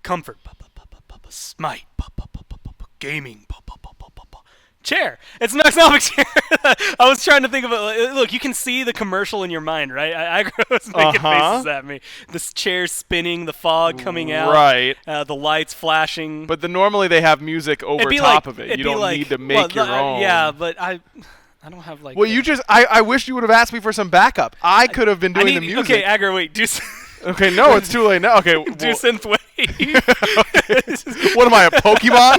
comfort. SMITE. Gaming. Chair. It's an ergonomic chair. I was trying to think of it. Look, you can see the commercial in your mind, right? Aggro was making faces at me. This chair spinning, the fog coming out, right? The lights flashing. But normally they have music over top of it. You don't need to make your own. Yeah, but I don't have like. Well, I wish you would have asked me for some backup. I could have been doing the music. Okay, Aggro, wait. Okay, no, it's too late now. Okay, do synthwave. Okay. What am I, a Pokemon?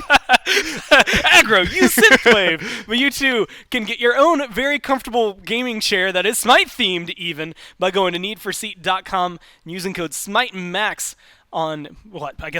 Aggro, use synthwave. But you too can get your own very comfortable gaming chair that is Smite themed even by going to needforseat.com and using code SMITEMAX on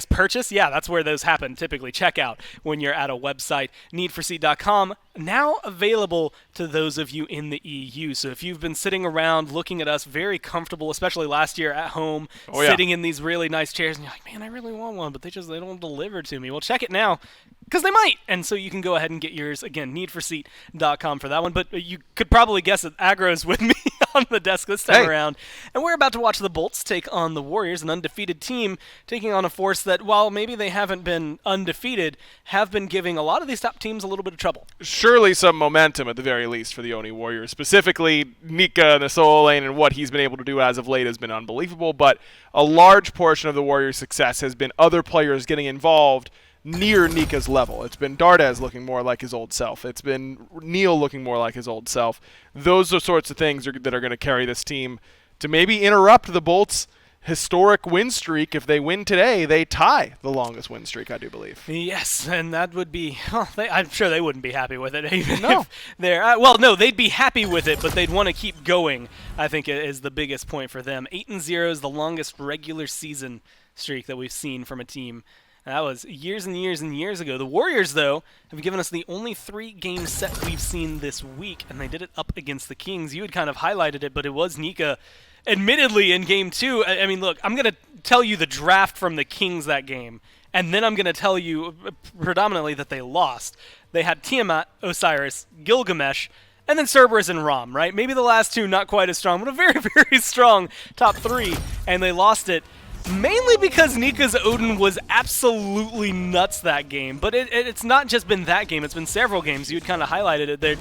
purchase? Yeah, that's where those happen typically. Checkout when you're at a website. Needforseat.com, now available to those of you in the EU. So if you've been sitting around looking at us very comfortable, especially last year at home, sitting in these really nice chairs, and you're like, man, I really want one, but they don't deliver to me. Well, check it now, because they might. And so you can go ahead and get yours. Again, needforseat.com for that one. But you could probably guess that Aggro's with me on the desk this time around. And we're about to watch the Bolts take on the Warriors, an undefeated team, taking on a force that, while maybe they haven't been undefeated, have been giving a lot of these top teams a little bit of trouble. Surely some momentum at the very least for the Oni Warriors. Specifically, Nika in the solo lane and what he's been able to do as of late has been unbelievable. But a large portion of the Warriors' success has been other players getting involved near Nika's level. It's been Dardez looking more like his old self. It's been Neil looking more like his old self. Those are sorts of things that are going to carry this team to maybe interrupt the Bolts' historic win streak. If they win today, they tie the longest win streak, I do believe. Yes, and that would be... I'm sure they wouldn't be happy with it. Even no. If they're, no, they'd be happy with it, but they'd want to keep going, I think, is the biggest point for them. 8-0 is the longest regular season streak that we've seen from a team. That was years and years and years ago. The Warriors, though, have given us the only 3-game set we've seen this week, and they did it up against the Kings. You had kind of highlighted it, but it was Nika, admittedly, in Game 2. I mean, look, I'm going to tell you the draft from the Kings that game, and then I'm going to tell you predominantly that they lost. They had Tiamat, Osiris, Gilgamesh, and then Cerberus and Rom, right? Maybe the last two not quite as strong, but a very, very strong top 3, and they lost it. Mainly because Nika's Odin was absolutely nuts that game. But it's not just been that game. It's been several games. You had kind of highlighted it there.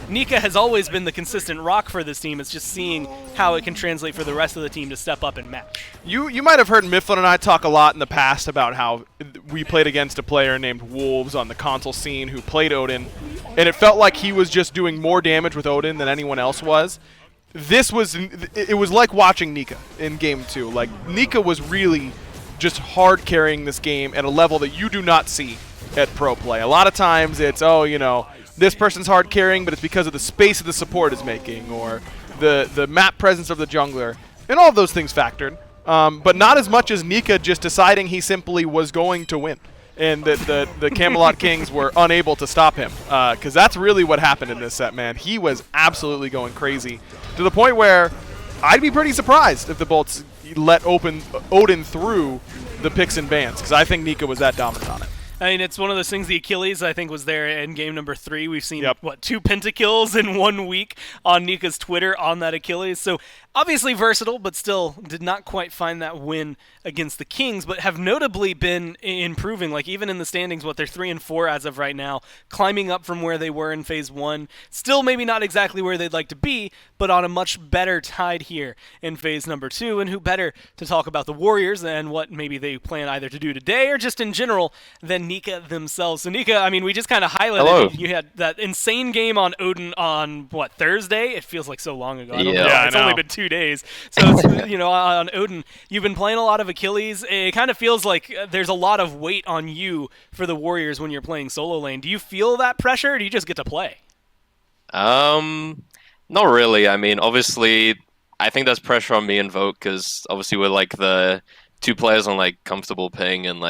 Nika has always been the consistent rock for this team. It's just seeing how it can translate for the rest of the team to step up and match. You might have heard Mifflin and I talk a lot in the past about how we played against a player named Wolves on the console scene who played Odin, and it felt like he was just doing more damage with Odin than anyone else was. It was like watching Nika in Game 2. Like, Nika was really just hard carrying this game at a level that you do not see at pro play. A lot of times it's, this person's hard carrying, but it's because of the space that the support is making, or the map presence of the jungler, and all of those things factored. But not as much as Nika just deciding he simply was going to win, and that the Camelot Kings were unable to stop him. Because that's really what happened in this set, man. He was absolutely going crazy, to the point where I'd be pretty surprised if the Bolts let Odin through the picks and bans, because I think Nika was that dominant on it. I mean, it's one of those things. The Achilles, I think, was there in game number 3. We've seen, 2 pentakills in 1 week on Nika's Twitter on that Achilles. So obviously versatile, but still did not quite find that win against the Kings, but have notably been improving. Like, even in the standings, they're 3-4 as of right now, climbing up from where they were in Phase 1. Still maybe not exactly where they'd like to be, but on a much better tide here in Phase number 2. And who better to talk about the Warriors and what maybe they plan either to do today or just in general than Nika themselves. So Nika, I mean, we just kind of highlighted you had that insane game on Odin on Thursday. It feels like so long ago. I don't know. It's only been 2 days. So it's, on Odin, you've been playing a lot of Achilles. It kind of feels like there's a lot of weight on you for the Warriors when you're playing solo lane. Do you feel that pressure, or do you just get to play? Not really. I mean, obviously, I think that's pressure on me and Vote, because obviously we're like the 2 players on comfortable ping, and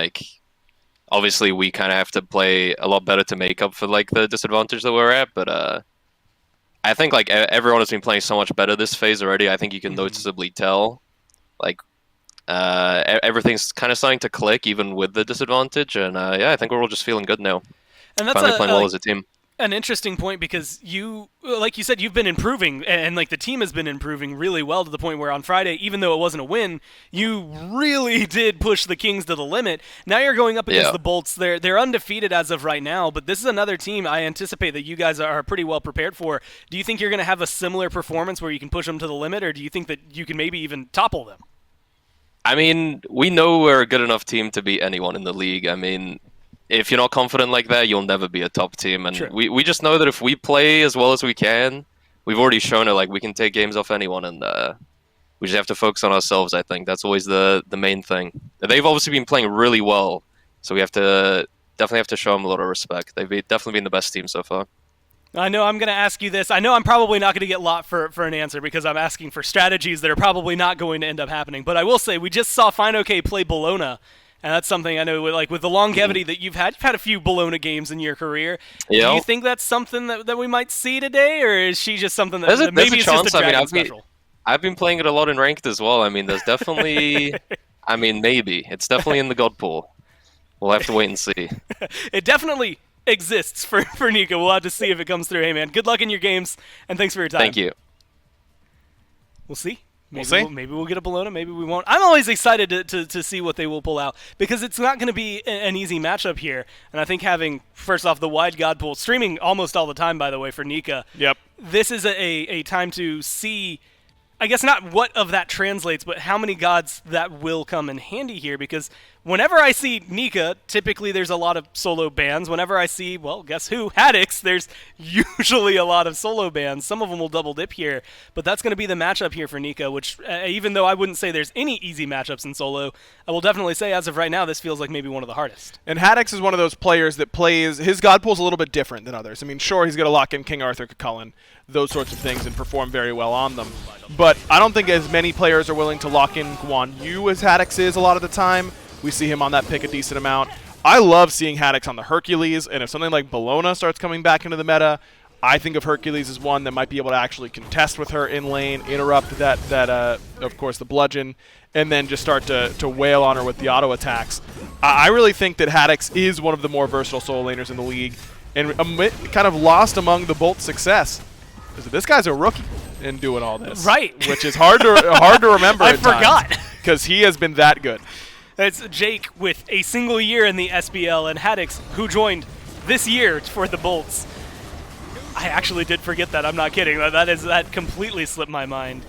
obviously we kind of have to play a lot better to make up for the disadvantage that we're at. But I think everyone has been playing so much better this phase already. I think you can noticeably tell everything's kind of starting to click even with the disadvantage. And I think we're all just feeling good now. And that's finally playing well as a team. an interesting point because like you said, you've been improving, and like the team has been improving really well to the point where on Friday, even though it wasn't a win, you really did push the Kings to the limit. Now you're going up against Yeah. the Bolts. They're undefeated as of right now, but this is another team I anticipate that you guys are pretty well prepared for. Do you think you're going to have a similar performance where you can push them to the limit, or do you think that you can maybe even topple them? I mean, we know we're a good enough team to beat anyone in the league. I mean, if you're not confident like that, you'll never be a top team. And True. we just know that if we play as well as we can, we've already shown it. Like, we can take games off anyone, and we just have to focus on ourselves, I think. That's always the main thing. They've obviously been playing really well, so we definitely have to show them a lot of respect. Definitely been the best team so far. I know I'm going to ask you this. I know I'm probably not going to get lot for an answer because I'm asking for strategies that are probably not going to end up happening. But I will say we just saw FineOK play Bologna, and that's something I know with the longevity that you've had a few Bologna games in your career. Yeah. Do you think that's something that we might see today, or is she just something that There's a maybe it's chance. just a I mean, Dragon special? I've been playing it a lot in ranked as well. I mean, there's definitely, I mean, maybe. It's definitely in the God pool. We'll have to wait and see. It definitely exists for Nika. We'll have to see if it comes through. Hey, man, good luck in your games, and thanks for your time. Thank you. We'll see. Maybe see. Maybe we'll get a Bologna. Maybe we won't. I'm always excited to see what they will pull out because it's not going to be an easy matchup here. And I think having, first off, the wide God pool, streaming almost all the time, by the way, for Nika. Yep. This is a time to see, I guess not what of that translates, but how many gods that will come in handy here because whenever I see Nika, typically there's a lot of solo bans. Whenever I see, well, guess who? Haddix, there's usually a lot of solo bans. Some of them will double dip here, but that's going to be the matchup here for Nika, which even though I wouldn't say there's any easy matchups in solo, I will definitely say as of right now, this feels like maybe one of the hardest. And Haddix is one of those players that plays, his God pool's a little bit different than others. I mean, sure, he's going to lock in King Arthur, Cucullin, those sorts of things, and perform very well on them. But I don't think as many players are willing to lock in Guan Yu as Haddix is a lot of the time. We see him on that pick a decent amount. I love seeing Haddix on the Hercules, and if something like Bologna starts coming back into the meta, I think of Hercules as one that might be able to actually contest with her in lane, interrupt that of course, the bludgeon, and then just start to wail on her with the auto attacks. I really think that Haddix is one of the more versatile solo laners in the league, and kind of lost among the Bolt success. Because this guy's a rookie in doing all this, Right. Which is hard to remember. I forgot. Because he has been that good. It's Jake with a single year in the SBL and Haddix, who joined this year for the Bolts. I actually did forget that. I'm not kidding. That completely slipped my mind.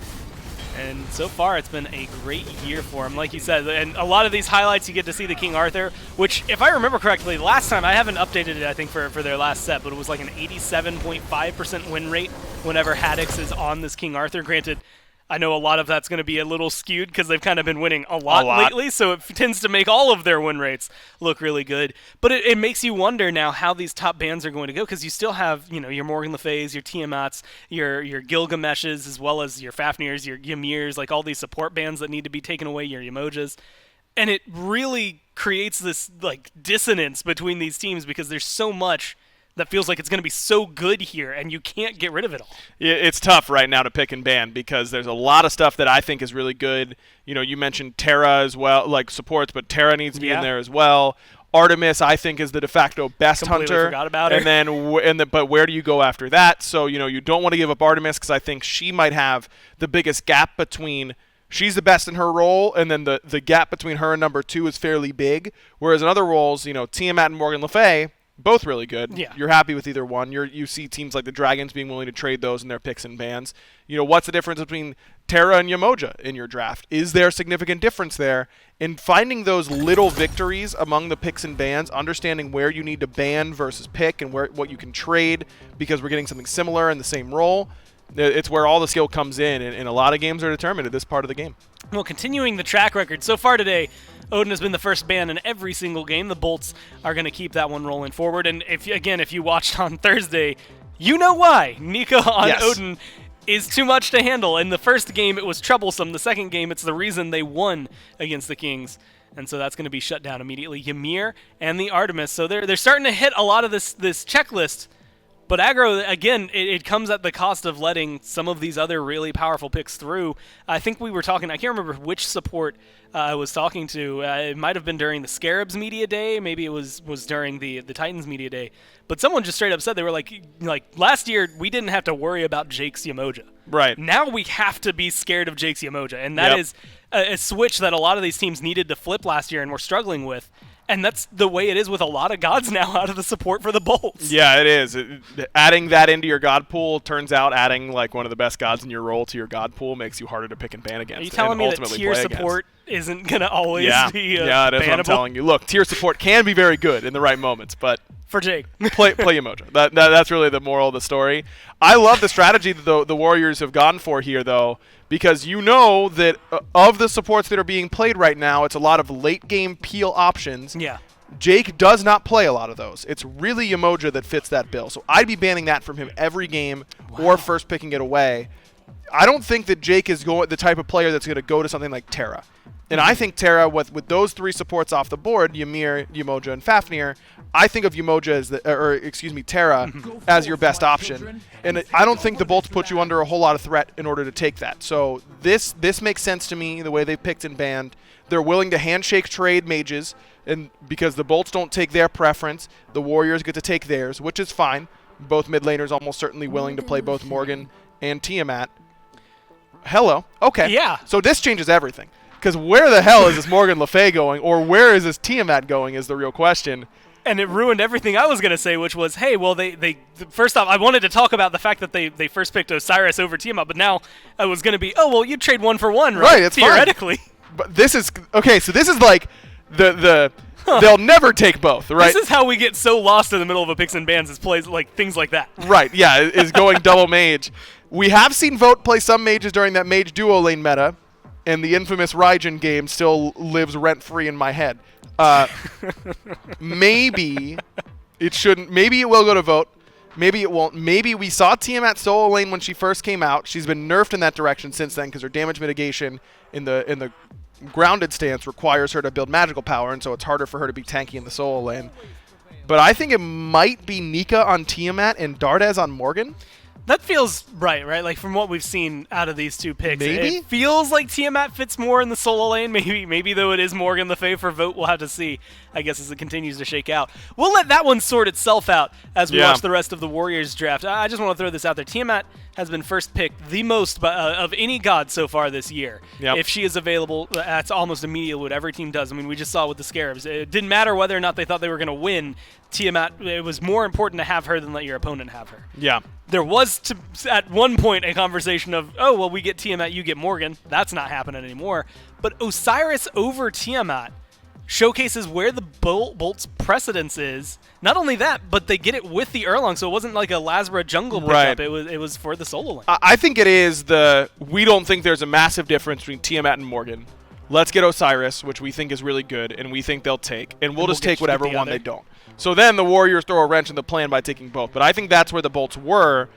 And so far, it's been a great year for him, like you said. And a lot of these highlights, you get to see the King Arthur, which, if I remember correctly, last time, I haven't updated it, I think, for their last set, but it was like an 87.5% win rate whenever Haddix is on this King Arthur. Granted, I know a lot of that's going to be a little skewed because they've kind of been winning a lot lately, so it tends to make all of their win rates look really good. But it makes you wonder now how these top bans are going to go because you still have, your Morgan Le Fays, your Tiamats, your Gilgameshes, as well as your Fafnirs, your Ymirs, like all these support bans that need to be taken away, your Yemojas. And it really creates this like dissonance between these teams because there's so much that feels like it's going to be so good here, and you can't get rid of it all. Yeah, it's tough right now to pick and ban because there's a lot of stuff that I think is really good. You mentioned Terra as well, like supports, but Terra needs to be in there as well. Artemis, I think, is the de facto best Completely hunter. forgot about her. And then, but where do you go after that? So you don't want to give up Artemis because I think she might have the biggest gap between. She's the best in her role, and then the gap between her and number 2 is fairly big. Whereas in other roles, Tiamat and Morgan Le Fay, both really good. Yeah. You're happy with either one. You see teams like the Dragons being willing to trade those in their picks and bans. What's the difference between Terra and Yemoja in your draft? Is there a significant difference there? In finding those little victories among the picks and bans, understanding where you need to ban versus pick and what you can trade because we're getting something similar in the same role, it's where all the skill comes in, and a lot of games are determined at this part of the game. Well, continuing the track record, so far today, Odin has been the first ban in every single game. The Bolts are going to keep that one rolling forward. And if you watched on Thursday, you know why. Nika on Odin is too much to handle. In the first game, it was troublesome. The second game, it's the reason they won against the Kings. And so that's going to be shut down immediately. Ymir and the Artemis. So they're starting to hit a lot of this checklist. But aggro, again, it comes at the cost of letting some of these other really powerful picks through. I think we were talking, I can't remember which support I was talking to. It might have been during the Scarabs Media Day. Maybe it was during the Titans Media Day. But someone just straight up said, they were like last year, we didn't have to worry about Jake's Yamoja. Right. Now we have to be scared of Jake's Yamoja. And that is a switch that a lot of these teams needed to flip last year and were struggling with. And that's the way it is with a lot of gods now out of the support for the Bolts. Yeah, it is. Adding that into your god pool, turns out adding like one of the best gods in your role to your god pool makes you harder to pick and ban against. Are you telling me that tier support isn't going to always be Yeah, that's what I'm telling you. Look, tier support can be very good in the right moments, but for Jake. play Yamoja. That's really the moral of the story. I love the strategy that the Warriors have gone for here, though, because you know that of the supports that are being played right now, it's a lot of late-game peel options. Yeah. Jake does not play a lot of those. It's really Yamoja that fits that bill. So I'd be banning that from him every game or first picking it away. I don't think that Jake is the type of player that's going to go to something like Terra. And I think Terra, with those three supports off the board, Ymir, Yamoja, and Fafnir, I think of Yamoja as Terra as your best option. And I don't think the Bolts put you under a whole lot of threat in order to take that. So this makes sense to me, the way they've picked and banned. They're willing to handshake trade mages, and because the Bolts don't take their preference, the Warriors get to take theirs, which is fine. Both mid laners almost certainly willing to play both Morgan and Tiamat. Hello. Okay. Yeah. So this changes everything. Because where the hell is this Morgan Le Fay going, or where is this Tiamat going is the real question. And it ruined everything I was going to say, which was, hey, well, they first off, I wanted to talk about the fact that they first picked Osiris over Tiamat, but now I was going to be, oh, well, you trade 1 for 1, right? Right, it's theoretically. Fine. But this is, okay, so this is like they'll never take both, right? This is how we get so lost in the middle of a picks and bans, is plays like things like that. Right, yeah, is going double mage. We have seen Vote play some mages during that mage duo lane meta, and the infamous Raijin game still lives rent-free in my head. Maybe it shouldn't. Maybe it will go to Vote. Maybe it won't. Maybe we saw Tiamat solo lane when she first came out. She's been nerfed in that direction since then because her damage mitigation in the grounded stance requires her to build magical power, and so it's harder for her to be tanky in the solo lane. But I think it might be Nika on Tiamat and Dardez on Morgan. That feels right? Like from what we've seen out of these two picks, Maybe? it feels like Tiamat fits more in the solo lane. Maybe though it is Morgan Le Fay for Vote. We'll have to see, I guess, as it continues to shake out. We'll let that one sort itself out as we watch the rest of the Warriors draft. I just want to throw this out there. Tiamat has been first picked the most of any god so far this year. Yep. If she is available, that's almost immediately what every team does. I mean, we just saw with the Scarabs. It didn't matter whether or not they thought they were going to win. Tiamat, it was more important to have her than let your opponent have her. Yeah. There was, at one point, a conversation of, oh, well, we get Tiamat, you get Morgan. That's not happening anymore. But Osiris over Tiamat showcases where the Bolt's precedence is. Not only that, but they get it with the Erlang, so it wasn't like a Lasbra jungle pickup. Right. It was for the solo lane. I think it is we don't think there's a massive difference between Tiamat and Morgan. Let's get Osiris, which we think is really good, and we think they'll take. And we'll just take whatever one they don't. So then the Warriors throw a wrench in the plan by taking both. But I think that's where the Bolts were.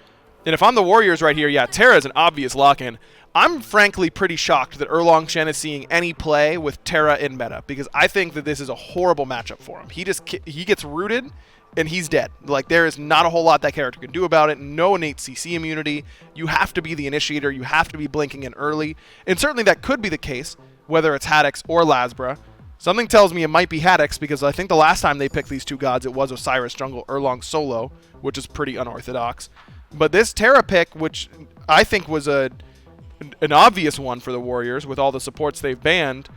And if I'm the Warriors right here, yeah, Terra is an obvious lock-in. I'm frankly pretty shocked that Erlang Shen is seeing any play with Terra in meta, because I think that this is a horrible matchup for him. He gets rooted, and he's dead. Like, there is not a whole lot that character can do about it. No innate CC immunity. You have to be the initiator. You have to be blinking in early. And certainly that could be the case, whether it's Haddox or Lasbra. Something tells me it might be Haddox, because I think the last time they picked these two gods, it was Osiris jungle Erlang solo, which is pretty unorthodox. But this Terra pick, which I think was an obvious one for the Warriors with all the supports they've banned,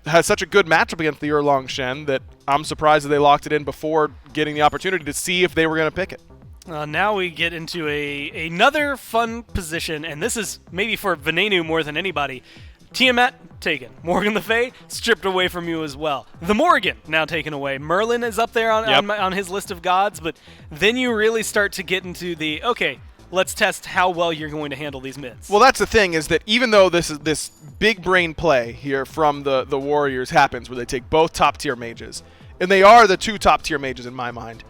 has such a good matchup against the Erlang Shen that I'm surprised that they locked it in before getting the opportunity to see if they were going to pick it. Now we get into another fun position, and this is maybe for Venenu more than anybody. Tiamat, taken. Morgan Le Fay, stripped away from you as well. The Morgan, now taken away. Merlin is up there on his list of gods, but then you really start to get into the, okay, let's test how well you're going to handle these mids. Well, that's the thing, is that even though this big brain play here from the Warriors happens, where they take both top-tier mages, and they are the two top-tier mages in my mind,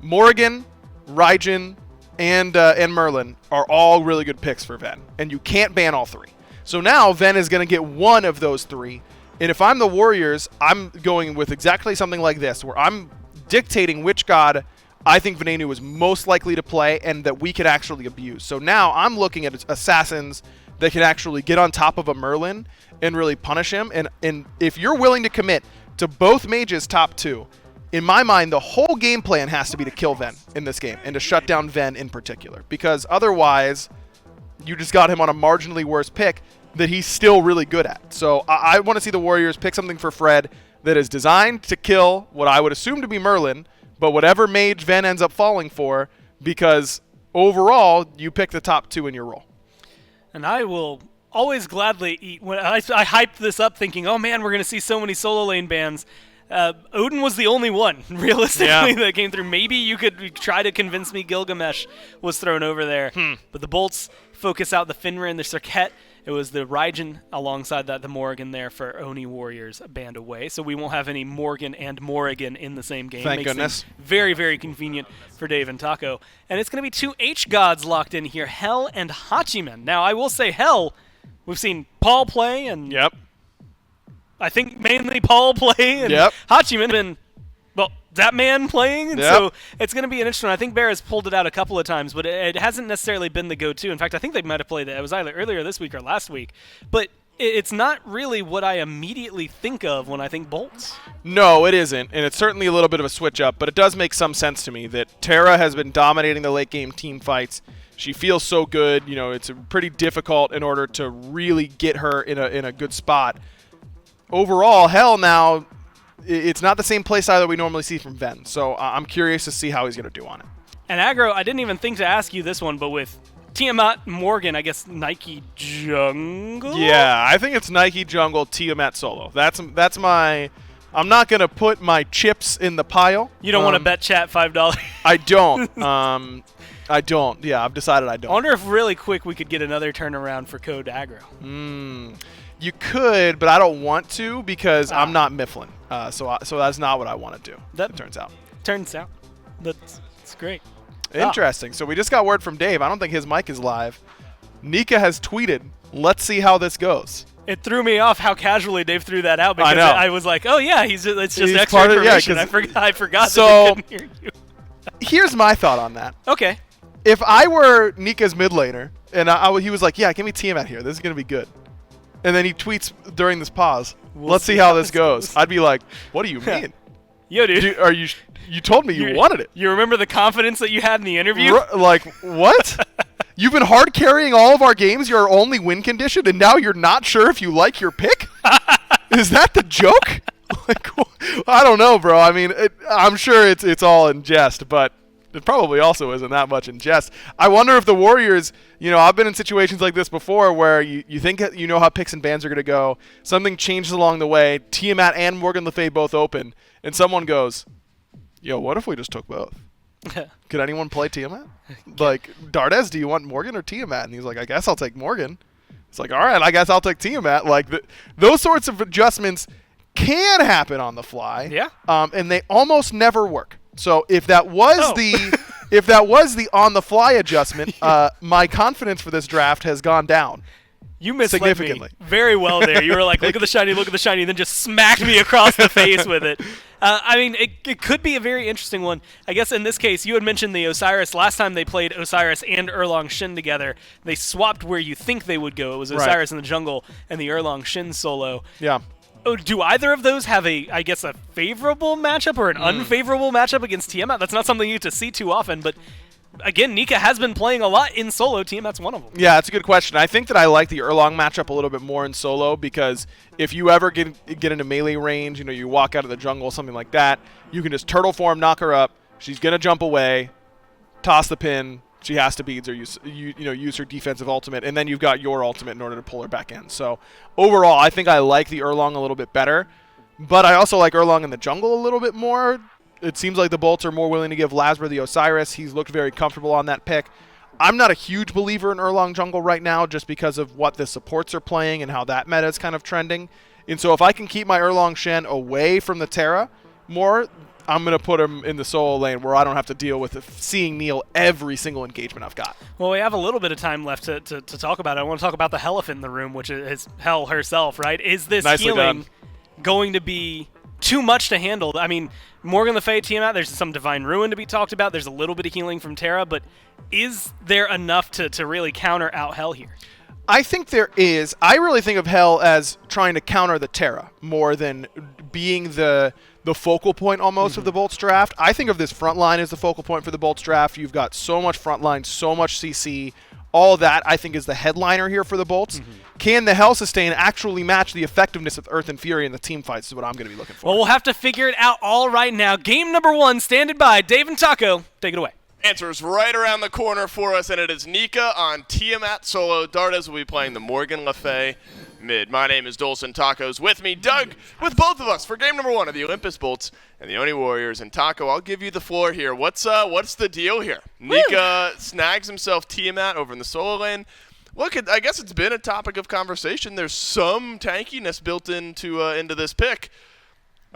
Morgan, Raijin, and Merlin are all really good picks for Ven, and you can't ban all three. So now Ven is going to get one of those three. And if I'm the Warriors, I'm going with exactly something like this, where I'm dictating which god I think Venenu is most likely to play and that we could actually abuse. So now I'm looking at assassins that can actually get on top of a Merlin and really punish him. And if you're willing to commit to both mages top 2, in my mind, the whole game plan has to be to kill Ven in this game and to shut down Ven in particular. Because otherwise, you just got him on a marginally worse pick that he's still really good at. So I want to see the Warriors pick something for Fred that is designed to kill what I would assume to be Merlin, but whatever mage Ven ends up falling for, because overall, you pick the top 2 in your role. And I will always gladly eat. When I hyped this up thinking, oh man, we're going to see so many solo lane bans. Odin was the only one, realistically, that came through. Maybe you could try to convince me Gilgamesh was thrown over there. But the Bolts focus out the Finra and the Serket. It was the Raijin alongside that, the Morrigan there for Oni Warriors banned away. So we won't have any Morgan and Morrigan in the same game. Thank Makes goodness. Very, very convenient for Dave and Taco. And it's going to be 2 H-Gods locked in here, Hell and Hachiman. Now, I will say Hell, we've seen Paul play, and I think mainly Paul play, and Hachiman been, well, that man playing, and so it's going to be an interesting one. I think Bear has pulled it out a couple of times, but it hasn't necessarily been the go-to. In fact, I think they might have played it. It was either earlier this week or last week. But it's not really what I immediately think of when I think Bolts. No, it isn't, and it's certainly a little bit of a switch up, but it does make some sense to me that Terra has been dominating the late-game team fights. She feels so good. You know, it's pretty difficult in order to really get her in a good spot. Overall, Hell now, it's not the same playstyle that we normally see from Ven, so I'm curious to see how he's going to do on it. And Aggro, I didn't even think to ask you this one, but with Tiamat, Morgan, I guess Nike Jungle? Yeah, I think it's Nike Jungle, Tiamat Solo. That's my... I'm not going to put my chips in the pile. You don't want to bet chat $5? I don't. I don't. Yeah, I've decided I don't. I wonder if really quick we could get another turnaround for Code Aggro. You could, but I don't want to because I'm not Mifflin. So that's not what I want to do, it turns out. Turns out. That's great. Interesting. So we just got word from Dave. I don't think his mic is live. Nika has tweeted, let's see how this goes. It threw me off how casually Dave threw that out because I was like, oh yeah, it's just extra part of, information. I forgot so, that they couldn't hear you. Here's my thought on that. Okay. If I were Nika's mid laner and he was like, yeah, give me Tiamat here. This is going to be good. And then he tweets during this pause, let's see how this goes. I'd be like, what do you mean? Yo, dude. You told me you wanted it. You remember the confidence that you had in the interview? Like, what? You've been hard carrying all of our games, your only win condition, and now you're not sure if you like your pick? Is that the joke? Like, I don't know, bro. I mean, I'm sure it's all in jest, but it probably also isn't that much in jest. I wonder if the Warriors, I've been in situations like this before where you think you know how picks and bans are going to go. Something changes along the way. Tiamat and Morgan Le Fay both open, and someone goes, yo, what if we just took both? Could anyone play Tiamat? Like, Dardes, do you want Morgan or Tiamat? And he's like, I guess I'll take Morgan. It's like, all right, I guess I'll take Tiamat. Like, those sorts of adjustments can happen on the fly. Yeah. And they almost never work. So if that was the on the fly adjustment, my confidence for this draft has gone down. You misled me very well there. You were like, look at the shiny, and then just smacked me across the face with it. I mean, it could be a very interesting one. I guess in this case, you had mentioned the Osiris. Last time they played Osiris and Erlong Shin together, they swapped where you think they would go. It was Osiris in the jungle and the Erlong Shin solo. Yeah. Oh, do either of those have a favorable matchup or an unfavorable matchup against Tiamat? That's not something you get to see too often, but again, Nika has been playing a lot in solo. Tiamat's one of them. Yeah, that's a good question. I think that I like the Erlong matchup a little bit more in solo because if you ever get into melee range, you walk out of the jungle, something like that, you can just turtle form, knock her up. She's going to jump away, toss the pin. She has to beads or use her defensive ultimate, and then you've got your ultimate in order to pull her back in. So overall, I think I like the Erlong a little bit better, but I also like Erlong in the jungle a little bit more. It seems like the Bolts are more willing to give Lasber the Osiris. He's looked very comfortable on that pick. I'm not a huge believer in Erlong jungle right now just because of what the supports are playing and how that meta is kind of trending. And so if I can keep my Erlong Shen away from the Terra more, I'm going to put him in the solo lane where I don't have to deal with seeing Neil every single engagement I've got. Well, we have a little bit of time left to talk about it. I want to talk about the elephant in the room, which is Hell herself, right? Is this healing going to be too much to handle. I mean, Morgan Le Fay, Tiamat, there's some Divine Ruin to be talked about. There's a little bit of healing from Terra, but is there enough to really counter out Hell here? I think there is. I really think of Hell as trying to counter the Terra more than being the focal point almost of the Bolts draft. I think of this front line as the focal point for the Bolts draft. You've got so much front line, so much CC. All that, I think, is the headliner here for the Bolts. Can the Hell Sustain actually match the effectiveness of Earth and Fury in the team fights is what I'm going to be looking for. Well, we'll have to figure it out all right now. Game number 1, standing by. Dave and Taco, take it away. Answers right around the corner for us, and it is Nika on Tiamat solo. Dardes will be playing the Morgan Le Fay mid. My name is Dolson. Tacos with me. Doug with both of us for game number 1 of the Olympus Bolts and the Oni Warriors. And Taco, I'll give you the floor here. What's the deal here? Nika snags himself Tiamat over in the solo lane. Look, I guess it's been a topic of conversation. There's some tankiness built into this pick.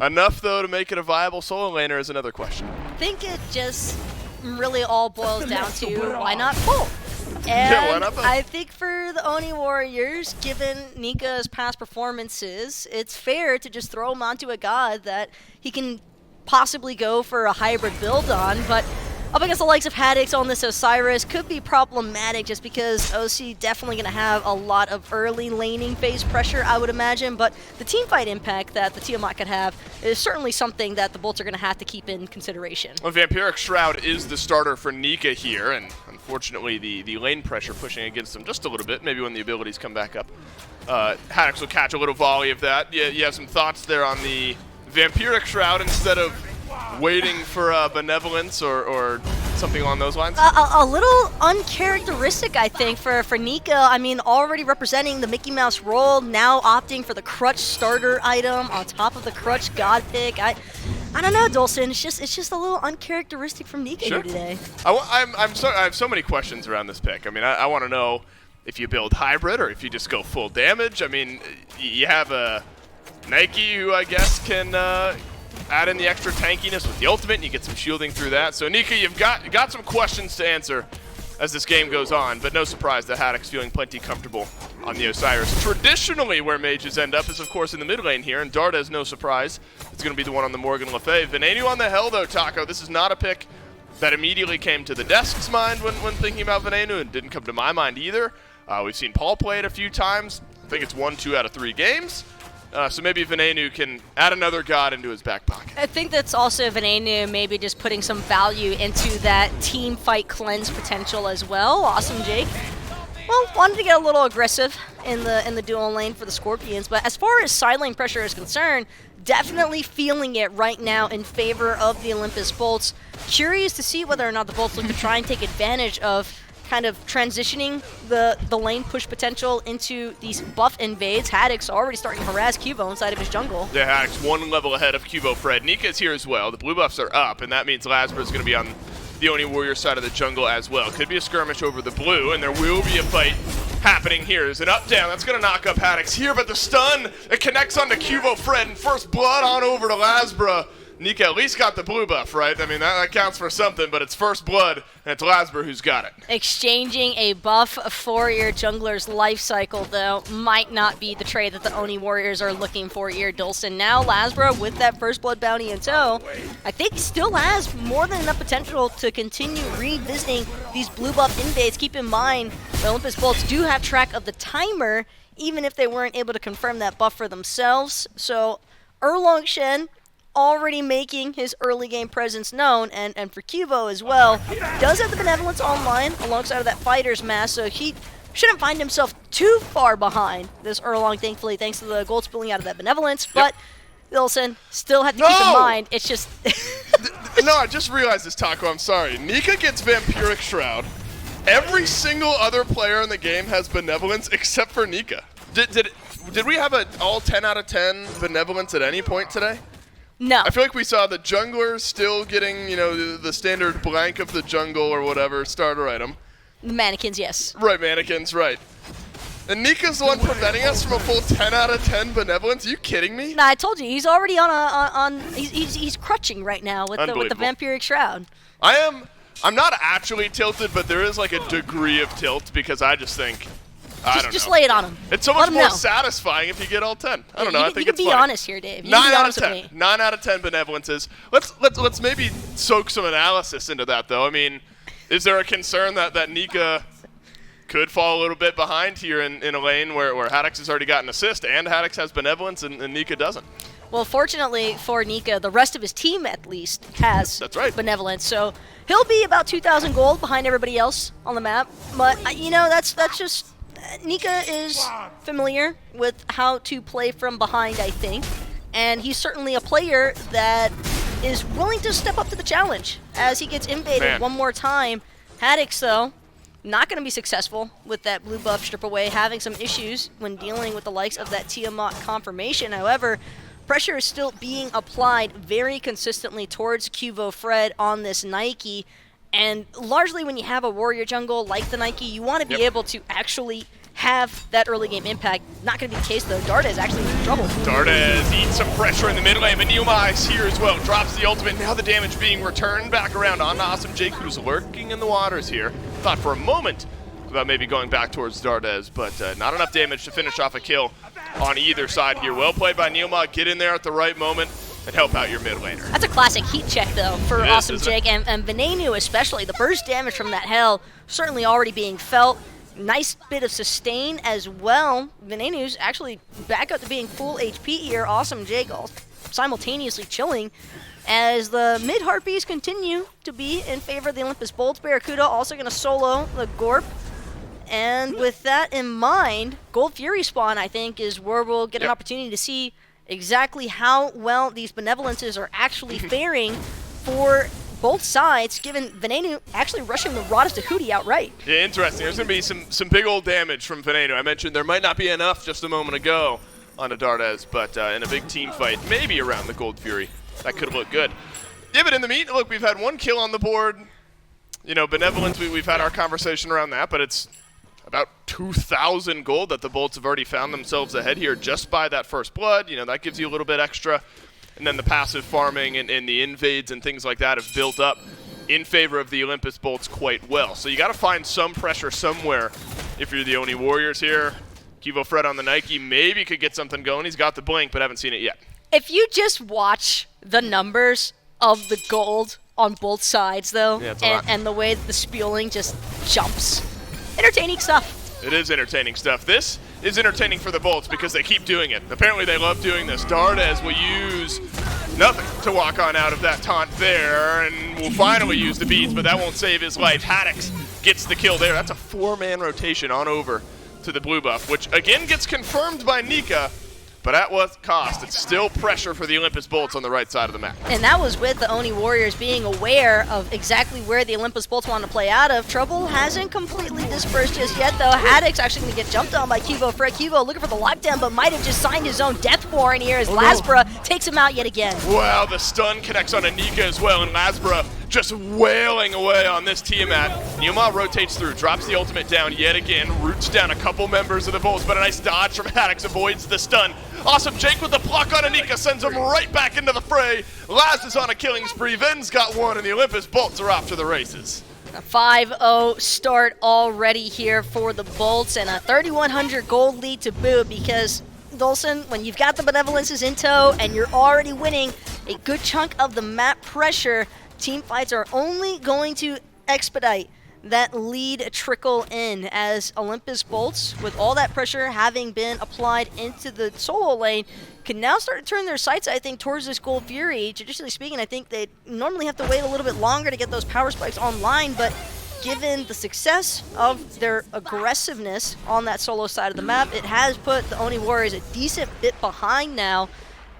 Enough, though, to make it a viable solo laner is another question. I think it just really all boils down to why not both? And Yeah, why not both? I think for the Oni Warriors, given Nika's past performances, it's fair to just throw him onto a god that he can possibly go for a hybrid build on, but up against the likes of Haddix on this Osiris could be problematic just because OC definitely going to have a lot of early laning phase pressure, I would imagine, but the teamfight impact that the Tiamat could have is certainly something that the Bolts are going to have to keep in consideration. Well, Vampiric Shroud is the starter for Nika here, and unfortunately the lane pressure pushing against him just a little bit, maybe when the abilities come back up. Haddix will catch a little volley of that. You have some thoughts there on the Vampiric Shroud instead of waiting for Benevolence or something along those lines? A little uncharacteristic, I think, for Nika. I mean, already representing the Mickey Mouse role, now opting for the Crutch starter item on top of the Crutch God pick. I don't know, Dolson. It's just a little uncharacteristic from Nika here today. I have so many questions around this pick. I mean, I want to know if you build hybrid or if you just go full damage. I mean, you have a Nike who I guess can add in the extra tankiness with the ultimate, and you get some shielding through that. So Nika, you've got some questions to answer as this game goes on, but no surprise that Haddix feeling plenty comfortable on the Osiris. Traditionally, where mages end up is, of course, in the mid lane here, and Dardes, no surprise, it's going to be the one on the Morgan Le Fay. Venenu on the Hell, though, Taco. This is not a pick that immediately came to the desk's mind when thinking about Venenu, and didn't come to my mind either. We've seen Paul play it a few times. I think it's 1, 2 out of 3 games. So maybe Venenu can add another god into his back pocket. I think that's also Venenu maybe just putting some value into that team fight cleanse potential as well. Awesome, Jake. Well, wanted to get a little aggressive in the dual lane for the Scorpions, but as far as side lane pressure is concerned, definitely feeling it right now in favor of the Olympus Bolts. Curious to see whether or not the Bolts look to try and take advantage of kind of transitioning the lane push potential into these buff invades. Haddix already starting to harass Cubo inside of his jungle. Yeah, Haddix 1 level ahead of Cubo Fred. Nika's here as well. The blue buffs are up, and that means Lasbra's going to be on the Oni Warrior side of the jungle as well. Could be a skirmish over the blue, and there will be a fight happening here. There's an up-down. That's going to knock up Haddix here, but the stun, it connects onto Cubo Fred, and first blood on over to Lasbra. Nika at least got the blue buff, right? I mean, that counts for something, but it's first blood, and it's Lasbra who's got it. Exchanging a buff for your jungler's life cycle, though, might not be the trade that the Oni Warriors are looking for here, Dolson. Now Lasbra, with that first blood bounty in tow, I think still has more than enough potential to continue revisiting these blue buff invades. Keep in mind, the Olympus Bolts do have track of the timer, even if they weren't able to confirm that buff for themselves. So, Erlong Shen already making his early game presence known, and for Cubo as well, does have the Benevolence online alongside of that Fighter's Mask, so he shouldn't find himself too far behind this Erlong, thankfully, thanks to the gold spilling out of that Benevolence, but Wilson still had to keep in mind, it's just... No, I just realized this, Taco, I'm sorry. Nika gets Vampiric Shroud. Every single other player in the game has Benevolence except for Nika. Did we have an all 10 out of 10 Benevolence at any point today? No. I feel like we saw the junglers still getting, the standard blank of the jungle or whatever starter item. The mannequins, yes. Right, mannequins, right. And Nika's the one preventing us from a full 10 out of 10 Benevolence? Are you kidding me? Nah, I told you, he's already he's crutching right now with the Vampiric Shroud. I'm not actually tilted, but there is like a degree of tilt because I just think Just lay it on him. It's so Let much him more know. satisfying if you get all 10. I don't know. I You think can it's be funny. honest here, Dave. You 9 can be out of honest with 10. me. 9 out of 10 benevolences. Let's maybe soak some analysis into that, though. I mean, is there a concern that Nika could fall a little bit behind here in a lane where Haddix has already got an assist and Haddix has benevolence and Nika doesn't? Well, fortunately for Nika, the rest of his team at least has That's right. benevolence, so he'll be about 2,000 gold behind everybody else on the map. But that's just Nika is familiar with how to play from behind, I think, and he's certainly a player that is willing to step up to the challenge as he gets invaded one more time. Haddix, though, not going to be successful with that blue buff strip away, having some issues when dealing with the likes of that Tiamat confirmation. However, pressure is still being applied very consistently towards Cuvo Fred on this Nike, and largely when you have a warrior jungle like the Nike, you want to be able to actually have that early game impact. Not going to be the case though. Darda is actually in trouble. Darda eats some pressure in the mid lane, but Neomai is here as well. Drops the ultimate. Now the damage being returned back around on Awesome Jake, who's lurking in the waters here. Thought for a moment about maybe going back towards Dardes, but not enough damage to finish off a kill on either side here. Well played by Neomai. Get in there at the right moment and help out your mid laner. That's a classic heat check though for It is, Awesome isn't Jake and Venenu especially. The burst damage from that hell certainly already being felt. Nice bit of sustain as well. Venenu's actually back up to being full HP here. Awesome Jake all simultaneously chilling as the mid Harpies continue to be in favor of the Olympus Bolts. Barracuda also going to solo the Gorp. And with that in mind, Gold Fury spawn, I think, is where we'll get an opportunity to see exactly how well these benevolences are actually faring for both sides, given Venenu actually rushing the Rod of Tahuti outright. Yeah, interesting. There's going to be some big old damage from Venenu. I mentioned there might not be enough just a moment ago on a Dardes, but in a big team fight, maybe around the Gold Fury, that could look good. Yeah, but in the meat, look, we've had one kill on the board. You know, Benevolence, we've had our conversation around that, but it's about 2,000 gold that the Bolts have already found themselves ahead here just by that first blood. You know, that gives you a little bit extra. And then the passive farming and the invades and things like that have built up in favor of the Olympus Bolts quite well. So you got to find some pressure somewhere if you're the Oni Warriors here. Kivo Fred on the Nike maybe could get something going. He's got the blink, but haven't seen it yet. If you just watch the numbers of the gold on both sides, though, and the way that the spewing just jumps, entertaining stuff. It is entertaining stuff. This is entertaining for the Bolts because they keep doing it. Apparently they love doing this. Dardes will use nothing to walk on out of that taunt there, and will finally use the beads, but that won't save his life. Haddix gets the kill there. That's a 4-man rotation on over to the blue buff, which again gets confirmed by Nika, but at what cost? It's still pressure for the Olympus Bolts on the right side of the map. And that was with the Oni Warriors being aware of exactly where the Olympus Bolts want to play out of. Trouble hasn't completely dispersed just yet, though. Haddix actually going to get jumped on by Kivo Fred. Kivo looking for the lockdown, but might have just signed his own Deathborn here as Lasbra takes him out yet again. Wow, the stun connects on a Nika as well, and Lasbra just wailing away on this Tiamat. Neoma rotates through, drops the ultimate down yet again, roots down a couple members of the Bolts, but a nice dodge from Haddix avoids the stun. Awesome Jake with the block on a Nika sends him right back into the fray. Laz is on a killing spree, Ven's got one, and the Olympus Bolts are off to the races. A 5-0 start already here for the Bolts, and a 3,100 gold lead to boot, because Dolson, when you've got the Benevolences in tow and you're already winning a good chunk of the map pressure, team fights are only going to expedite that lead trickle in, as Olympus Bolts, with all that pressure having been applied into the solo lane, can now start to turn their sights, I think, towards this Gold Fury. Traditionally speaking, I think they normally have to wait a little bit longer to get those power spikes online, but given the success of their aggressiveness on that solo side of the map, it has put the Oni Warriors a decent bit behind now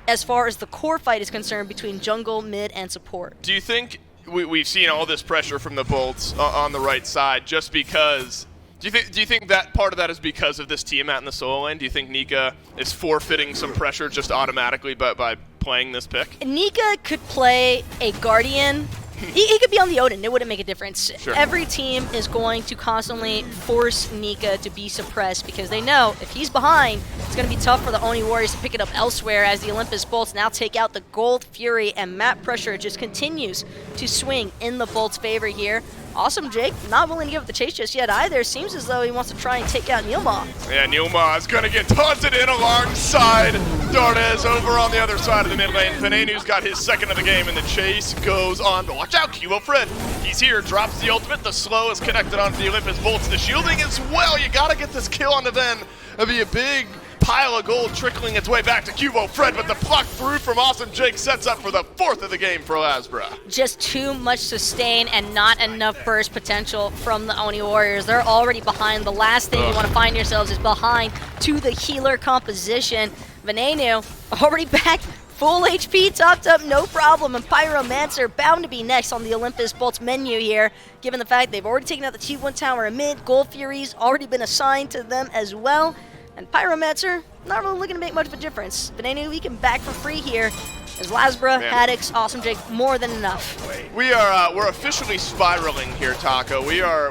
as far as the core fight is concerned between jungle, mid, and support. Do you think we've seen all this pressure from the Bolts on the right side just because... Do you think that part of that is because of this Tiamat in the solo lane? Do you think Nika is forfeiting some pressure just automatically by playing this pick? Nika could play a Guardian. He could be on the Odin. It wouldn't make a difference. Sure. Every team is going to constantly force Nika to be suppressed because they know if he's behind, it's going to be tough for the Oni Warriors to pick it up elsewhere, as the Olympus Bolts now take out the Gold Fury, and map pressure just continues to swing in the Bolts' favor here. Awesome Jake, not willing to give up the chase just yet either. Seems as though he wants to try and take out Neilma. Yeah, Neilma is going to get taunted in alongside Dardes over on the other side of the mid lane. Venenu's got his second of the game, and the chase goes on. But watch out, Cubo Fred. He's here, drops the ultimate. The slow is connected onto the Olympus bolts. The shielding as well. You got to get this kill on the Ven. It'll be a big pile of gold trickling its way back to Cubo Fred, but the block through from Awesome Jake sets up for the fourth of the game for Lasbra. Just too much sustain and not enough burst potential from the Oni Warriors. They're already behind. The last thing you want to find yourselves is behind to the healer composition. Venenu already back, full HP, topped up, no problem. And Pyromancer bound to be next on the Olympus Bolts menu here, given the fact they've already taken out the T1 tower in mid. Gold Fury's already been assigned to them as well. And Pyromancer, not really looking to make much of a difference. Venenu, he can back for free here. As Lasbra, Haddix, Awesome Jake, more than enough. We're officially spiraling here, Taco. We are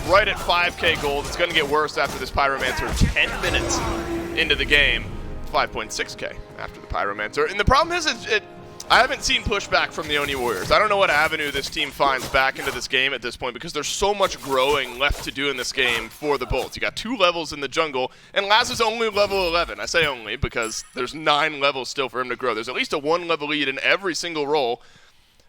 right at 5K gold. It's going to get worse after this Pyromancer. 10 minutes into the game, 5.6K after the Pyromancer. And the problem is, I haven't seen pushback from the Oni Warriors. I don't know what avenue this team finds back into this game at this point, because there's so much growing left to do in this game for the Bolts. You got 2 levels in the jungle, and Laz is only level 11. I say only because there's 9 levels still for him to grow. There's at least a 1-level lead in every single role,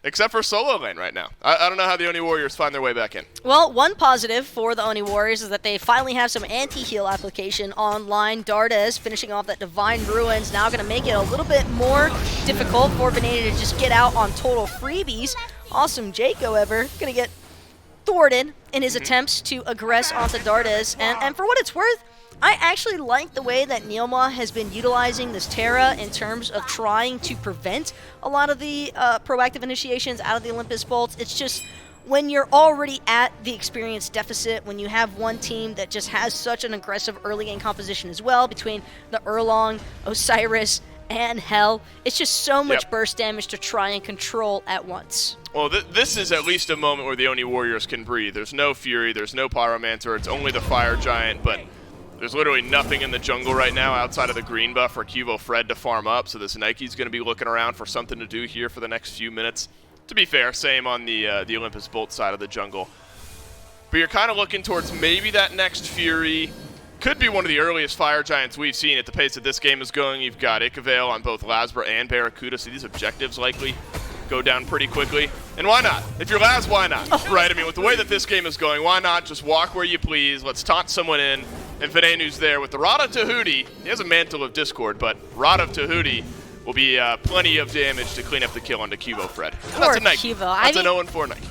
except for solo lane right now. I don't know how the Oni Warriors find their way back in. Well, one positive for the Oni Warriors is that they finally have some anti-heal application online. Dardes finishing off that Divine Ruins, now going to make it a little bit more difficult for Venenu to just get out on total freebies. Awesome Jake, however, going to get thwarted in his attempts to aggress onto Dardes. And for what it's worth, I actually like the way that Neilma has been utilizing this Terra in terms of trying to prevent a lot of the proactive initiations out of the Olympus Bolts. It's just when you're already at the experience deficit, when you have one team that just has such an aggressive early game composition as well, between the Erlong, Osiris, and Hell, it's just so much burst damage to try and control at once. Well, this is at least a moment where the Oni Warriors can breathe. There's no Fury, there's no Pyromancer, it's only the Fire Giant, but there's literally nothing in the jungle right now outside of the green buff for Cubo Fred to farm up, so this Nike's going to be looking around for something to do here for the next few minutes. To be fair, same on the Olympus Bolt side of the jungle. But you're kind of looking towards maybe that next Fury. Could be one of the earliest Fire Giants we've seen at the pace that this game is going. You've got Ikavale on both Lasbra and Barracuda, so these objectives likely go down pretty quickly. And why not? If you're Laz, why not? Right? I mean, with the way that this game is going, why not just walk where you please? Let's taunt someone in. And Venenu's there with the Rod of Tahuti. He has a Mantle of Discord, but Rod of Tahuti will be plenty of damage to clean up the kill onto Cubo Fred. And that's a Nike. That's an 0-4 Nike.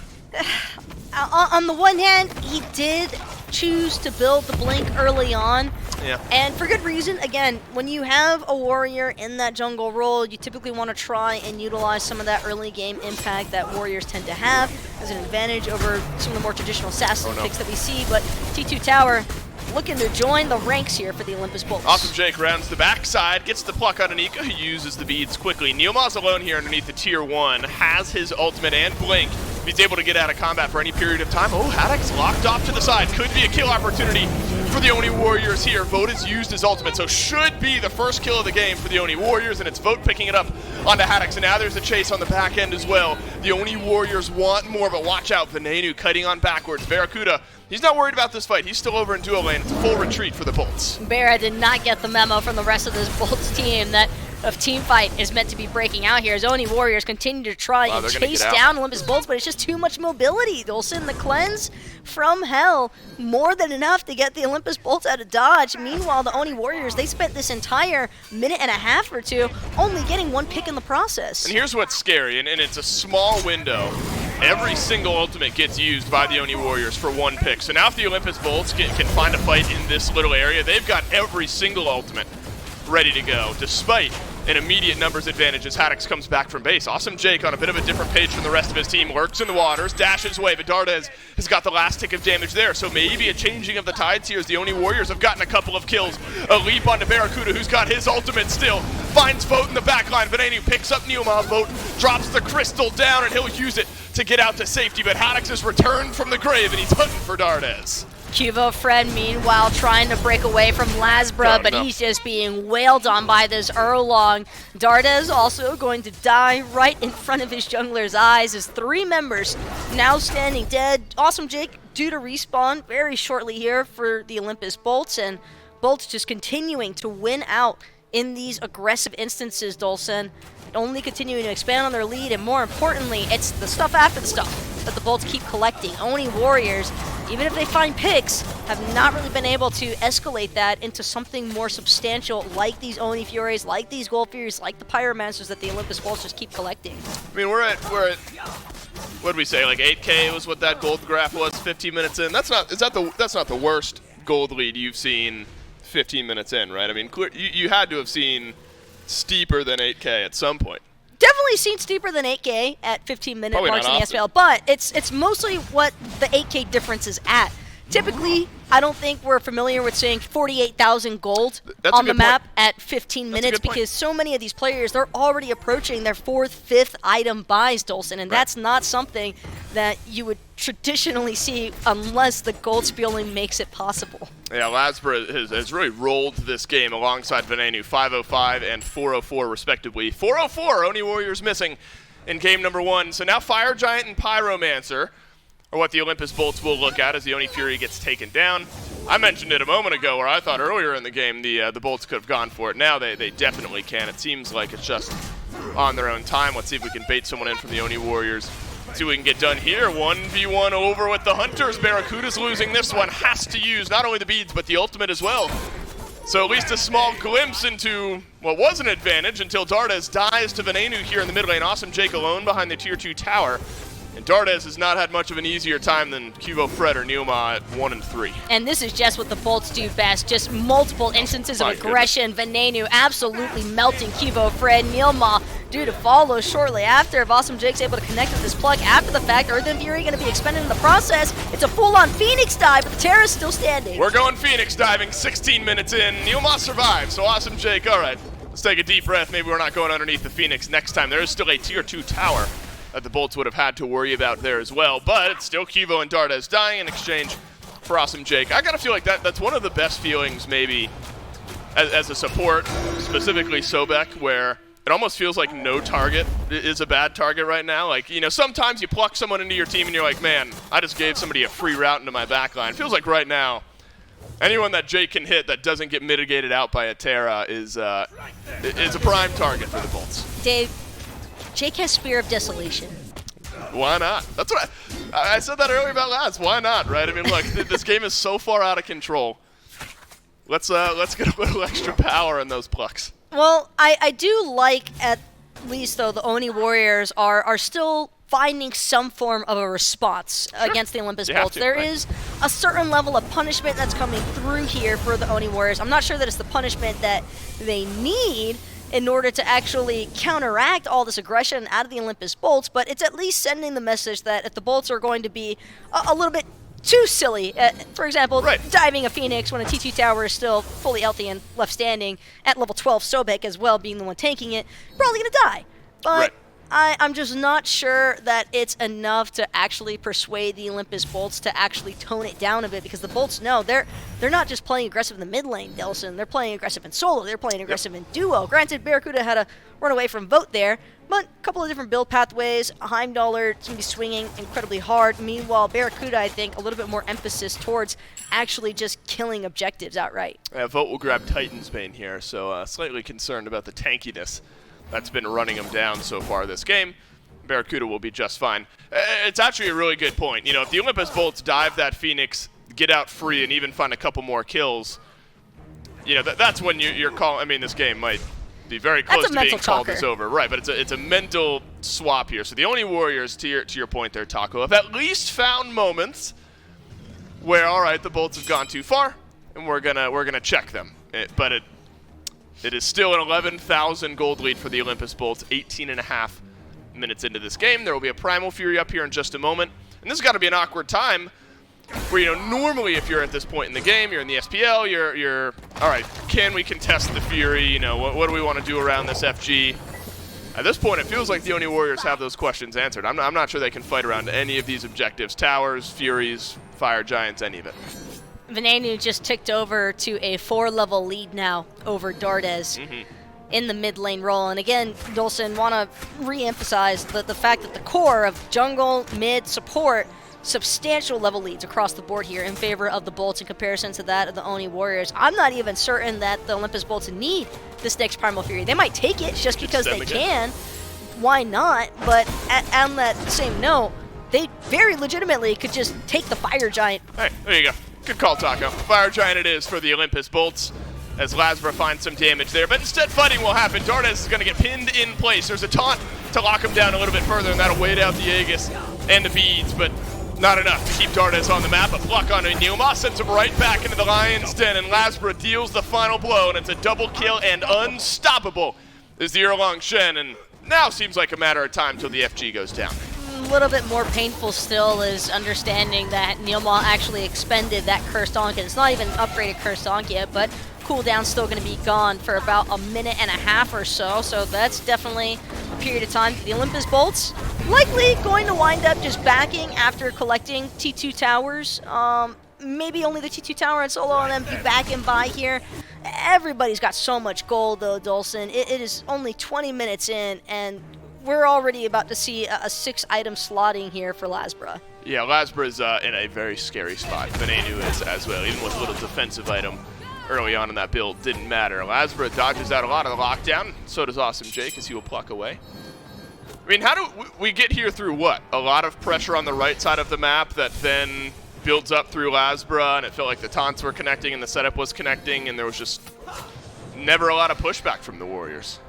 On the one hand, he did choose to build the Blink early on. Yeah. And for good reason. Again, when you have a warrior in that jungle role, you typically want to try and utilize some of that early game impact that warriors tend to have as an advantage over some of the more traditional assassin picks that we see. But T2 Tower looking to join the ranks here for the Olympus Bolts. Awesome Jake rounds the backside, gets the pluck on Nika, who uses the beads quickly. Neilma's alone here underneath the tier 1, has his ultimate and blink. He's able to get out of combat for any period of time. Oh, Haddix locked off to the side. Could be a kill opportunity for the Oni Warriors here. Vote has used his ultimate, so should be the first kill of the game for the Oni Warriors, and it's Vote picking it up onto Haddix. And now there's a chase on the back end as well. The Oni Warriors want more, but watch out. Venenu cutting on backwards. Barracuda, he's not worried about this fight. He's still over in duo lane. It's a full retreat for the Bolts. Barra did not get the memo from the rest of this Bolts team that of team fight is meant to be breaking out here. As Oni Warriors continue to try and chase down Olympus Bolts, but it's just too much mobility. Dolson, the cleanse from Hell, more than enough to get the Olympus Bolts out of dodge. Meanwhile, the Oni Warriors, they spent this entire minute and a half or two only getting one pick in the process. And here's what's scary, and it's a small window. Every single ultimate gets used by the Oni Warriors for one pick. So now if the Olympus Bolts can find a fight in this little area, they've got every single ultimate ready to go, despite an immediate numbers advantage as Haddix comes back from base. Awesome Jake on a bit of a different page from the rest of his team, lurks in the waters, dashes away, but Dardes has got the last tick of damage there, so maybe a changing of the tides here as the Oni Warriors have gotten a couple of kills. A leap onto Barracuda, who's got his ultimate still, finds Vote in the backline. Venenu picks up Neilma. Vote drops the crystal down, and he'll use it to get out to safety, but Haddix has returned from the grave, and he's hunting for Dardes. Cubo Fred, meanwhile, trying to break away from Lasbra, but he's just being wailed on by this Erlong. Dardes also going to die right in front of his jungler's eyes as 3 members now standing dead. Awesome Jake due to respawn very shortly here for the Olympus Bolts, and Bolts just continuing to win out in these aggressive instances, Dolson. Only continuing to expand on their lead, and more importantly, it's the stuff after the stuff that the Bolts keep collecting. Oni Warriors, even if they find picks, have not really been able to escalate that into something more substantial, like these Oni Furies, like these Gold Furies, like the Pyromancers that the Olympus Bolts just keep collecting. I mean, we're at what did we say? Like 8K was what that gold graph was 15 minutes in. That's not the worst gold lead you've seen 15 minutes in, right? I mean, you had to have seen steeper than 8K at some point. Definitely seen steeper than 8K at 15-minute Probably marks in not the SPL, but it's mostly what the 8K difference is at. Typically, I don't think we're familiar with seeing 48,000 gold on the map at 15 minutes because so many of these players, they're already approaching their 4th, 5th item buys, Dolson, and that's not something that you would traditionally see unless the gold spieling makes it possible. Yeah, Lasbra has really rolled this game alongside Venenu, 505 and 404 respectively. 404, Oni Warriors missing in game number 1. So now Fire Giant and Pyromancer are what the Olympus Bolts will look at as the Oni Fury gets taken down. I mentioned it a moment ago where I thought earlier in the game the Bolts could have gone for it. Now they definitely can. It seems like it's just on their own time. Let's see if we can bait someone in from the Oni Warriors. See what we can get done here. 1v1 over with the Hunters. Barracuda's losing this one. Has to use not only the beads, but the ultimate as well. So at least a small glimpse into what was an advantage until Dardes dies to Venenu here in the mid lane. Awesome Jake alone behind the tier 2 tower. And Dardes has not had much of an easier time than Cubo Fred or Neoma at 1 and 3. And this is just what the Bolts do best. Just multiple instances of aggression. Venenu absolutely melting Cubo Fred. Neoma due to follow shortly after. If Awesome Jake's able to connect with this plug after the fact, Earthen Fury going to be expended in the process. It's a full-on Phoenix dive, but the Terra's still standing. We're going Phoenix diving 16 minutes in. Neoma survives, so Awesome Jake, all right. Let's take a deep breath. Maybe we're not going underneath the Phoenix next time. There is still a tier 2 tower that the Bolts would have had to worry about there as well. But it's still Cubo and Dardes dying in exchange for Awesome Jake. I gotta feel like that's one of the best feelings maybe as a support, specifically Sobek, where it almost feels like no target is a bad target right now. Like, you know, sometimes you pluck someone into your team and you're like, man, I just gave somebody a free route into my backline. It feels like right now, anyone that Jake can hit that doesn't get mitigated out by a Terra is a prime target for the Bolts. Dave, Jake has Spear of Desolation. Why not? That's what I said that earlier about Laz. Why not, right? I mean, look, this game is so far out of control. Let's get a little extra power in those plucks. Well, I do like, at least though, the Oni Warriors are still finding some form of a response against the Olympus Bolts. There is a certain level of punishment that's coming through here for the Oni Warriors. I'm not sure that it's the punishment that they need in order to actually counteract all this aggression out of the Olympus Bolts, but it's at least sending the message that if the Bolts are going to be a little bit too silly, for example, diving a Phoenix when a T2 tower is still fully healthy and left standing at level 12, Sobek as well being the one taking it, probably going to die. But I'm just not sure that it's enough to actually persuade the Olympus Bolts to actually tone it down a bit, because the Bolts know they're not just playing aggressive in the mid lane, Delson. They're playing aggressive in solo. They're playing aggressive in duo. Granted, Barracuda had a run away from Vote there, but a couple of different build pathways. Heimdallr can be swinging incredibly hard. Meanwhile, Barracuda, I think, a little bit more emphasis towards actually just killing objectives outright. Vote will grab Titan's Bane here, so slightly concerned about the tankiness that's been running him down so far this game. Barracuda will be just fine. It's actually a really good point. You know, if the Olympus Bolts dive that Phoenix, get out free, and even find a couple more kills, you know, that's when you're calling. I mean, this game might be very close to being called as over. Right, but it's a mental swap here. So the Oni Warriors, to your point there, Taco, have at least found moments where, all right, the Bolts have gone too far, and we're gonna check them. But it is still an 11,000 gold lead for the Olympus Bolts, 18.5 minutes into this game. There will be a Primal Fury up here in just a moment. And this has got to be an awkward time where, you know, normally if you're at this point in the game, you're in the SPL, you're all right, can we contest the Fury? You know, what do we want to do around this FG? At this point, it feels like the Oni Warriors have those questions answered. I'm not sure they can fight around any of these objectives. Towers, Furies, Fire Giants, any of it. Venenu just ticked over to a 4-level lead now over Dardes in the mid lane role. And again, Dolson, want to re-emphasize the fact that the core of jungle, mid, support, substantial level leads across the board here in favor of the Bolts in comparison to that of the Oni Warriors. I'm not even certain that the Olympus Bolts need this next Primal Fury. They might take it just because they can. Why not? But on that same note, they very legitimately could just take the Fire Giant. Hey, there you go. Good call, Taco. Fire Giant it is for the Olympus Bolts as Lazra finds some damage there. But instead, fighting will happen. Dardes is going to get pinned in place. There's a taunt to lock him down a little bit further, and that'll wait out the Aegis and the beads, but not enough to keep Dardes on the map. A pluck on Nilma sends him right back into the Lion's Den, and Lazra deals the final blow, and it's a double kill and unstoppable is the Erlong Shen, and now seems like a matter of time till the FG goes down. A little bit more painful still is understanding that Nilma actually expended that Cursed Ankh. It's not even upgraded Cursed Ankh yet, but cooldown's still going to be gone for about a minute and a half or so, so that's definitely a period of time. The Olympus Bolts likely going to wind up just backing after collecting T2 towers. Maybe only the T2 tower and solo and then be back and by here. Everybody's got so much gold though, Dolson. It is only 20 minutes in, and we're already about to see a 6-item slotting here for Lazra. Yeah, Lazra is in a very scary spot. Venenu is as well, even with a little defensive item early on in that build, didn't matter. Lazra dodges out a lot of the lockdown, so does Awesome Jake as he will pluck away. I mean, how do we get here through what? A lot of pressure on the right side of the map that then builds up through Lazra, and it felt like the taunts were connecting and the setup was connecting, and there was just never a lot of pushback from the Warriors.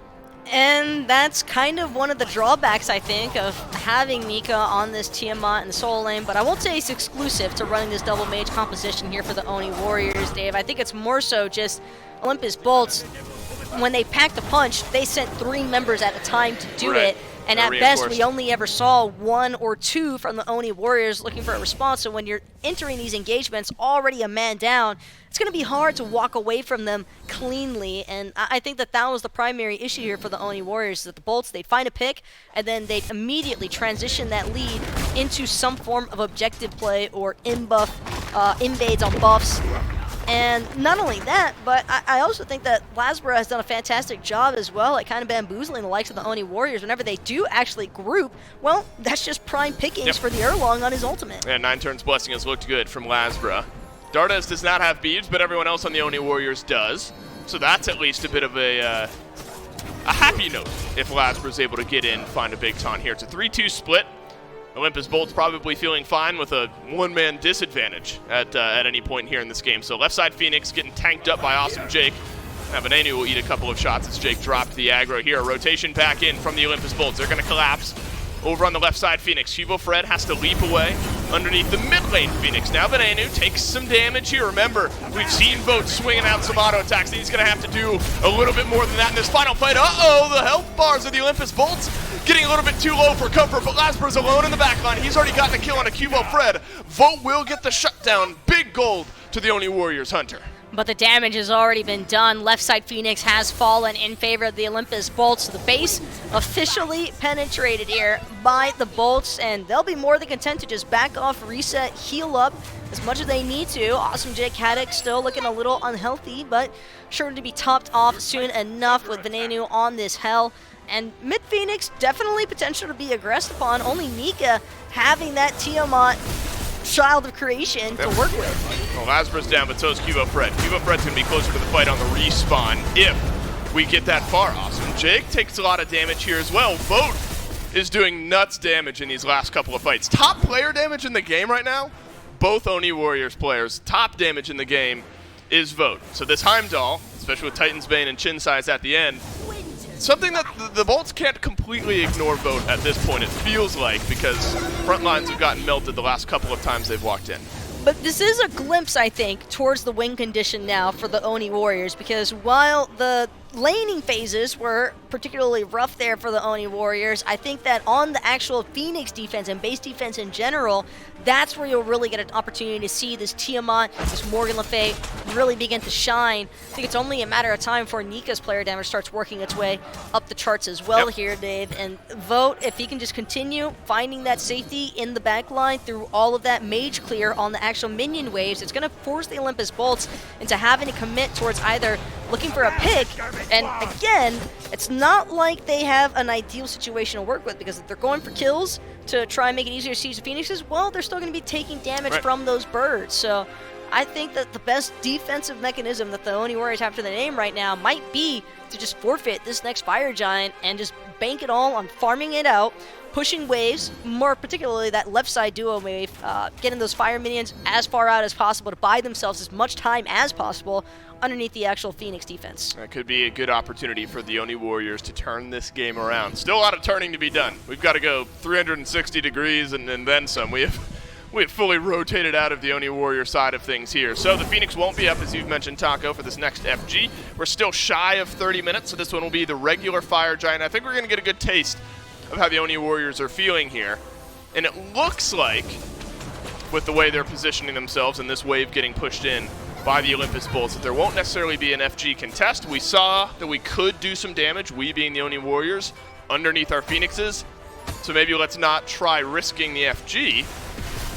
And that's kind of one of the drawbacks, I think, of having Nika on this Tiamat and the solo lane, but I won't say it's exclusive to running this double mage composition here for the Oni Warriors, Dave. I think it's more so just Olympus Bolts, when they packed the punch, they sent 3 members at a time to do it, and at best we only ever saw 1 or 2 from the Oni Warriors looking for a response. So when you're entering these engagements already a man down, it's going to be hard to walk away from them cleanly, and I think that was the primary issue here for the Oni Warriors, that the Bolts, they'd find a pick, and then they'd immediately transition that lead into some form of objective play or invades on buffs. And not only that, but I also think that Lazra has done a fantastic job as well at kind of bamboozling the likes of the Oni Warriors. Whenever they do actually group, well, that's just prime pickings for the Erlong on his ultimate. Yeah, 9 turns blessing has looked good from Lazra. Dardes does not have beads, but everyone else on the Oni Warriors does. So that's at least a bit of a happy note if Lazra's able to get in, find a big taunt here. It's a 3-2 split. Olympus Bolt's probably feeling fine with a 1-man disadvantage at any point here in this game. So left side Phoenix getting tanked up by Awesome Jake. Venenu will eat a couple of shots as Jake dropped the aggro here. Rotation back in from the Olympus Bolts. They're going to collapse over on the left side Phoenix. Hugo Fred has to leap away underneath the mid lane Phoenix. Now Venenu takes some damage here. Remember, we've seen Vote swinging out some auto attacks. He's going to have to do a little bit more than that in this final fight. Uh-oh, the health bars of the Olympus Bolts getting a little bit too low for comfort, but Lazra's alone in the backline. He's already gotten a kill on a Hugo Fred. Vote will get the shutdown. Big gold to the Oni Warriors Hunter. But the damage has already been done. Left side Phoenix has fallen in favor of the Olympus Bolts. The base officially penetrated here by the Bolts, and they'll be more than content to just back off, reset, heal up as much as they need to. Awesome Jake Haddock still looking a little unhealthy, but sure to be topped off soon enough with Venenu on this hell. And mid Phoenix definitely potential to be aggressed upon. Only Nika having that Tiamat child of creation to work with. Well, Lazra's down, but so is Cubo Fred. Cubo Fred's going to be closer to the fight on the respawn if we get that far. Awesome Jake takes a lot of damage here as well. Vote is doing nuts damage in these last couple of fights. Top player damage in the game right now, both Oni Warriors players. Top damage in the game is Vote. So this Heimdall, especially with Titan's Bane and Chin Size at the end, something that the Bolts can't completely ignore Vote at this point, it feels like, because front lines have gotten melted the last couple of times they've walked in. But this is a glimpse, I think, towards the win condition now for the Oni Warriors, because while the laning phases were particularly rough there for the Oni Warriors. I think that on the actual Phoenix defense and base defense in general, that's where you'll really get an opportunity to see this Tiamat, this Morgan Le Fay really begin to shine. I think it's only a matter of time before Nika's player damage starts working its way up the charts as well here, Dave. And Vote, if he can just continue finding that safety in the back line through all of that mage clear on the actual minion waves, it's going to force the Olympus Bolts into having to commit towards either looking for a pick, and again, it's not like they have an ideal situation to work with, because if they're going for kills to try and make it easier to siege the Phoenixes, well, they're still going to be taking damage from those birds. So I think that the best defensive mechanism that the Oni Warriors have to their name right now might be to just forfeit this next Fire Giant and just bank it all on farming it out, pushing waves, more particularly that left side duo wave, getting those fire minions as far out as possible to buy themselves as much time as possible underneath the actual Phoenix defense. That could be a good opportunity for the Oni Warriors to turn this game around. Still a lot of turning to be done. We've got to go 360 degrees and then some. We have fully rotated out of the Oni Warrior side of things here. So the Phoenix won't be up, as you've mentioned, Taco, for this next FG. We're still shy of 30 minutes, so this one will be the regular Fire Giant. I think we're going to get a good taste of how the Oni Warriors are feeling here. And it looks like, with the way they're positioning themselves and this wave getting pushed in by the Olympus Bolts, that there won't necessarily be an FG contest. We saw that we could do some damage, we being the Oni Warriors, underneath our Phoenixes. So maybe let's not try risking the FG.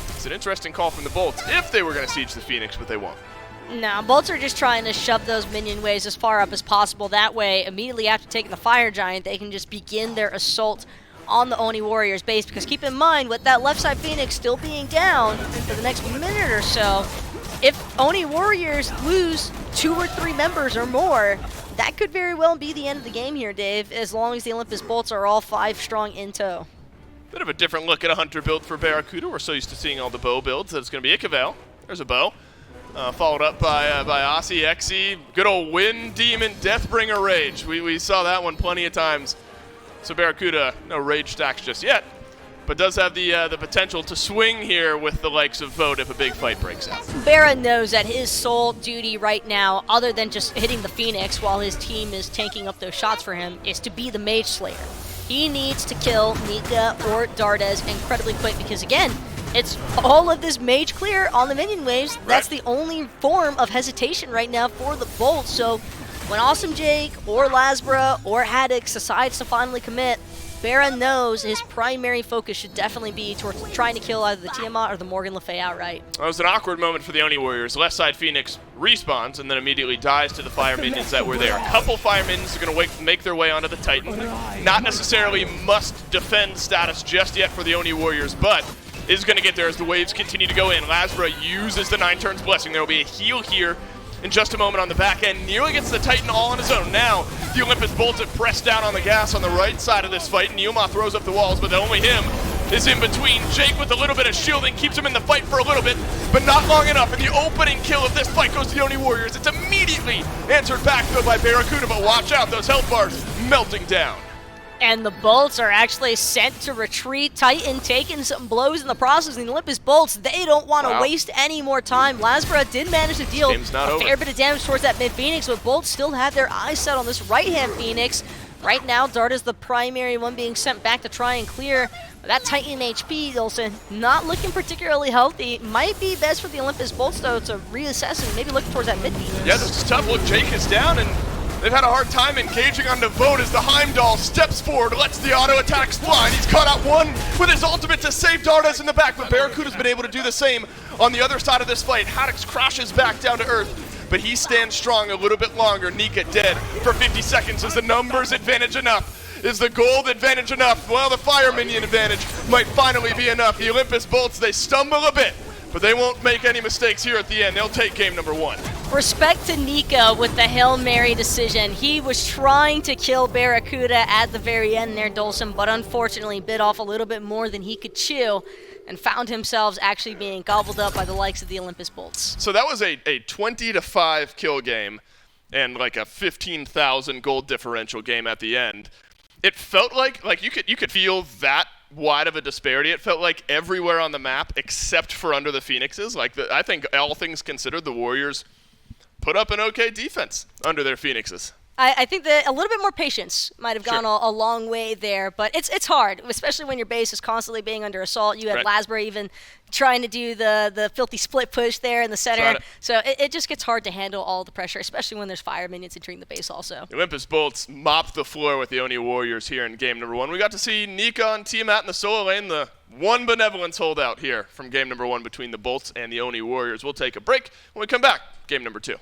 It's an interesting call from the Bolts if they were going to siege the Phoenix, but they won't. No, Bolts are just trying to shove those minion waves as far up as possible. That way, immediately after taking the Fire Giant, they can just begin their assault on the Oni Warriors base. Because keep in mind, with that left side Phoenix still being down for the next minute or so, if Oni Warriors lose 2 or 3 members or more, that could very well be the end of the game here, Dave, as long as the Olympus Bolts are all 5 strong in tow. Bit of a different look at a Hunter build for Barracuda. We're so used to seeing all the bow builds that it's going to be Ikavel. There's a bow. Followed up by Aussie, Xe, good old Wind Demon Deathbringer Rage. We saw that one plenty of times. So Barracuda, no rage stacks just yet, but does have the potential to swing here with the likes of Vote if a big fight breaks out. Barra knows that his sole duty right now, other than just hitting the Phoenix while his team is tanking up those shots for him, is to be the Mage Slayer. He needs to kill Nika or Dardes incredibly quick because, again, it's all of this mage clear on the minion waves. That's the only form of hesitation right now for the Bolt. So when Awesome Jake or Lasbra or Haddix decides to finally commit, Barra knows his primary focus should definitely be towards trying to kill either the Tiamat or the Morgan Le Fay outright. That was an awkward moment for the Oni Warriors. Left side Phoenix respawns and then immediately dies to the fire minions that were there. A couple fire minions are going to make their way onto the Titan. Not necessarily must defend status just yet for the Oni Warriors, but is going to get there as the waves continue to go in. Lasbra uses the 9 turns blessing. There will be a heal here in just a moment on the back end. Nearly gets the Titan all on his own. Now, the Olympus Bolts have pressed down on the gas on the right side of this fight. Neoma throws up the walls, but only him is in between. Jake with a little bit of shielding keeps him in the fight for a little bit, but not long enough. And the opening kill of this fight goes to the Oni Warriors. It's immediately answered back though by Barracuda, but watch out, those health bars melting down. And the Bolts are actually sent to retreat. Titan taking some blows in the process. And the Olympus Bolts, they don't want to waste any more time. Lasbra did manage to deal a fair bit of damage towards that mid-Phoenix, but Bolts still have their eyes set on this right-hand Phoenix. Right now, Dart is the primary one being sent back to try and clear that Titan HP, Olsen. Not looking particularly healthy. Might be best for the Olympus Bolts, though, to reassess and maybe look towards that mid-Phoenix. Yeah, this is tough. Look, Jake is down, and they've had a hard time engaging on the Vote as the Heimdall steps forward, lets the auto attacks fly, and he's caught out one with his ultimate to save Dardes in the back, but Barracuda's been able to do the same on the other side of this fight. Haddix crashes back down to earth, but he stands strong a little bit longer. Nika dead for 50 seconds. Is the numbers advantage enough? Is the gold advantage enough? Well, the fire minion advantage might finally be enough. The Olympus Bolts, they stumble a bit, but they won't make any mistakes here at the end. They'll take game number 1. Respect to Nika with the Hail Mary decision. He was trying to kill Barracuda at the very end there, Dolson, but unfortunately bit off a little bit more than he could chew and found himself actually being gobbled up by the likes of the Olympus Bolts. So that was a 20-5 kill game and like a 15,000 gold differential game at the end. It felt like you could feel that wide of a disparity. It felt like everywhere on the map except for under the Phoenixes. I think all things considered, the Warriors put up an okay defense under their Phoenixes. I think that a little bit more patience might have gone a long way there, but it's hard, especially when your base is constantly being under assault. You had Lasbury even trying to do the filthy split push there in the center, so it just gets hard to handle all the pressure, especially when there's fire minions entering the base also. The Olympus Bolts mopped the floor with the Oni Warriors here in game number 1. We got to see Nika and Tiamat in the solo lane, the one benevolence holdout here from game number 1 between the Bolts and the Oni Warriors. We'll take a break. When we come back, game number 2.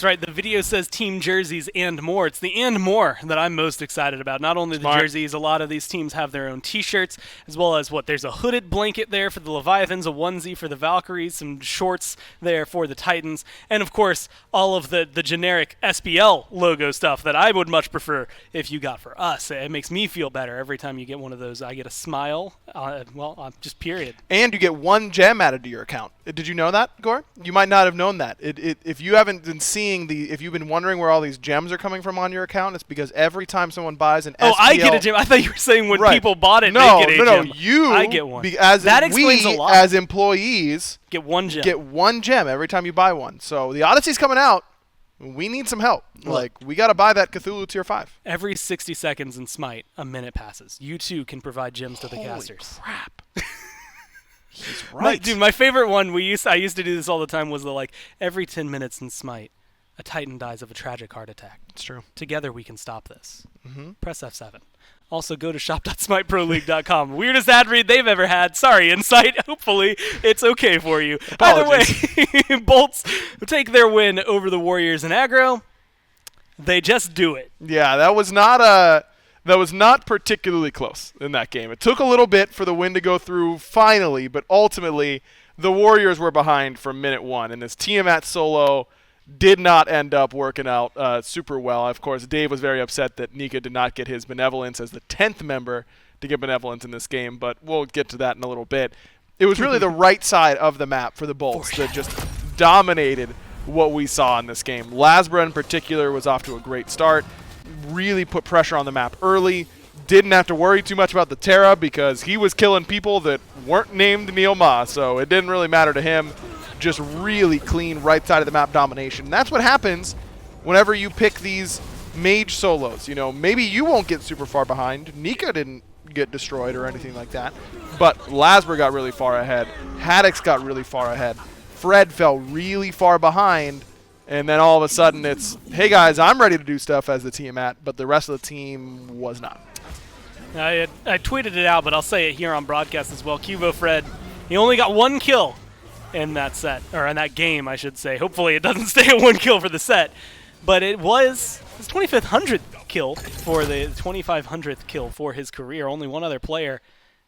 That's right. The video says team jerseys and more. It's the and more that I'm most excited about. Not only the Smart. jerseys, a lot of these teams have their own T-shirts, as well as there's a hooded blanket there for the Leviathans, a onesie for the Valkyries, some shorts there for the Titans, and of course, all of the generic SPL logo stuff that I would much prefer if you got for us. It makes me feel better every time you get one of those. I get a smile, just period. And you get 1 gem added to your account. Did you know that, Gore? You might not have known that. If you haven't been seeing if you've been wondering where all these gems are coming from on your account, it's because every time someone buys an SPL... I get a gem. I thought you were saying when Right. people bought it, no, they get a no, gem. No, you... I get one. That explains a lot. as employees... Get 1 gem. Get 1 gem every time you buy one. So the Odyssey's coming out. We need some help. We got to buy that Cthulhu Tier 5. Every 60 seconds in Smite, a minute passes. You too can provide gems to the Holy casters. crap. He's right. Dude, my favorite one, I used to do this all the time, was every 10 minutes in Smite, a Titan dies of a tragic heart attack. It's true. Together we can stop this. Press F7. Also, go to shop.smiteproleague.com. Weirdest ad read they've ever had. Sorry, Insight. Hopefully, it's okay for you. Apologies. Either way, Bolts take their win over the Warriors in aggro. They just do it. Yeah, that was not particularly close in that game. It took a little bit for the win to go through finally, but ultimately the Warriors were behind from minute 1, and this Tiamat solo did not end up working out super well. Of course, Dave was very upset that Nika did not get his benevolence as the 10th member to get benevolence in this game, but we'll get to that in a little bit. It was really the right side of the map for the Bolts that just dominated what we saw in this game. Lasbra in particular was off to a great start, really put pressure on the map early, didn't have to worry too much about the Terra because he was killing people that weren't named Neil Ma, so it didn't really matter to him. Just really clean right side of the map domination. And that's what happens whenever you pick these mage solos. Maybe you won't get super far behind. Nika didn't get destroyed or anything like that, but Lasbra got really far ahead. Haddix got really far ahead. Fred fell really far behind, and then all of a sudden it's, hey guys, I'm ready to do stuff as the Tiamat, but the rest of the team was not. I tweeted it out, but I'll say it here on broadcast as well. Cubo Fred, he only got 1 kill in that set, or in that game, I should say. Hopefully it doesn't stay at 1 kill for the set. But it was his 2500th kill for the 2500th kill for his career. Only one other player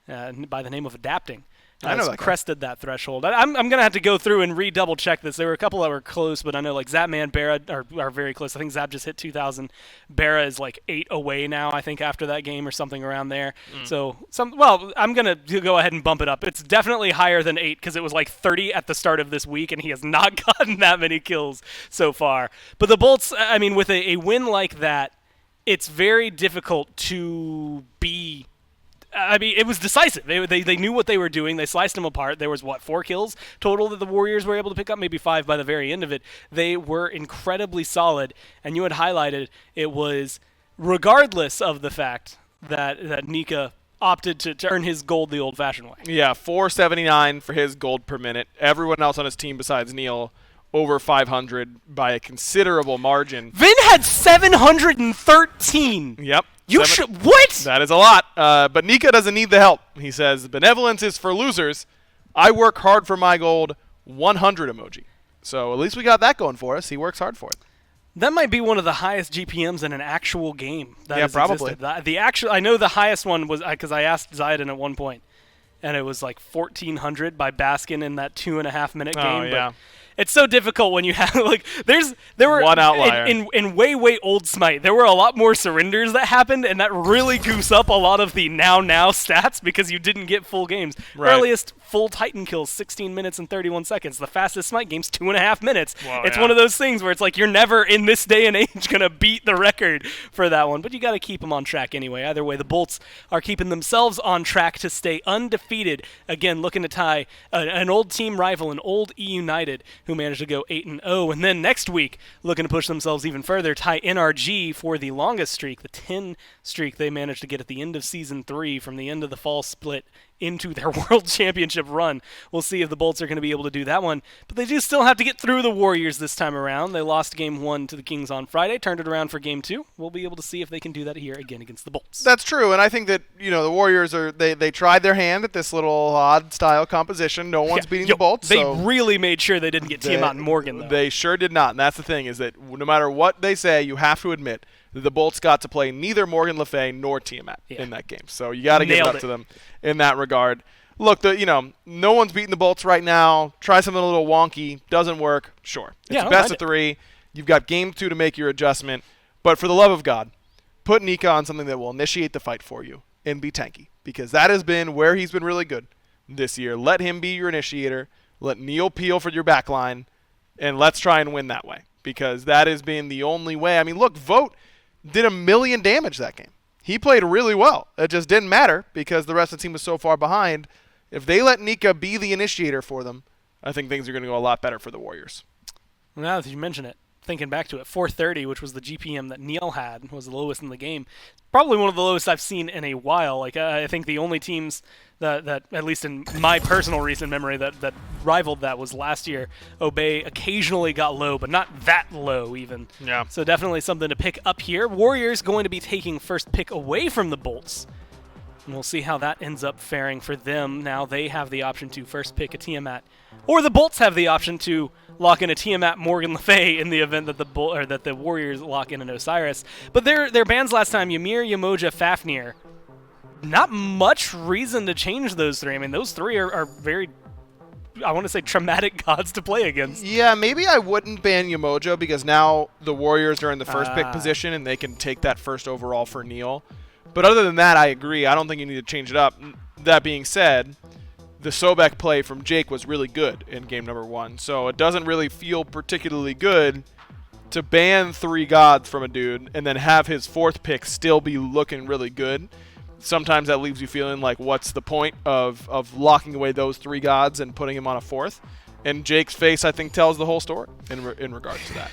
by the name of Adapting I know that guy. crested that threshold. I'm going to have to go through and re-double check this. There were a couple that were close, but I know Zapman, Barra are very close. I think Zap just hit 2,000. Barra is 8 away now, I think, after that game or something around there. So, I'm going to go ahead and bump it up. It's definitely higher than 8 because it was 30 at the start of this week, and he has not gotten that many kills so far. But the Bolts, I mean, with a win like that, it's very difficult to be... it was decisive. They knew what they were doing. They sliced them apart. There was, 4 kills total that the Warriors were able to pick up, maybe 5 by the very end of it. They were incredibly solid, and you had highlighted it was regardless of the fact that Nika opted to earn his gold the old-fashioned way. Yeah, 479 for his gold per minute. Everyone else on his team besides Neil over 500 by a considerable margin. Vin had 713. Yep. What? That is a lot. But Nika doesn't need the help. He says, benevolence is for losers. I work hard for my gold, 100 emoji. So at least we got that going for us. He works hard for it. That might be one of the highest GPMs in an actual game. That has probably. existed. I know the highest one was, because I asked Zayden at one point, and it was 1,400 by Baskin in that 2.5-minute game. Oh, yeah. But it's so difficult when you have there were one outlier in way old Smite. There were a lot more surrenders that happened, and that really goose up a lot of the now stats because you didn't get full games. Right. Earliest full Titan kills 16 minutes and 31 seconds. The fastest Smite game's 2.5 minutes. Well, it's yeah. one of those things where it's you're never in this day and age gonna beat the record for that one, but you got to keep them on track anyway. Either way, the Bolts are keeping themselves on track to stay undefeated. Again, looking to tie an old team rival, an old E United, who managed to go 8-0, and then next week looking to push themselves even further, tie NRG for the longest streak, the 10 streak they managed to get at the end of Season 3 from the end of the fall split into their World Championship run. We'll see if the Bolts are going to be able to do that one. But they do still have to get through the Warriors this time around. They lost Game 1 to the Kings on Friday, turned it around for Game 2. We'll be able to see if they can do that here again against the Bolts. That's true, and I think that the Warriors they tried their hand at this little odd style composition. No one's beating the Bolts. They so really made sure they didn't get Tiamat and Morgan, though. They sure did not, and that's the thing is that no matter what they say, you have to admit that the Bolts got to play neither Morgan Le Fay nor Tiamat in that game. So you got to give it up to them in that regard. Look, no one's beating the Bolts right now. Try something a little wonky. Doesn't work. Sure. It's best of 3. You've got Game 2 to make your adjustment. But for the love of God, put Nika on something that will initiate the fight for you and be tanky, because that has been where he's been really good this year. Let him be your initiator. Let Neil peel for your back line, and let's try and win that way, because that has been the only way. I mean, look, Vogt did 1 million damage that game. He played really well. It just didn't matter because the rest of the team was so far behind. If they let Nika be the initiator for them, I think things are going to go a lot better for the Warriors. Now that you mention it, thinking back to it, 430, which was the GPM that Neil had, was the lowest in the game. Probably one of the lowest I've seen in a while. Like I think the only teams that at least in my personal recent memory, that rivaled that was last year. Obey occasionally got low, but not that low even. Yeah. So definitely something to pick up here. Warriors going to be taking first pick away from the Bolts. And we'll see how that ends up faring for them. Now they have the option to first pick a Tiamat, or the Bolts have the option to lock in a Tiamat Morgan Le Fay in the event that the Warriors lock in an Osiris. But their bans last time, Ymir, Yemoja, Fafnir. Not much reason to change those 3. I mean, those 3 are very, I want to say, traumatic gods to play against. Yeah, maybe I wouldn't ban Yemoja because now the Warriors are in the first pick position and they can take that first overall for Neil. But other than that, I agree. I don't think you need to change it up. That being said, the Sobek play from Jake was really good in game number 1, so it doesn't really feel particularly good to ban 3 gods from a dude and then have his 4th pick still be looking really good. Sometimes that leaves you feeling like, what's the point of locking away those 3 gods and putting him on a 4th? And Jake's face, I think, tells the whole story in regards to that.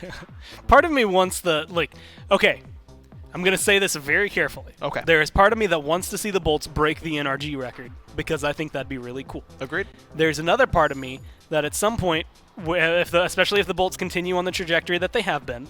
Part of me wants okay, I'm going to say this very carefully. Okay. There is part of me that wants to see the Bolts break the NRG record because I think that'd be really cool. Agreed. There's another part of me that at some point, especially if the Bolts continue on the trajectory that they have been,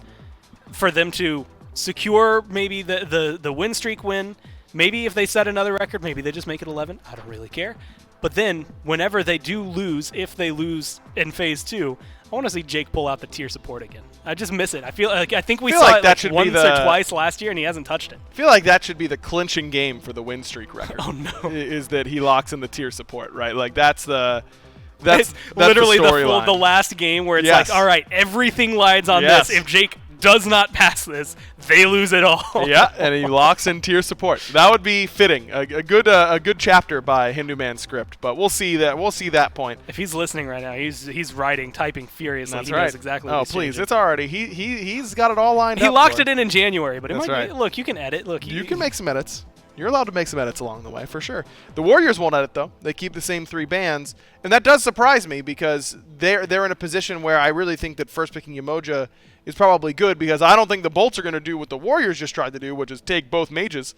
for them to secure maybe the win streak win, maybe if they set another record, maybe they just make it 11. I don't really care. But then, whenever they do lose, if they lose in Phase 2, I want to see Jake pull out the tier support again. I just miss it. I think we saw it like once or twice last year, and he hasn't touched it. I feel like that should be the clinching game for the win streak record. Oh no! Is that he locks in the tier support, right? Like that's literally the the last game where it's like, all right, everything lies on this. If Jake does not pass this, they lose it all. Yeah, and he locks in tier support. That would be fitting. A good chapter by Hindu Man script, but we'll see that point. If he's listening right now, he's typing furiously. That's he right. knows exactly what he's please, changing. it's already he's got it all lined up. He locked it in January, but That's right. Look, you can edit. Look, you can make some edits. You're allowed to make some edits along the way, for sure. The Warriors won't edit, though. They keep the same 3 bans, and that does surprise me because they're in a position where I really think that first picking Yemoja is probably good, because I don't think the Bolts are going to do what the Warriors just tried to do, which is take both mages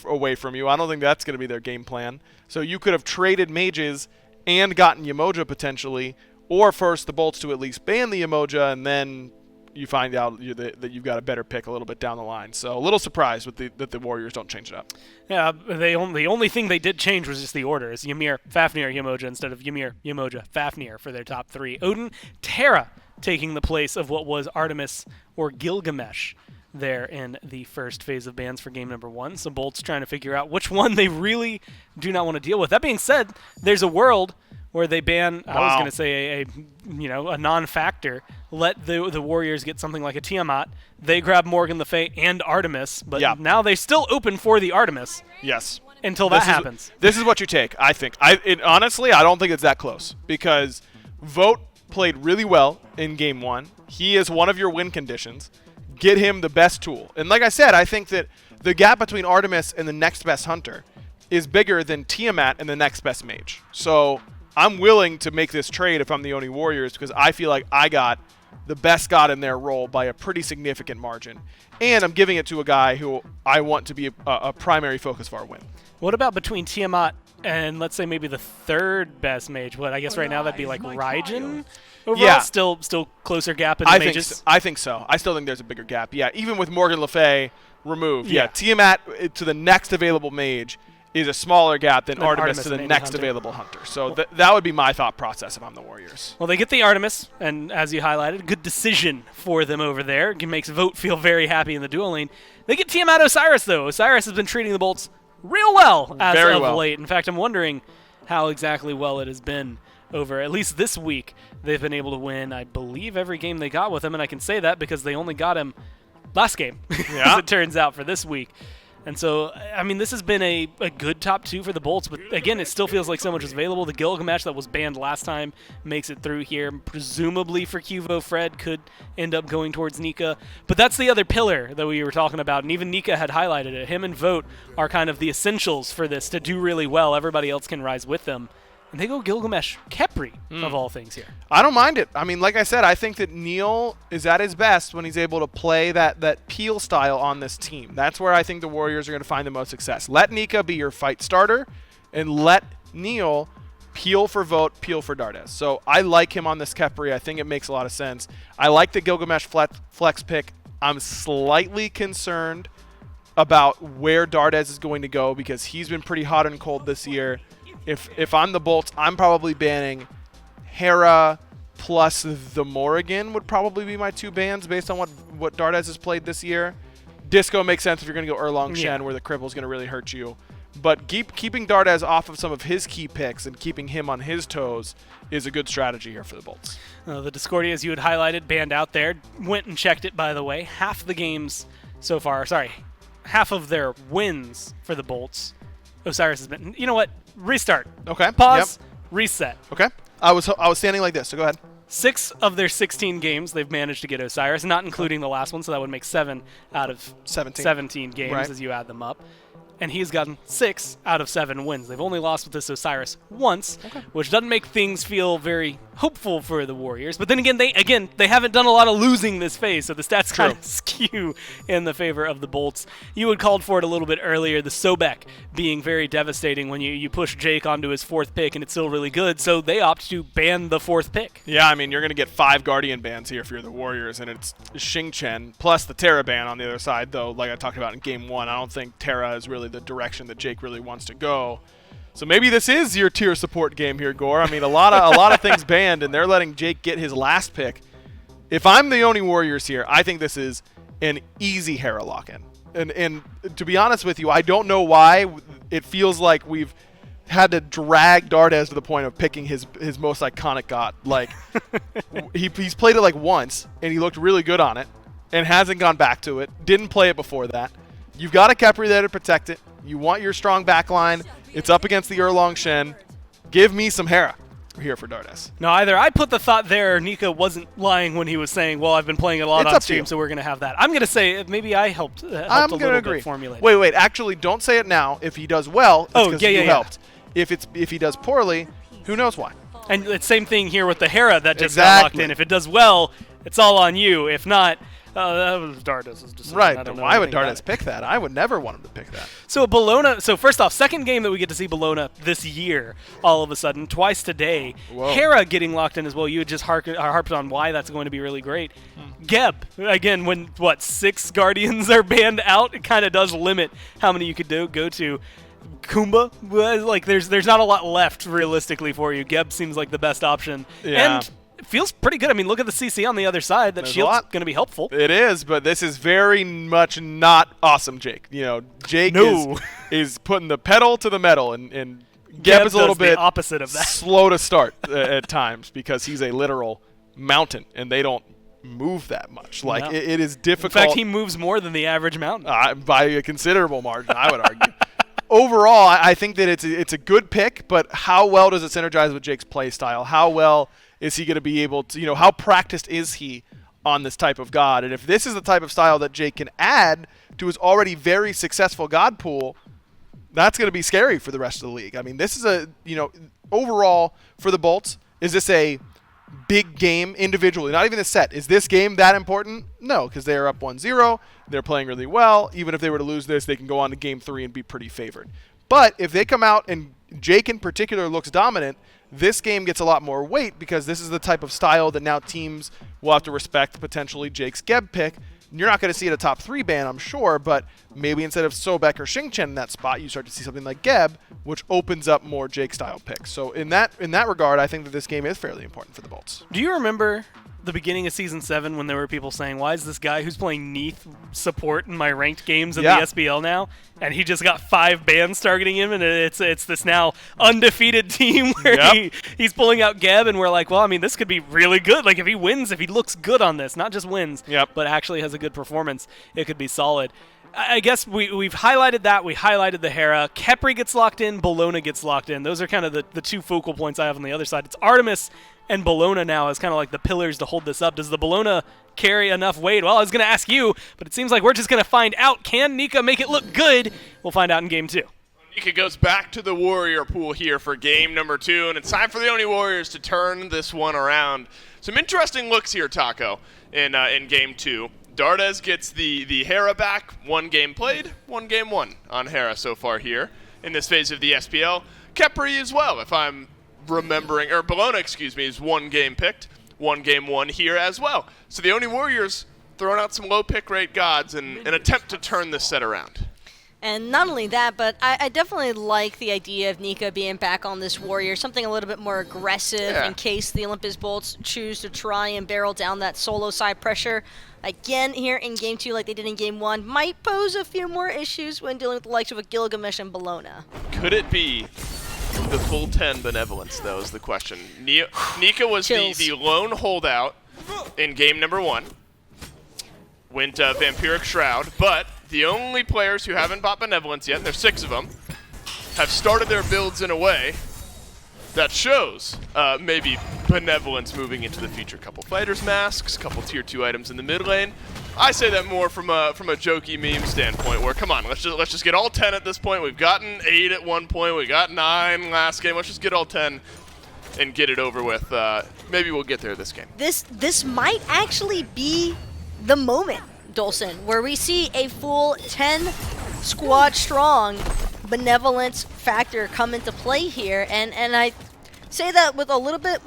away from you. I don't think that's going to be their game plan. So you could have traded mages and gotten Yemoja potentially, or force the Bolts to at least ban the Yemoja, and then you find out that you've got a better pick a little bit down the line. So a little surprised that the Warriors don't change it up. Yeah, the only thing they did change was just the order. It's Ymir, Fafnir, Yemoja instead of Ymir, Yemoja, Fafnir for their top 3. Odin, Terra taking the place of what was Artemis or Gilgamesh there in the first phase of bans for game number 1. So Bolts trying to figure out which one they really do not want to deal with. That being said, there's a world where they ban, I was going to say a non-factor, let the Warriors get something like a Tiamat. They grab Morgan Le Fay and Artemis, but now they're still open for the Artemis. Yes. Until that happens. This is what you take, I think. Honestly, I don't think it's that close, because Vogt played really well in game 1. He is one of your win conditions. Get him the best tool. And like I said, I think that the gap between Artemis and the next best hunter is bigger than Tiamat and the next best mage. So I'm willing to make this trade if I'm the Oni Warriors, because I feel like I got the best god in their role by a pretty significant margin. And I'm giving it to a guy who I want to be a primary focus of our win. What about between Tiamat and let's say maybe the third best mage. What I guess right now that'd be like Raijin. Overall, Yeah. still closer gap in the I mages. think so. I still think there's a bigger gap. Yeah, even with Morgan Le Fay removed. Yeah. Yeah, Tiamat to the next available mage is a smaller gap than Than Artemis Artemis to the and any next hunter. available hunter. So that would be my thought process if I'm the Warriors. Well, they get the Artemis, and as you highlighted, good decision for them over there. It makes Vote feel very happy in the duel lane. They get Tiamat Osiris, though. Osiris has been treating the Bolts real well as Very of well. late. In fact, I'm wondering how exactly well it has been over, at least this week. They've been able to win, I believe, every game they got with him, and I can say that because they only got him last game, Yeah. as it turns out, for this week. And so, I mean, this has been a good top 2 for the Bolts, but again, it still feels like so much is available. The Gilgamesh that was banned last time makes it through here. Presumably for Cuvo, Fred could end up going towards Nika. But that's the other pillar that we were talking about, and even Nika had highlighted it. Him and Vote are kind of the essentials for this to do really well. Everybody else can rise with them. And they go Gilgamesh Khepri, of all things here. I don't mind it. I mean, like I said, I think that Neil is at his best when he's able to play that peel style on this team. That's where I think the Warriors are going to find the most success. Let Nika be your fight starter, and let Neil peel for Vote, peel for Dardes. So I like him on this Khepri. I think it makes a lot of sense. I like the Gilgamesh flex pick. I'm slightly concerned about where Dardes is going to go because he's been pretty hot and cold this year. If I'm the Bolts, I'm probably banning Hera plus the Morrigan would probably be my 2 bans based on what Dardes has played this year. Disco makes sense if you're going to go Erlong Shen where the cripple is going to really hurt you. But keeping Dardes off of some of his key picks and keeping him on his toes is a good strategy here for the Bolts. The Discordia, as you had highlighted, banned out there. Went and checked it, by the way. Half the games so far, half of their wins for the Bolts, Osiris has been. You know what? Restart. Okay. Pause. Yep. Reset. Okay. I was standing like this, so go ahead. 6 of their 16 games, they've managed to get Osiris, not including the last one, so that would make 7 out of 17 games Right. as you add them up. And he's gotten 6 out of 7 wins. They've only lost with this Osiris once, which doesn't make things feel very hopeful for the Warriors. But then again, they haven't done a lot of losing this phase, so the stats kind of skew in the favor of the Bolts. You had called for it a little bit earlier, the Sobek being very devastating when you push Jake onto his 4th pick and it's still really good, so they opt to ban the 4th pick. Yeah, I mean, you're going to get 5 Guardian bans here if you're the Warriors, and it's Xing Chen plus the Terra ban on the other side, though, like I talked about in Game 1, I don't think Terra is really the direction that Jake really wants to go. So maybe this is your tier support game here, Gore. I mean, a lot of things banned, and they're letting Jake get his last pick. If I'm the only Warriors here, I think this is an easy Hera lock-in. And to be honest with you, I don't know why it feels like we've had to drag Dardes to the point of picking his most iconic god. Like, he's played it like once, and he looked really good on it, and hasn't gone back to it. Didn't play it before that. You've got a Khepri there to protect it. You want your strong backline. It's up against the Erlong Shen. Give me some Hera here for Dardes. No, either I put the thought there, or Nika wasn't lying when he was saying, well, I've been playing a lot It's on up to stream, you. so we're going to have that. I'm going to say maybe I helped I'm a going to little agree. bit formulate. Wait. Actually, don't say it now. If he does well, it's because you helped. If he does poorly, who knows why? And it's same thing here with the Hera that just got Exactly. locked in. If it does well, it's all on you. If not, that was Dardes' decision. Right. I don't know Why would anything about Dardes it. pick that? I would never want him to pick that. So Bologna. So first off, second game that we get to see Bologna this year. All of a sudden, twice today. Whoa. Hera getting locked in as well. You had just harped on why that's going to be really great. Geb again. When 6 Guardians are banned out, it kind of does limit how many you could go to. Kumba, like there's not a lot left realistically for you. Geb seems like the best option, Yeah. and it feels pretty good. I mean, look at the CC on the other side. That There's a shield's lot. going to be helpful. It is, but this is very much not awesome, Jake. You know, Jake No. is putting the pedal to the metal, and Geb Geb is a little does the bit opposite of that. slow to start at times because he's a literal mountain, and they don't move that much. Like, No. it is In difficult. fact, he moves more than the average mountain. By a considerable margin, I would argue. Overall, I think that it's a good pick, but how well does it synergize with Jake's play style? How well is he going to be able to, how practiced is he on this type of god? And if this is the type of style that Jake can add to his already very successful god pool, that's going to be scary for the rest of the league. I mean, this is overall for the Bolts, is this a big game individually? Not even a set. Is this game that important? No, because they are up 1-0. They're playing really well. Even if they were to lose this, they can go on to game 3 and be pretty favored. But if they come out and Jake in particular looks dominant, this game gets a lot more weight because this is the type of style that now teams will have to respect potentially Jake's Geb pick. You're not going to see it a top 3 ban, I'm sure, but maybe instead of Sobek or Xingchen in that spot, you start to see something like Geb, which opens up more Jake-style picks. So in that regard, I think that this game is fairly important for the Bolts. Do you remember the beginning of Season 7 when there were people saying, why is this guy who's playing Neath support in my ranked games in the SBL now? And he just got 5 bans targeting him, and it's this now undefeated team where he's pulling out Geb, and we're like, well, I mean, this could be really good. Like, if he wins, if he looks good on this, not just wins, but actually has a good performance, it could be solid. I guess we've highlighted that. We highlighted the Hera. Khepri gets locked in. Bologna gets locked in. Those are kind of the 2 focal points I have on the other side. It's Artemis and Bologna now as kind of like the pillars to hold this up. Does the Bologna carry enough weight? Well, I was going to ask you, but it seems like we're just going to find out. Can Nika make it look good? We'll find out in Game 2. Nika goes back to the Warrior pool here for game number 2, and it's time for the Oni Warriors to turn this one around. Some interesting looks here, Taco, in Game 2. Dardes gets the Hera back. 1 game played, 1 game won on Hera so far here in this phase of the SPL. Khepri as well, if I'm remembering, or Bologna, excuse me, is 1 game picked, 1 game won here as well. So the Oni Warriors throwing out some low pick rate gods in an attempt to turn this set around. And not only that, but I definitely like the idea of Nika being back on this Warrior, something a little bit more aggressive in case the Olympus Bolts choose to try and barrel down that solo side pressure. Again, here in Game 2, like they did in Game 1, might pose a few more issues when dealing with the likes of a Gilgamesh and Bologna. Could it be the full 10 benevolence, though, is the question. Nika was the lone holdout in game number 1. Went Vampiric Shroud, but the only players who haven't bought benevolence yet, and there's 6 of them, have started their builds in a way that shows maybe benevolence moving into the future. Couple fighters masks, couple tier 2 items in the mid lane. I say that more from a jokey meme standpoint, where come on, let's just get all 10 at this point. We've gotten 8 at one point, we got 9 last game. Let's just get all 10 and get it over with. Maybe we'll get there this game. This might actually be the moment, Dolson, where we see a full 10 squad strong benevolence factor come into play here, and I say that with a little bit.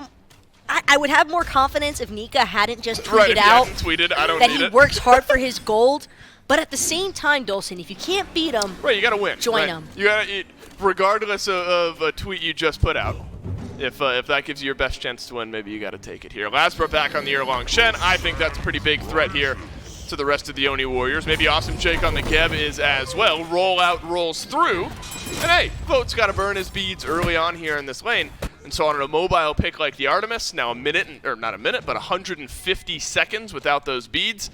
I would have more confidence if Nika hadn't just tweeted out that he works hard for his gold. But at the same time, Dolson, if you can't beat him, you gotta win. Join him. You gotta, regardless of a tweet you just put out. If that gives you your best chance to win, maybe you gotta take it here. Lasbro back on the year-long Shen. I think that's a pretty big threat here to the rest of the Oni Warriors. Maybe Awesome Jake on the Geb is as well. Rollout rolls through. And hey, Vote's got to burn his beads early on here in this lane. And so on a mobile pick like the Artemis, now not a minute, but 150 seconds without those beads,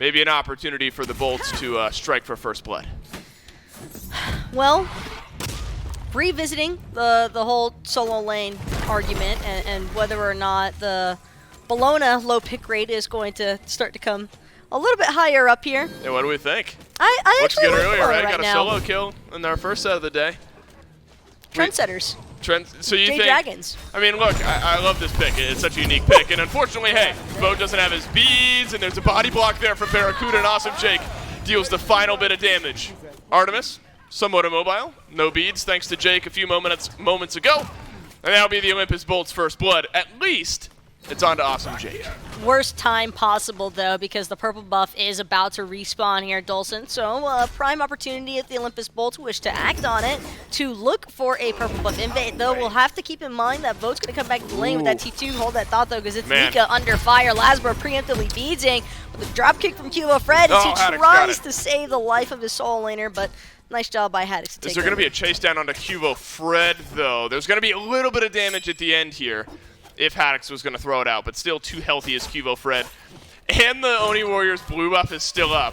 maybe an opportunity for the Bolts to strike for first blood. Well, revisiting the whole solo lane argument and whether or not the Bologna low pick rate is going to start to come a little bit higher up here. Yeah, what do we think? I looks actually good like earlier, right? Got a now. solo kill in our first set of the day. Trendsetters. So you think? Dragons. I mean, look, I love this pick. It's such a unique pick, and unfortunately, hey, Vote doesn't have his beads, and there's a body block there from Barracuda, and Awesome Jake deals the final bit of damage. Artemis, somewhat immobile, no beads, thanks to Jake a few moments ago, and that'll be the Olympus Bolts' first blood. At least it's on to Awesome Jake. Worst time possible, though, because the purple buff is about to respawn here, Dolson. So, prime opportunity if the Olympus Bolts wish to act on it to look for a purple buff invade. Though we'll have to keep in mind that Vote's going to come back to the lane with that T2. Hold that thought, though, because it's Nika under fire. Lasbro preemptively beating with a drop kick from Cubo Fred as he tries to save the life of his solo laner, but nice job by Haddix to take Is there going to be a chase down onto Cubo Fred, though? There's going to be a little bit of damage at the end here if Haddix was going to throw it out, but still too healthy as Cubo Fred. And the Oni Warriors blue buff is still up.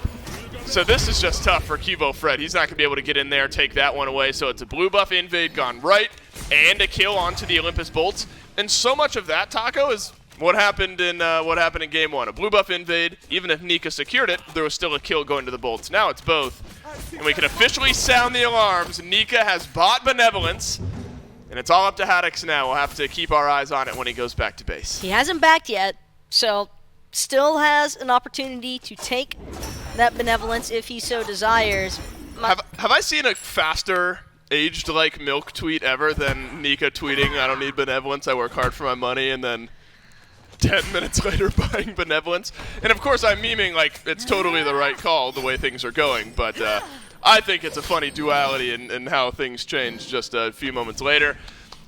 So this is just tough for Cubo Fred. He's not going to be able to get in there, take that one away. So it's a blue buff invade gone right, and a kill onto the Olympus Bolts. And so much of that, Taco, is what happened in Game 1. A blue buff invade, even if Nika secured it, there was still a kill going to the Bolts. Now it's both. And we can officially sound the alarms. Nika has bought Benevolence. And it's all up to Haddix now. We'll have to keep our eyes on it when he goes back to base. He hasn't backed yet, so still has an opportunity to take that Benevolence if he so desires. Have I seen a faster aged like milk tweet ever than Nika tweeting, "I don't need benevolence, I work hard for my money," and then 10 minutes later buying benevolence. And of course I'm memeing like it's totally the right call the way things are going, but I think it's a funny duality in how things change just a few moments later.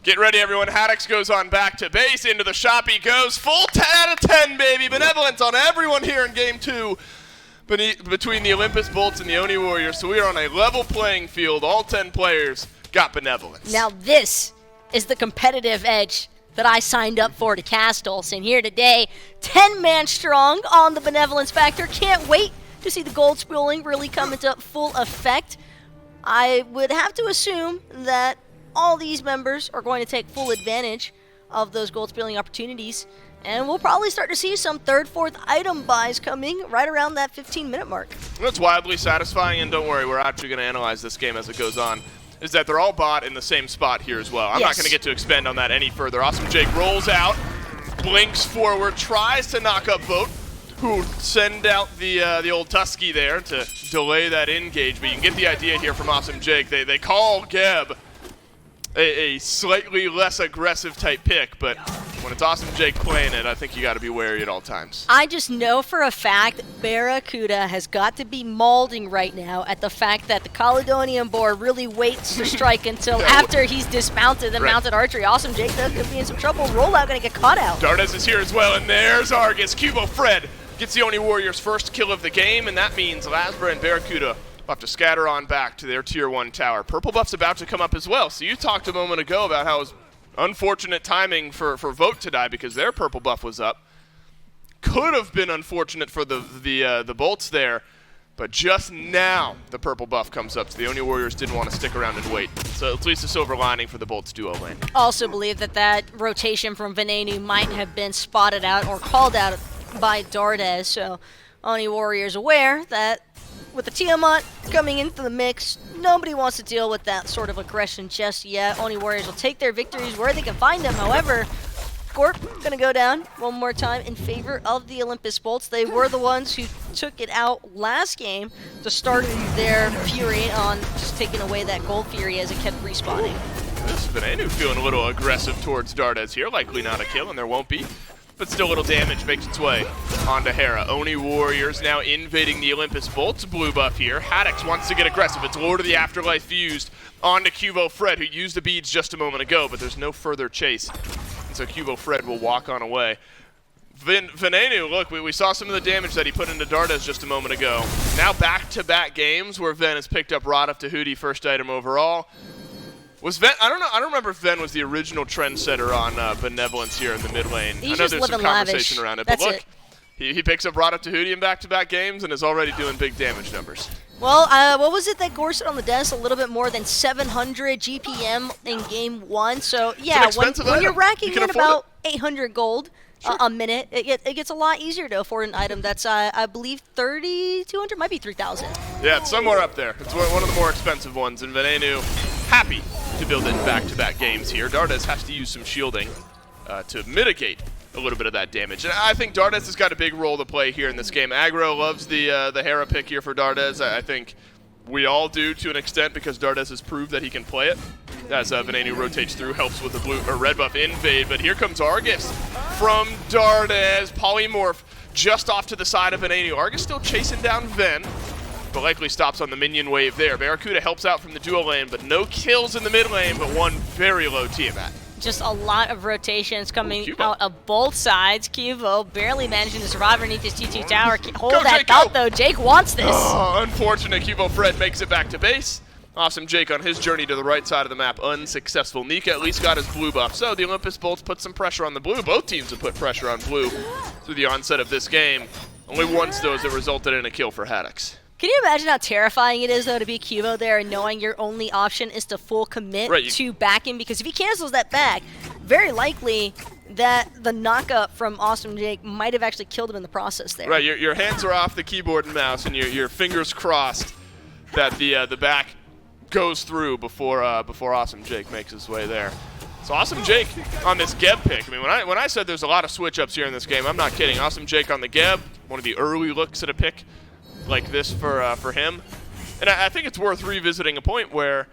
Get ready, everyone. hi-rez goes on back to base. Into the shop he goes. Full 10 out of 10, baby. Benevolence on everyone here in Game 2 between the Olympus Bolts and the Oni Warriors. So we are on a level playing field. All 10 players got benevolence. Now this is the competitive edge that I signed up for to cast, Olsen. Here today, 10-man strong on the benevolence factor. Can't wait to see the gold spooling really come into full effect. I would have to assume that all these members are going to take full advantage of those gold spilling opportunities, and we'll probably start to see some third, fourth item buys coming right around that 15-minute mark. What's wildly satisfying, and don't worry, we're actually going to analyze this game as it goes on, is that they're all bought in the same spot here as well. I'm not going to get to expand on that any further. Awesome Jake rolls out, blinks forward, tries to knock up Vote, who send out the old Tusky there to delay that engage, but you can get the idea here from Awesome Jake. They call Geb a slightly less aggressive type pick, but when it's Awesome Jake playing it, I think you got to be wary at all times. I just know for a fact Barracuda has got to be mauling right now at the fact that the Caledonian boar really waits to strike until after he's dismounted and mounted archery. Awesome Jake though could be in some trouble. Rollout gonna get caught out. Dardes is here as well, and there's Argus. Cubo Fred gets the Oni Warriors' first kill of the game, and that means Lasbra and Barracuda will have to scatter on back to their Tier 1 tower. Purple buff's about to come up as well. So you talked a moment ago about how it was unfortunate timing for Vote to die because their purple buff was up. Could have been unfortunate for the bolts there, but just now the purple buff comes up. So the Oni Warriors didn't want to stick around and wait. So at least a silver lining for the bolts duo lane. Also believe that rotation from Venenu might have been spotted out or called out by Dardes. So Oni Warriors aware that with the Tiamat coming into the mix, nobody wants to deal with that sort of aggression just yet. Oni Warriors will take their victories where they can find them. However, Gorp gonna go down one more time in favor of the Olympus Bolts. They were the ones who took it out last game to start their fury on just taking away that gold fury as it kept respawning. This Venenu feeling a little aggressive towards Dardes here. Likely not a kill, and there won't be. But still, little damage makes its way onto Hera. Oni Warriors now invading the Olympus Bolts. Blue buff here. hi-rez wants to get aggressive. It's Lord of the Afterlife fused onto Cubo Fred, who used the beads just a moment ago, but there's no further chase. And so Cubo Fred will walk on away. Venenu, look, we saw some of the damage that he put into Dardes just a moment ago. Now back-to-back games where Ven has picked up Rod of Tahuti, first item overall. Was Ven? I don't remember if Ven was the original trendsetter on benevolence here in the mid lane. He's I know just there's some living conversation lavish. around it, That's but look, he picks up Rod of Tahuti in back-to-back games and is already doing big damage numbers. Well, what was it that Gore said on the desk? A little bit more than 700 GPM in game 1. So yeah, when you're racking in about 800 gold a minute, it gets a lot easier to afford an item that's I believe 3,200, might be 3,000. Yeah, it's somewhere up there. It's one of the more expensive ones, and Venenu happy to build it in back-to-back games here. Dardes has to use some shielding to mitigate a little bit of that damage. And I think Dardes has got a big role to play here in this game. Aggro loves the Hera pick here for Dardes. I think we all do to an extent because Dardes has proved that he can play it. As Venenu rotates through, helps with the blue or red buff invade. But here comes Argus from Dardes. Polymorph just off to the side of Venenu. Argus still chasing down Ven, but likely stops on the minion wave there. Barracuda helps out from the duo lane, but no kills in the mid lane, but one very low Tiamat. Just a lot of rotations coming out of both sides. Cubo barely managing to survive underneath his T2 tower. Hold that thought, though. Jake wants this. Oh, unfortunate. Cubo Fred makes it back to base. Awesome Jake on his journey to the right side of the map, unsuccessful. Nika at least got his blue buff. So the Olympus Bolts put some pressure on the blue. Both teams have put pressure on blue through the onset of this game. Only once, though, has it resulted in a kill for hi-rez. Can you imagine how terrifying it is, though, to be Cubo there and knowing your only option is to full commit to backing? Because if he cancels that back, very likely that the knockup from Awesome Jake might have actually killed him in the process there. Right, your hands are off the keyboard and mouse, and your fingers crossed that the back goes through before Awesome Jake makes his way there. So Awesome Jake on this Geb pick. I mean, when I said there's a lot of switch-ups here in this game, I'm not kidding. Awesome Jake on the Geb, one of the early looks at a pick like this for him. And I think it's worth revisiting a point where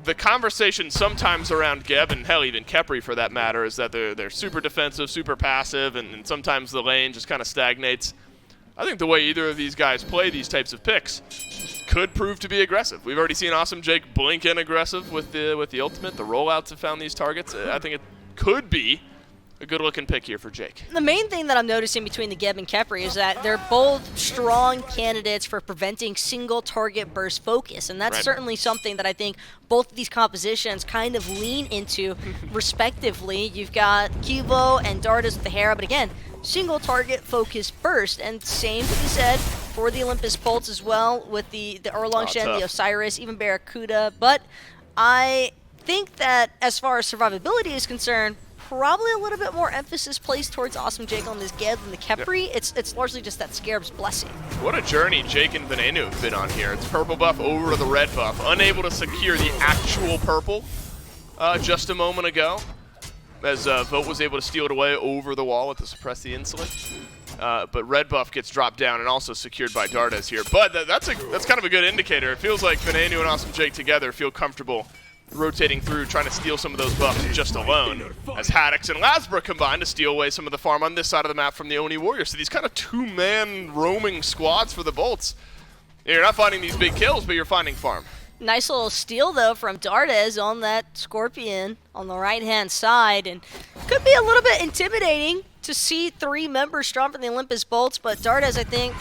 the conversation sometimes around Geb, and hell, even Kepri for that matter, is that they're super defensive, super passive, and sometimes the lane just kind of stagnates. I think the way either of these guys play these types of picks could prove to be aggressive. We've already seen Awesome Jake blink in aggressive with the ultimate. The rollouts have found these targets. I think it could be a good-looking pick here for Jake. The main thing that I'm noticing between the Geb and Kepri is that they're both strong candidates for preventing single target burst focus, and that's certainly something that I think both of these compositions kind of lean into respectively. You've got Cubo and Dardas with the Hera, but again, single target focus burst, and same to be said for the Olympus Bolts as well with the Erlang Shen, the Osiris, even Barracuda. But I think that as far as survivability is concerned, probably a little bit more emphasis placed towards Awesome Jake on this Geb than the Kepri. Yep. It's largely just that Scarab's blessing. What a journey Jake and Venenu have been on here. It's purple buff over to the red buff. Unable to secure the actual purple just a moment ago, as Vote was able to steal it away over the wall with the Suppress the Insolent. But red buff gets dropped down and also secured by Dardas here. But that's kind of a good indicator. It feels like Venenu and Awesome Jake together feel comfortable rotating through, trying to steal some of those buffs just alone, as Haddix and Lasbra combine to steal away some of the farm on this side of the map from the Oni Warriors. So these kind of two-man roaming squads for the Bolts. You're not finding these big kills, but you're finding farm. Nice little steal, though, from Dardas on that Scorpion on the right-hand side, and could be a little bit intimidating to see 3 members strong from the Olympus Bolts, but Dardas, I think,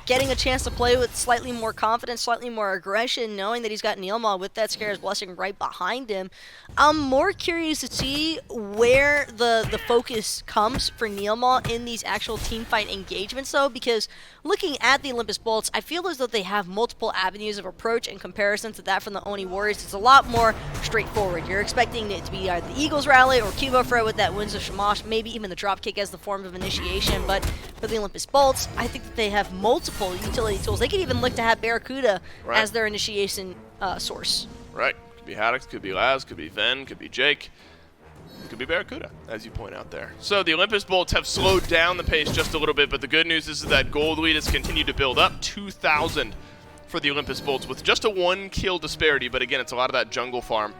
getting a chance to play with slightly more confidence, slightly more aggression, knowing that he's got Neilma with that Scare's Blessing right behind him. I'm more curious to see where the focus comes for Neilma in these actual teamfight engagements, though, because looking at the Olympus Bolts, I feel as though they have multiple avenues of approach in comparison to that from the Oni Warriors. It's a lot more straightforward. You're expecting it to be either the Eagles Rally or Cubo Fred with that Winds of Shamash, maybe even the dropkick as the form of initiation, but for the Olympus Bolts, I think that they have multiple utility tools. They could even look to have Barracuda as their initiation source. Right. Could be Haddix, could be Laz, could be Ven, could be Jake. Could be Barracuda, as you point out there. So the Olympus Bolts have slowed down the pace just a little bit, but the good news is that gold lead has continued to build up. 2,000 for the Olympus Bolts with just a 1-kill disparity, but again, it's a lot of that jungle farm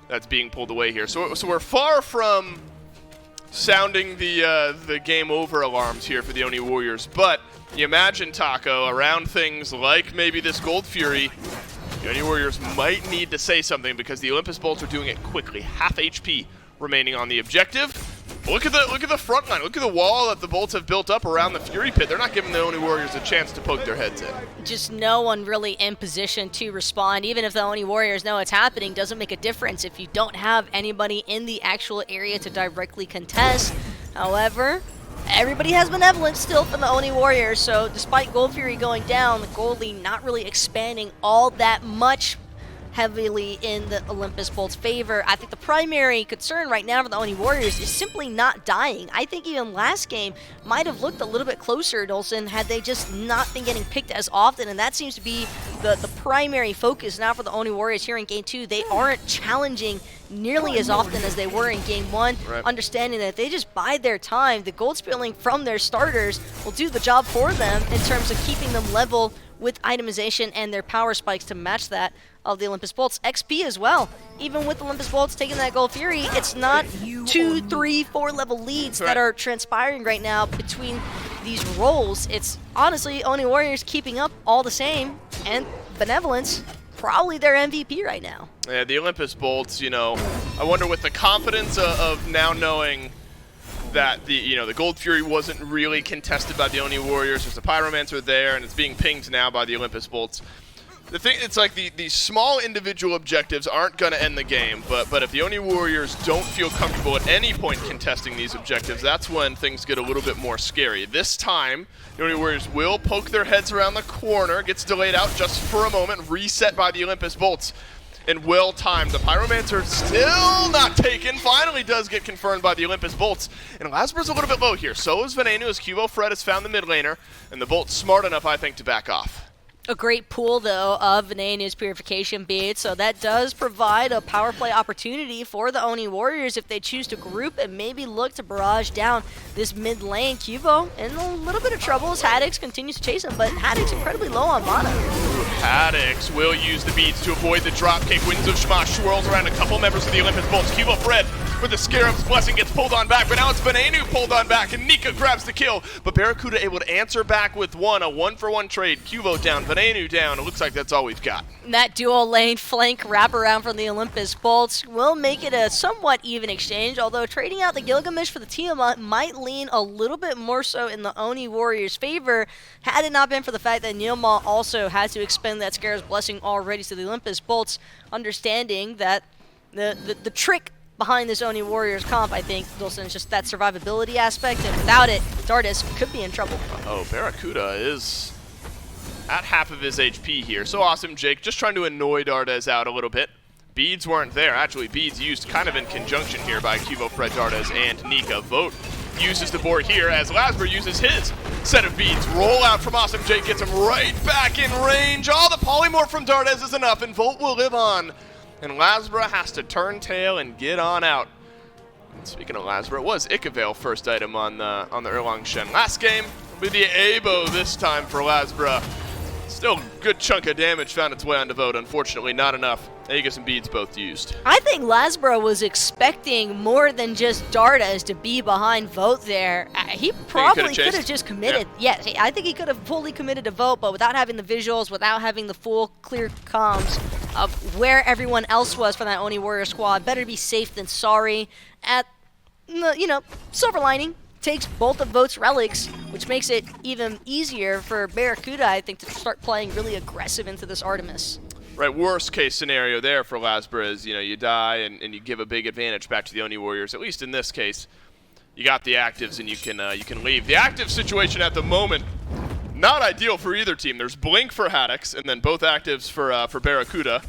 that's being pulled away here. So we're far from sounding the game over alarms here for the Oni Warriors, but you imagine, Taco, around things like maybe this Gold Fury, the Oni Warriors might need to say something because the Olympus Bolts are doing it quickly. Half HP remaining on the objective. Look at the front line. Look at the wall that the Bolts have built up around the Fury Pit. They're not giving the Oni Warriors a chance to poke their heads in. Just no one really in position to respond. Even if the Oni Warriors know it's happening, doesn't make a difference if you don't have anybody in the actual area to directly contest. However, everybody has benevolence still from the Oni Warriors, so despite Gold Fury going down, the Gold Lead not really expanding all that much heavily in the Olympus Bolts' favor. I think the primary concern right now for the Oni Warriors is simply not dying. I think even last game might have looked a little bit closer, Dolson, had they just not been getting picked as often, and that seems to be the primary focus now for the Oni Warriors here in Game 2. They aren't challenging nearly as often as they were in Game 1, understanding that if they just bide their time, the gold spilling from their starters will do the job for them in terms of keeping them level with itemization and their power spikes to match that of the Olympus Bolts. XP as well. Even with Olympus Bolts taking that Gold Fury, it's not 2, 3, 4 level leads that are transpiring right now between these roles. It's honestly Oni Warriors keeping up all the same, and Benevolence probably their MVP right now. Yeah, the Olympus Bolts, you know, I wonder with the confidence of now knowing that the Gold Fury wasn't really contested by the Oni Warriors. There's a Pyromancer there, and it's being pinged now by the Olympus Bolts. The thing, it's like the small individual objectives aren't going to end the game, but if the Oni Warriors don't feel comfortable at any point contesting these objectives, that's when things get a little bit more scary. This time, the Oni Warriors will poke their heads around the corner, gets delayed out just for a moment, reset by the Olympus Bolts. And well timed. The Pyromancer still not taken. Finally does get confirmed by the Olympus Bolts. And Lasbra's a little bit low here. So is Venenu as Cubo Fred has found the mid laner. And the Bolts smart enough, I think, to back off. A great pool, though, of Venenu's Purification beads, so that does provide a power play opportunity for the Oni Warriors if they choose to group and maybe look to barrage down this mid lane. Cubo in a little bit of trouble as Haddix continues to chase him, but Haddix incredibly low on mana. Haddix will use the beads to avoid the dropkick. Winds of Shema swirls around a couple members of the Olympus Bolts. Cubo Fred with the Scarab's Blessing gets pulled on back, but now it's Venenu pulled on back, and Nika grabs the kill. But Barracuda able to answer back with a 1-for-1 trade. Cubo down, Venenu down. It looks like that's all we've got. That dual lane flank wraparound from the Olympus Bolts will make it a somewhat even exchange, although trading out the Gilgamesh for the Tiamat might lean a little bit more so in the Oni Warriors' favor, had it not been for the fact that Nilma also had to expend that Scarab's Blessing already to the Olympus Bolts, understanding that the trick behind this Oni Warriors comp, I think, Dulcin, is just that survivability aspect, and without it, Dardis could be in trouble. Oh, Barracuda is at half of his HP here. So awesome, Jake. Just trying to annoy Dardez out a little bit. Beads weren't there. Actually, beads used kind of in conjunction here by Cubo, Fred, Dardez, and Nika. Vote uses the board here as Lasbra uses his set of beads. Roll out from Awesome Jake, gets him right back in range. Oh, the polymorph from Dardez is enough, and Volt will live on. And Lasbra has to turn tail and get on out. And speaking of Lasbra, it was Ikavale first item on the Erlang Shen. Last game with the Abo this time for Lasbra. Still a good chunk of damage found its way onto Vote. Unfortunately, not enough. Aegis and beads both used. I think Lasbra was expecting more than just Dardez to be behind Vote there. He probably could have just committed. Yeah. Yes, I think he could have fully committed to Vote, but without having the visuals, without having the full clear comms of where everyone else was for that Oni Warrior squad, better be safe than sorry. At, silver lining, takes both of Vote's relics, which makes it even easier for Barracuda, I think, to start playing really aggressive into this Artemis. Right, worst case scenario there for Lasbra is, you die and you give a big advantage back to the Oni Warriors. At least in this case, you got the actives and you can leave. The active situation at the moment, not ideal for either team. There's Blink for Haddix, and then both actives for Barracuda.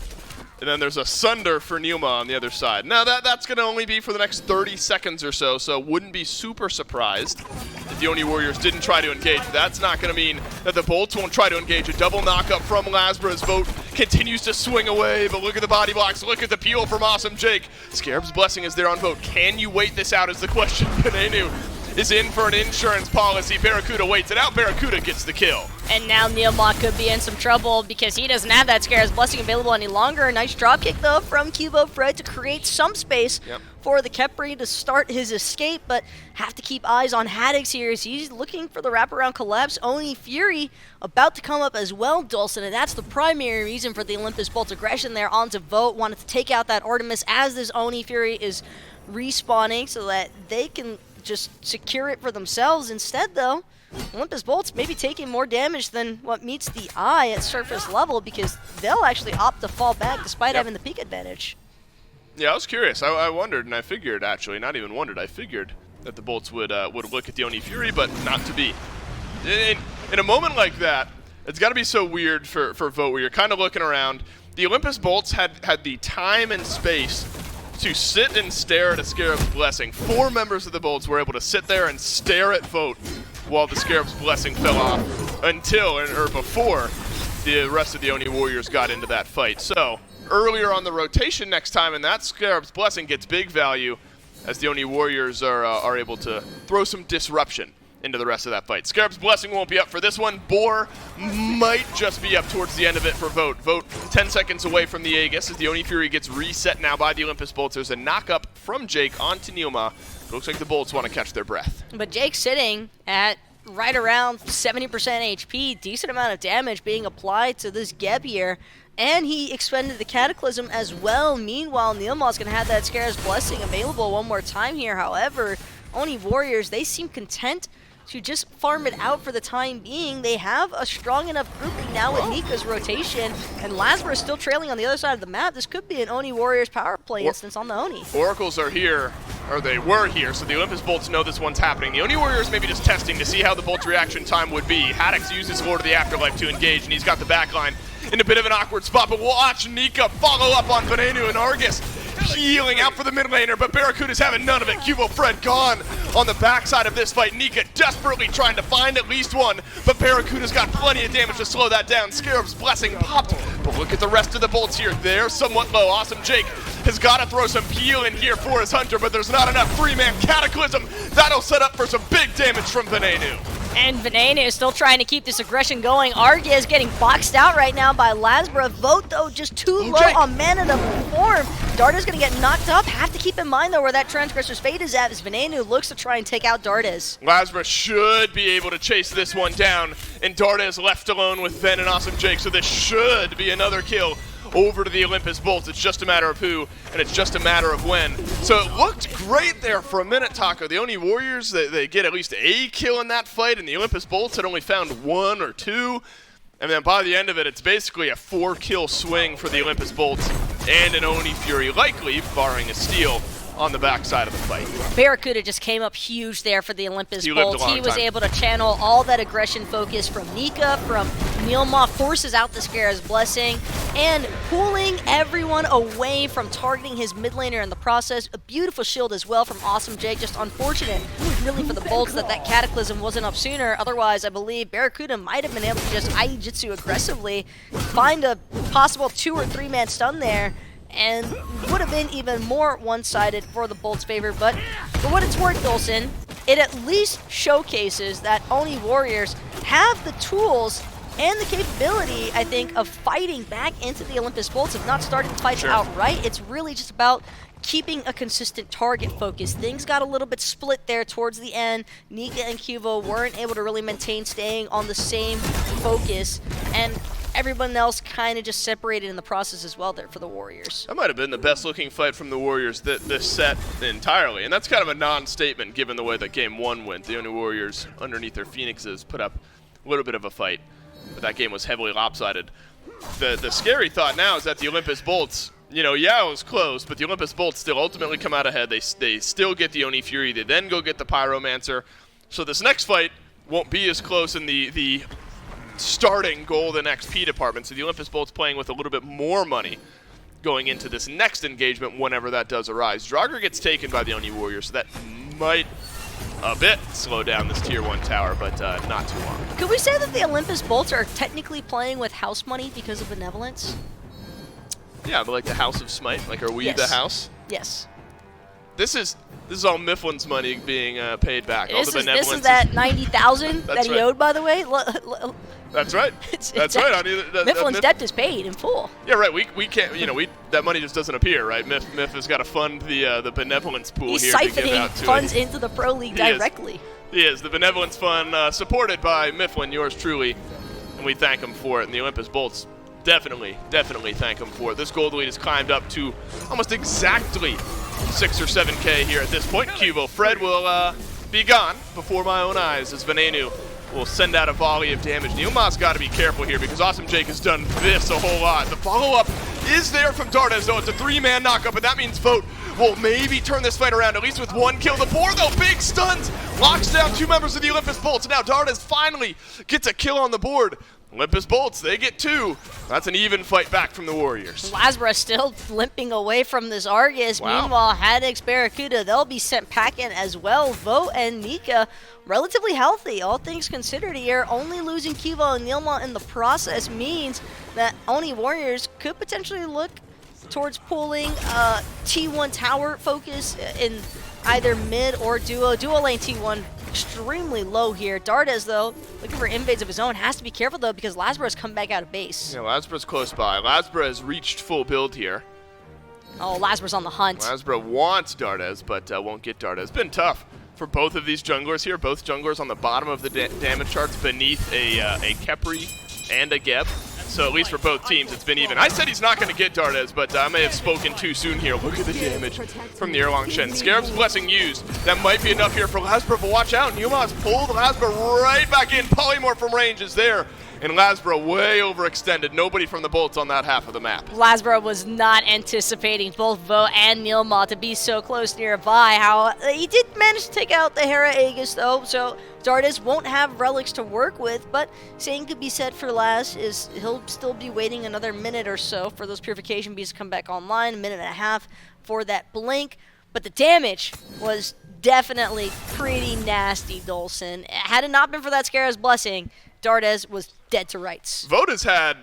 And then there's a Sunder for Numa on the other side. Now that's going to only be for the next 30 seconds or so, so wouldn't be super surprised if the Oni Warriors didn't try to engage. That's not going to mean that the Bolts won't try to engage. A double knockup from Lasbra's Vote continues to swing away, but look at the body blocks, look at the peel from Awesome Jake. Scarab's Blessing is there on Vote. Can you wait this out is the question. Venenu is in for an insurance policy. Barracuda waits it out. Barracuda gets the kill. And now Neilmont could be in some trouble because he doesn't have that Scarab's Blessing available any longer. A nice dropkick, though, from Cubo Fred to create some space for the Khepri to start his escape, but have to keep eyes on Haddix here as he's looking for the wraparound collapse. Oni Fury about to come up as well, Dulcin, and that's the primary reason for the Olympus Bolt aggression there onto Vote. Wanted to take out that Artemis as this Oni Fury is respawning so that they can just secure it for themselves. Instead, though, Olympus Bolts maybe taking more damage than what meets the eye at surface level because they'll actually opt to fall back despite having the peak advantage. Yeah, I was curious. I wondered, and I figured, actually, not even wondered, I figured that the Bolts would look at the Oni Fury, but not to be. In a moment like that, it's got to be so weird for Vote where you're kind of looking around. The Olympus Bolts had the time and space to sit and stare at a Scarab's Blessing. 4 members of the Bolts were able to sit there and stare at Vote while the Scarab's Blessing fell off until, or before, the rest of the Oni Warriors got into that fight. So, earlier on the rotation next time, and that Scarab's Blessing gets big value as the Oni Warriors are able to throw some disruption into the rest of that fight. Scarab's Blessing won't be up for this one. Boar might just be up towards the end of it for Vote. Vote 10 seconds away from the Aegis as the Oni Fury gets reset now by the Olympus Bolts. There's a knock-up from Jake onto Nilma. It looks like the Bolts want to catch their breath. But Jake's sitting at right around 70% HP, decent amount of damage being applied to this Geb here. And he expended the Cataclysm as well. Meanwhile, Nilma's going to have that Scarab's Blessing available one more time here. However, Oni Warriors, they seem content to just farm it out for the time being. They have a strong enough grouping now with Nika's rotation, and Lasbra is still trailing on the other side of the map. This could be an Oni Warriors power play instance on the Oni. Oracles are here, or they were here, so the Olympus Bolts know this one's happening. The Oni Warriors maybe just testing to see how the Bolt's reaction time would be. Haddix uses Lord of the Afterlife to engage, and he's got the backline in a bit of an awkward spot, but we'll watch Nika follow up on Venenu and Argus. peeling out for the mid laner, but Barracuda's having none of it. Cubo Fred gone on the backside of this fight. Nika desperately trying to find at least one, but Barracuda's got plenty of damage to slow that down. Scarab's Blessing popped, but look at the rest of the bolts here. They're somewhat low. Awesome Jake has got to throw some peel in here for his Hunter, but there's not enough. 3-man Cataclysm. That'll set up for some big damage from Venenu. And Venenu is still trying to keep this aggression going. Argia is getting boxed out right now by Lasbra. Vote, though, just too low on mana to perform. Darda's going to get knocked up. Have to keep in mind, though, where that Transgressor's Fate is at as Venenu looks to try and take out Dardas. Lasbra should be able to chase this one down, and Darda is left alone with Ven and Awesome Jake, so this should be another kill over to the Olympus Bolts. It's just a matter of who, and it's just a matter of when. So it looked great there for a minute, Taco. The Oni Warriors, they get at least a kill in that fight, and the Olympus Bolts had only found 1 or 2. And then by the end of it, it's basically a 4-kill swing for the Olympus Bolts and an Oni Fury, likely, barring a steal, on the backside of the fight. Barracuda just came up huge there for the Olympus He lived a Bolts. long He was time. able to channel all that aggression focus from Nika, from Nilma, forces out the Scarab's Blessing, and pulling everyone away from targeting his mid laner in the process. A beautiful shield as well from Awesome Jake. Just unfortunate, really, for the Bolts that Cataclysm wasn't up sooner. Otherwise, I believe Barracuda might have been able to just Aijitsu aggressively, find a possible 2 or 3-man stun there, and would have been even more one-sided for the Bolts' favor. But for what it's worth, Dolson, it at least showcases that Oni Warriors have the tools and the capability, I think, of fighting back into the Olympus Bolts, if not starting the fight outright. It's really just about keeping a consistent target focus. Things got a little bit split there towards the end. Nika and Cubo weren't able to really maintain staying on the same focus, and everyone else kind of just separated in the process as well there for the Warriors. That might have been the best looking fight from the Warriors this set entirely, and that's kind of a non-statement given the way that game 1 went. The Oni Warriors, underneath their Phoenixes, put up a little bit of a fight, but that game was heavily lopsided. The scary thought now is that the Olympus Bolts, you know, yeah, it was close, but the Olympus Bolts still ultimately come out ahead. They still get the Oni Fury. They then go get the Pyromancer. So this next fight won't be as close in the starting golden XP department. So the Olympus Bolts playing with a little bit more money going into this next engagement whenever that does arise. Draugr gets taken by the Oni Warriors, so that might a bit slow down this tier 1 tower, but not too long. Could we say that the Olympus Bolts are technically playing with house money because of benevolence? Yeah, but like the House of Smite, like are we Yes. the house? Yes. This is all Mifflin's money being paid back. All This the is benevolence. that 90,000 that That's he right. owed, by the way. That's right. It's That's right. I mean, Mifflin's debt is paid in full. Yeah, right. We can't. You know, that money just doesn't appear, right? Miff has got to fund the benevolence pool He's here to give siphoning out to funds it. into the Pro League He is. directly. He is the benevolence fund supported by Mifflin, yours truly, and we thank him for it. And the Olympus Bolts definitely thank him for it. This gold lead has climbed up to almost exactly 6 or 7K here at this point. Cubo Fred will be gone before my own eyes as Venenu will send out a volley of damage. Neilma's got to be careful here because Awesome Jake has done this a whole lot. The follow-up is there from Dardas, though. It's a 3-man knockup, and that means Vote will maybe turn this fight around, at least with 1 kill. The 4, though, big stuns, locks down 2 members of the Olympus Bolts. Now Dardas finally gets a kill on the board. Olympus Bolts, they get 2. That's an even fight back from the Warriors. Lasbra still limping away from this Argus. Wow. Meanwhile, Haddox, Barracuda, they'll be sent packing as well. Vote and Nika, relatively healthy, all things considered here. Only losing Cubo and Nilma in the process means that Oni Warriors could potentially look towards pulling T1 tower focus in either mid or duo. Duo lane T1 extremely low here. Dardas, though, looking for invades of his own. Has to be careful, though, because Lasbra has come back out of base. Yeah, Lasbra's close by. Lasbra has reached full build here. Oh, Lasbra's on the hunt. Lasbra wants Dardas, but won't get Dardas. It's been tough for both of these junglers here. Both junglers on the bottom of the damage charts beneath a Kepri and a Geb. So at least for both teams, it's been even. I said he's not going to get Dardas, but I may have spoken too soon here. Look at the damage from the Erlong Shen. Scarab's Blessing used. That might be enough here for Lasbra, but watch out. Newma's pulled Lasbra right back in. Polymorph from range is there. And Lasbro way overextended. Nobody from the Bolts on that half of the map. Lasbro was not anticipating both Vo and Nilma to be so close nearby. How he did manage to take out the Hera Aegis though, so Dardas won't have relics to work with, but same could be said for Las, is he'll still be waiting another minute or so for those purification beads to come back online, a minute and a half for that blink. But the damage was definitely pretty nasty, Dolson. Had it not been for that Scarab's blessing, Dardas was dead to rights. Vote has had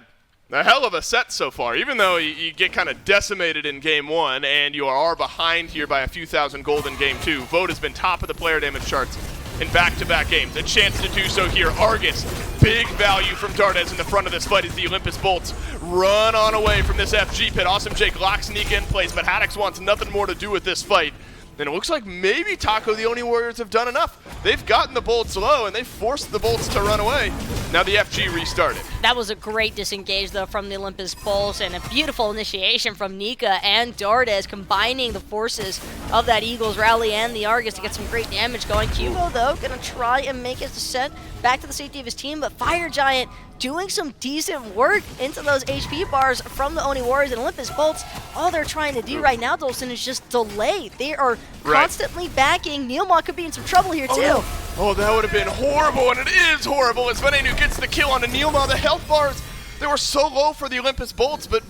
a hell of a set so far, even though you get kind of decimated in game 1 and you are behind here by a few thousand gold in game 2. Vote has been top of the player damage charts in back-to-back games. A chance to do so here. Argus, big value from Dardas in the front of this fight as the Olympus Bolts run on away from this FG pit. Awesome Jake locks Nika in place, but Haddix wants nothing more to do with this fight. And it looks like maybe Taco the Oni Warriors have done enough. They've gotten the Bolts low, and they forced the Bolts to run away. Now the FG restarted. That was a great disengage, though, from the Olympus Bolts, and a beautiful initiation from Nika and Dardas, combining the forces of that Eagles rally and the Argus to get some great damage going. Cubo, though, going to try and make his descent back to the safety of his team, but Fire Giant doing some decent work into those HP bars from the Oni Warriors and Olympus Bolts. All they're trying to do right now, Dolson, is just delay. They are constantly backing. Neilmont could be in some trouble here, too. Oh, that would have been horrible, and it is horrible as Venenu gets the kill on a Neilmont. The health bars, they were so low for the Olympus Bolts, but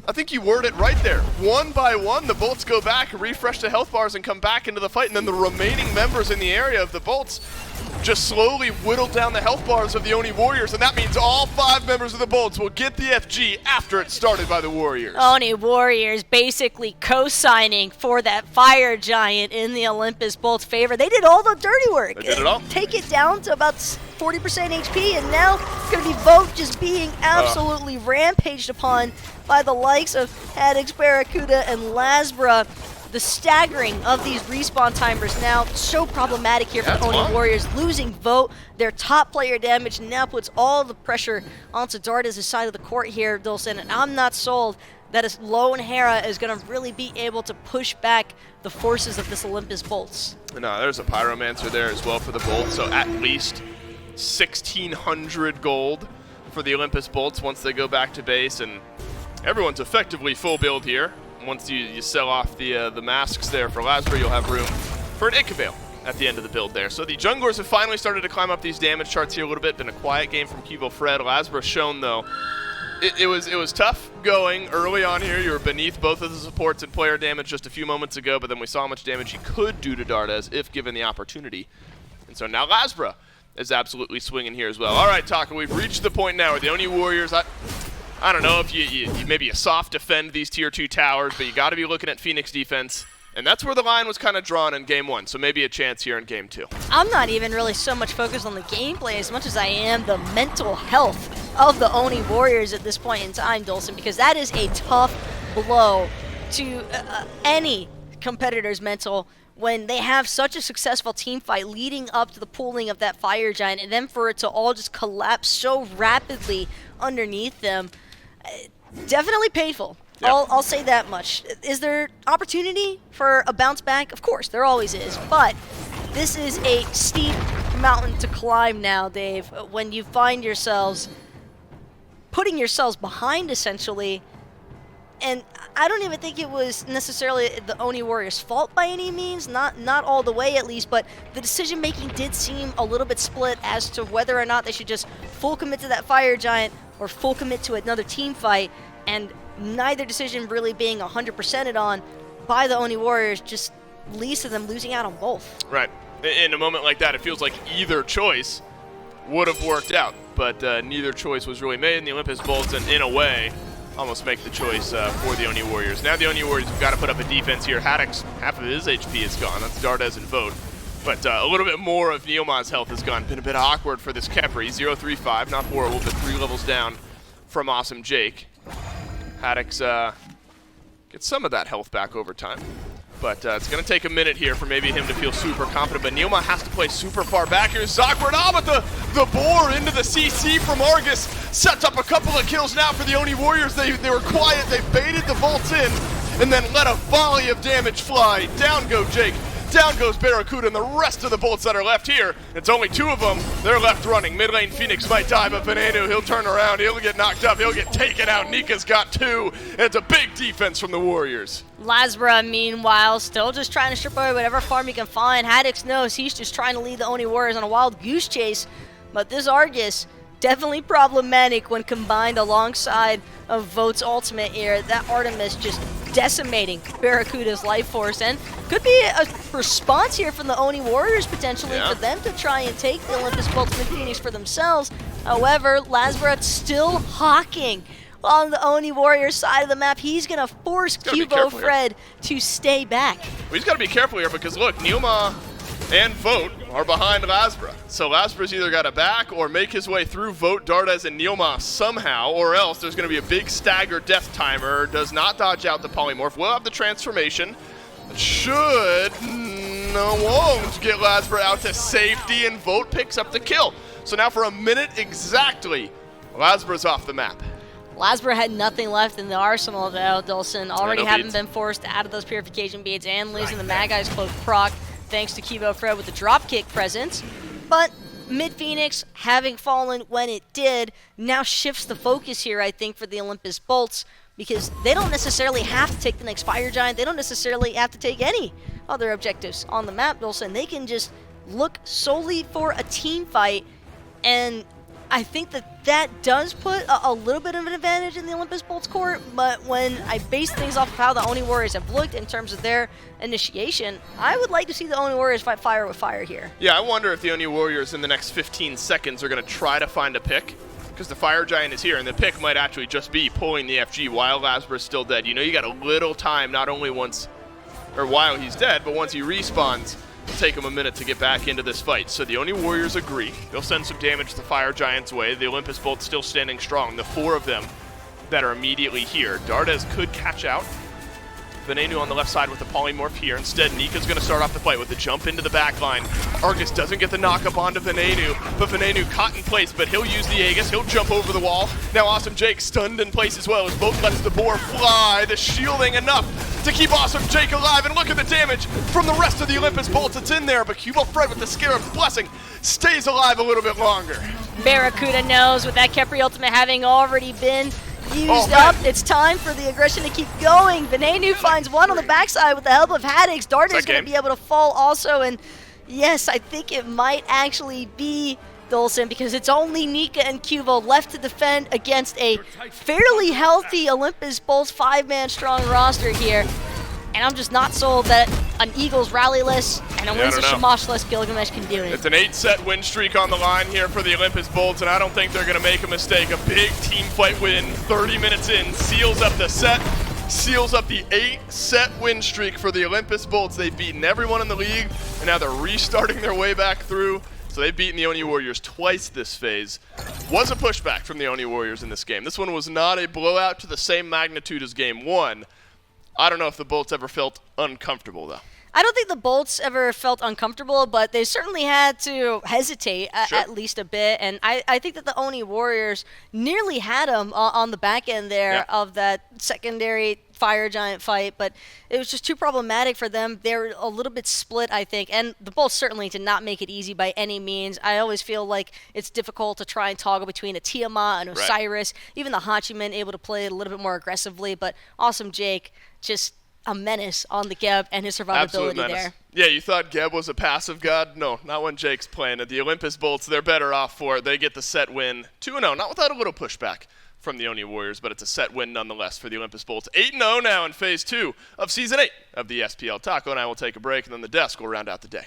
I think you worded it right there. One by one, the Bolts go back, refresh the health bars, and come back into the fight, and then the remaining members in the area of the Bolts just slowly whittled down the health bars of the Oni Warriors, and that means all 5 members of the Bolts will get the FG after it's started by the Warriors. Oni Warriors basically co-signing for that Fire Giant in the Olympus Bolts' favor. They did all the dirty work. They did it all. Take it down to about 40% HP, and now it's going to be Vote just being absolutely rampaged upon by the likes of Haddix, Barracuda, and Lasbra. The staggering of these respawn timers now so problematic here for the Oni Warriors. Losing Vote, their top player damage, now puts all the pressure onto Dardas' side of the court here, Dolson. And I'm not sold that a lone Hera is going to really be able to push back the forces of this Olympus Bolts. No, there's a Pyromancer there as well for the Bolts, so at least 1,600 gold for the Olympus Bolts once they go back to base, and everyone's effectively full build here. Once you sell off the masks there for Lasbro, you'll have room for an Ichabale at the end of the build there. So the junglers have finally started to climb up these damage charts here a little bit. Been a quiet game from Cubo Fred. Lasbro shown, though, it was tough going early on here. You were beneath both of the supports in player damage just a few moments ago, but then we saw how much damage he could do to Dardas if given the opportunity. And so now Lasbro is absolutely swinging here as well. All right, Taka, we've reached the point now where the Oni Warriors, I don't know if you maybe you soft defend these tier 2 towers, but you got to be looking at Phoenix defense. And that's where the line was kind of drawn in game 1, so maybe a chance here in game 2. I'm not even really so much focused on the gameplay as much as I am the mental health of the Oni Warriors at this point in time, Dolson, because that is a tough blow to any competitor's mental when they have such a successful team fight leading up to the pulling of that Fire Giant, and then for it to all just collapse so rapidly underneath them. Definitely painful. Yep. I'll say that much. Is there opportunity for a bounce back? Of course, there always is. But this is a steep mountain to climb now, Dave, when you find yourselves putting yourselves behind, essentially. And I don't even think it was necessarily the Oni Warriors' fault by any means, not all the way at least, but the decision-making did seem a little bit split as to whether or not they should just full commit to that Fire Giant or full commit to another team fight, and neither decision really being 100%ed on by the Oni Warriors just leads to them losing out on both. Right. In a moment like that, it feels like either choice would have worked out, but neither choice was really made, and the Olympus Bolts, and in a way, almost make the choice for the Oni Warriors. Now the Oni Warriors have got to put up a defense here. Haddix, half of his HP is gone. That's Dardas and Vote. But a little bit more of Neilma's health is gone. Been a bit awkward for this Kepri. 0-3-5, not horrible, but 3 levels down from Awesome Jake. Haddix gets some of that health back over time. But it's going to take a minute here for maybe him to feel super confident. But Neilma has to play super far back here. Zawkward, but the boar into the CC from Argus sets up a couple of kills now for the Oni Warriors. They were quiet. They baited the Bolts in and then let a volley of damage fly. Down go Jake. Down goes Barracuda and the rest of the Bolts that are left here. It's only 2 of them. They're left running. Mid lane Phoenix might die, but Venenu, he'll turn around. He'll get knocked up. He'll get taken out. Nika's got 2. It's a big defense from the Warriors. Lasbra, meanwhile, still just trying to strip away whatever farm he can find. Haddix knows he's just trying to lead the Oni Warriors on a wild goose chase. But this Argus, definitely problematic when combined alongside of Vote's ultimate here. That Artemis just decimating Barracuda's life force, and could be a response here from the Oni Warriors potentially for them to try and take the Olympus Ultimate Phoenix for themselves. However, Lasbra still hawking on the Oni Warriors side of the map. He's going to force Cubo Fred to stay back. Well, he's got to be careful here because, look, Neoma and Vote are behind Lasbra. So Lasbra's either got to back or make his way through Vote, Dardes, and Neoma somehow, or else there's going to be a big stagger death timer. Does not dodge out the polymorph. Will have the transformation. Won't get Lasbra out to safety, and Vote picks up the kill. So now for a minute exactly, Lasbra's off the map. Lasbra had nothing left in the arsenal though, Dulcin. Already having been forced out of those purification beads and losing the Magai's Cloak proc thanks to Cubo Fred with the dropkick presence. But Mid Phoenix, having fallen when it did, now shifts the focus here, I think, for the Olympus Bolts, because they don't necessarily have to take the next Fire Giant. They don't necessarily have to take any other objectives on the map, Dulcin. They can just look solely for a team fight, and I think that that does put a little bit of an advantage in the Olympus Bolts court, but when I base things off of how the Oni Warriors have looked in terms of their initiation, I would like to see the Oni Warriors fight fire with fire here. Yeah, I wonder if the Oni Warriors in the next 15 seconds are going to try to find a pick, because the Fire Giant is here, and the pick might actually just be pulling the FG while Lasbra's still dead. You know, you got a little time, not only while he's dead, but once he respawns, it'll take him a minute to get back into this fight. So the Oni Warriors agree. They'll send some damage the Fire Giant's way. The Olympus Bolts still standing strong. The 4 of them that are immediately here. Dardes could catch out. Venenu on the left side with the polymorph here. Instead, Nika's going to start off the fight with a jump into the back line. Argus doesn't get the knock-up onto Venenu, but Venenu caught in place, but he'll use the Aegis. He'll jump over the wall. Now Awesome Jake stunned in place as well as Boat lets the boar fly. The shielding enough to keep Awesome Jake alive, and look at the damage from the rest of the Olympus Bolts. It's in there, but Cubo Fred with the Scarab's Blessing stays alive a little bit longer. Barracuda knows with that Kepri ultimate having already been used up, it's time for the aggression to keep going. Venenu finds one on the backside with the help of Haddix. Darden is going to be able to fall also, and yes, I think it might actually be Dulcin, because it's only Nika and Cubo left to defend against a fairly healthy Olympus Bolts 5-man strong roster here. And I'm just not sold that an Eagles rally-less and a Winds of Shamash-less Gilgamesh can do it. It's an 8-set win streak on the line here for the Olympus Bolts, and I don't think they're going to make a mistake. A big team fight win, 30 minutes in, seals up the set, seals up the 8-set win streak for the Olympus Bolts. They've beaten everyone in the league, and now they're restarting their way back through. So they've beaten the Oni Warriors twice this phase. Was a pushback from the Oni Warriors in this game. This one was not a blowout to the same magnitude as game 1. I don't know if the Bolts ever felt uncomfortable, though. I don't think the Bolts ever felt uncomfortable, but they certainly had to hesitate at least a bit. And I think that the Oni Warriors nearly had them on the back end there of that secondary Fire Giant fight, but it was just too problematic for them. They're a little bit split, I think, and the Bolts certainly did not make it easy by any means. I always feel like it's difficult to try and toggle between a Tiamat and Osiris. Even the Hachiman able to play it a little bit more aggressively, but Awesome Jake just a menace on the Geb and his survivability there. Yeah, you thought Geb was a passive god? No, not when Jake's playing it. The Olympus Bolts, they're better off for it. They get the set win 2-0, not without a little pushback from the Oni Warriors, but it's a set win nonetheless for the Olympus Bolts. 8-0 now in Phase 2 of Season 8 of the SPL. Taco and I will take a break, and then the desk will round out the day.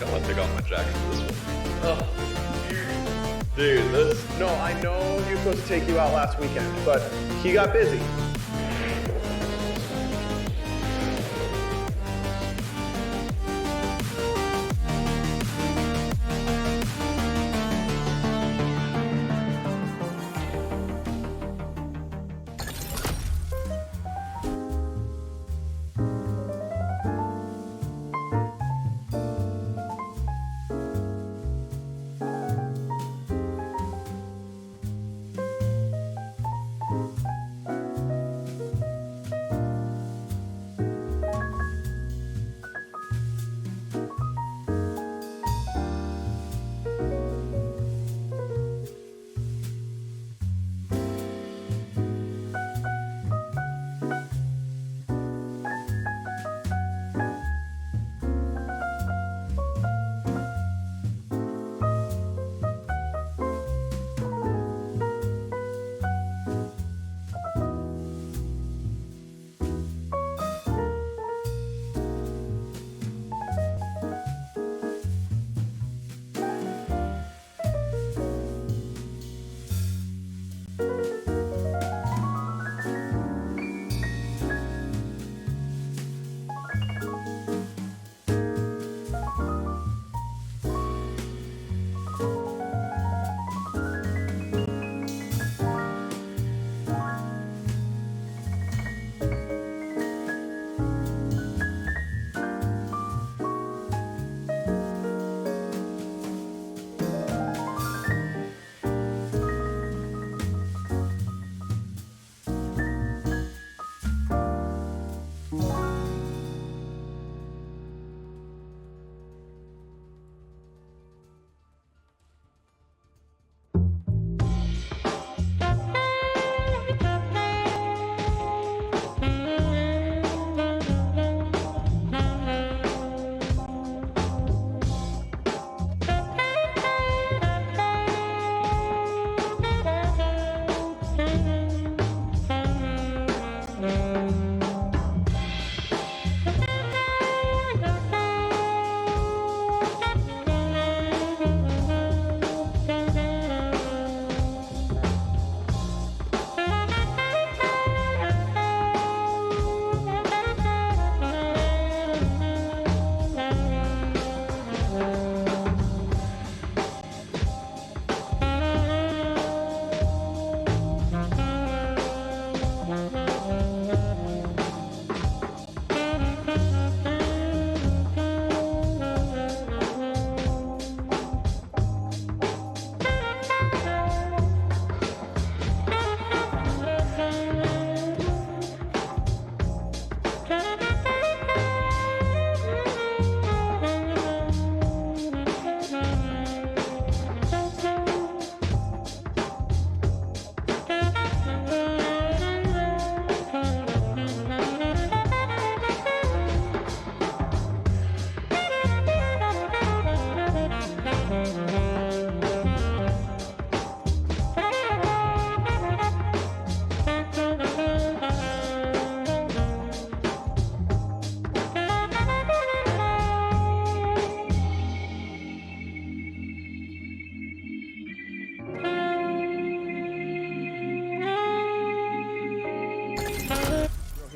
Gotta take off my jacket for this one. Dude, this... No, I know he was supposed to take you out last weekend, but he got busy.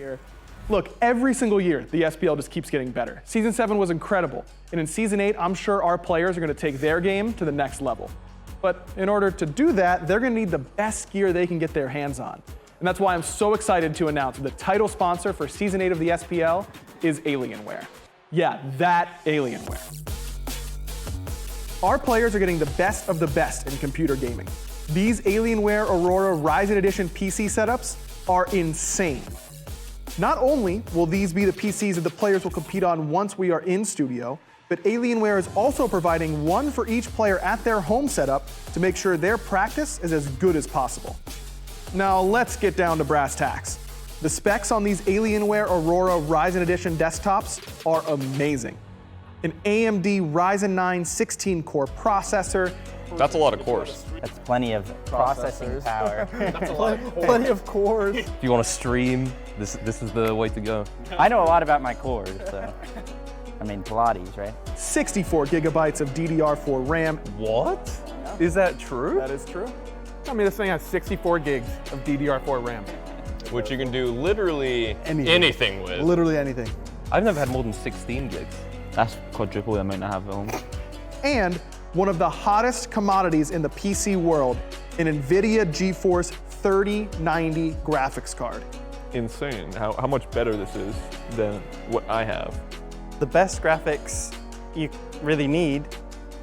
here. Look, every single year, the SPL just keeps getting better. Season 7 was incredible, and in Season 8, I'm sure our players are going to take their game to the next level. But in order to do that, they're going to need the best gear they can get their hands on. And that's why I'm so excited to announce the title sponsor for Season 8 of the SPL is Alienware. Yeah, that Alienware. Our players are getting the best of the best in computer gaming. These Alienware Aurora Ryzen Edition PC setups are insane. Not only will these be the PCs that the players will compete on once we are in studio, but Alienware is also providing one for each player at their home setup to make sure their practice is as good as possible. Now let's get down to brass tacks. The specs on these Alienware Aurora Ryzen Edition desktops are amazing. An AMD Ryzen 9 16-core processor. That's a lot of cores. That's plenty of processing power. That's a lot of cores. Plenty of cores. If you want to stream, this is the way to go. I know a lot about my cores, so. I mean, Pilates, right? 64 gigabytes of DDR4 RAM. What? Is that true? That is true. I mean, this thing has 64 gigs of DDR4 RAM. Which you can do literally anything with. Literally anything. I've never had more than 16 gigs. That's quadruple the amount I have at home. And one of the hottest commodities in the PC world, an NVIDIA GeForce 3090 graphics card. Insane how much better this is than what I have. The best graphics you really need,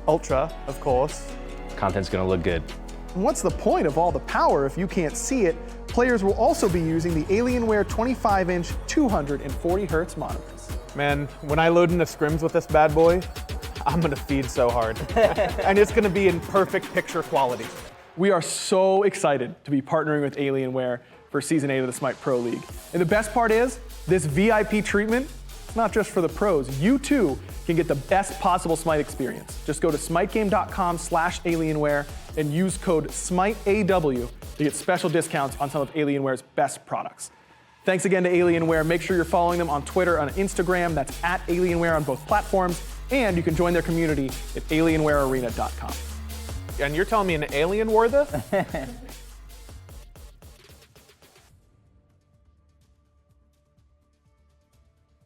Ultra, of course. Content's gonna look good. And what's the point of all the power if you can't see it? Players will also be using the Alienware 25-inch 240Hz monitors. Man, when I load into scrims with this bad boy, I'm gonna feed so hard. And it's gonna be in perfect picture quality. We are so excited to be partnering with Alienware for Season 8 of the SMITE Pro League. And the best part is, this VIP treatment, it's not just for the pros. You too can get the best possible SMITE experience. Just go to smitegame.com/Alienware and use code SMITEAW to get special discounts on some of Alienware's best products. Thanks again to Alienware. Make sure you're following them on Twitter and Instagram. That's at Alienware on both platforms. And you can join their community at alienwarearena.com. And you're telling me an alien wore this?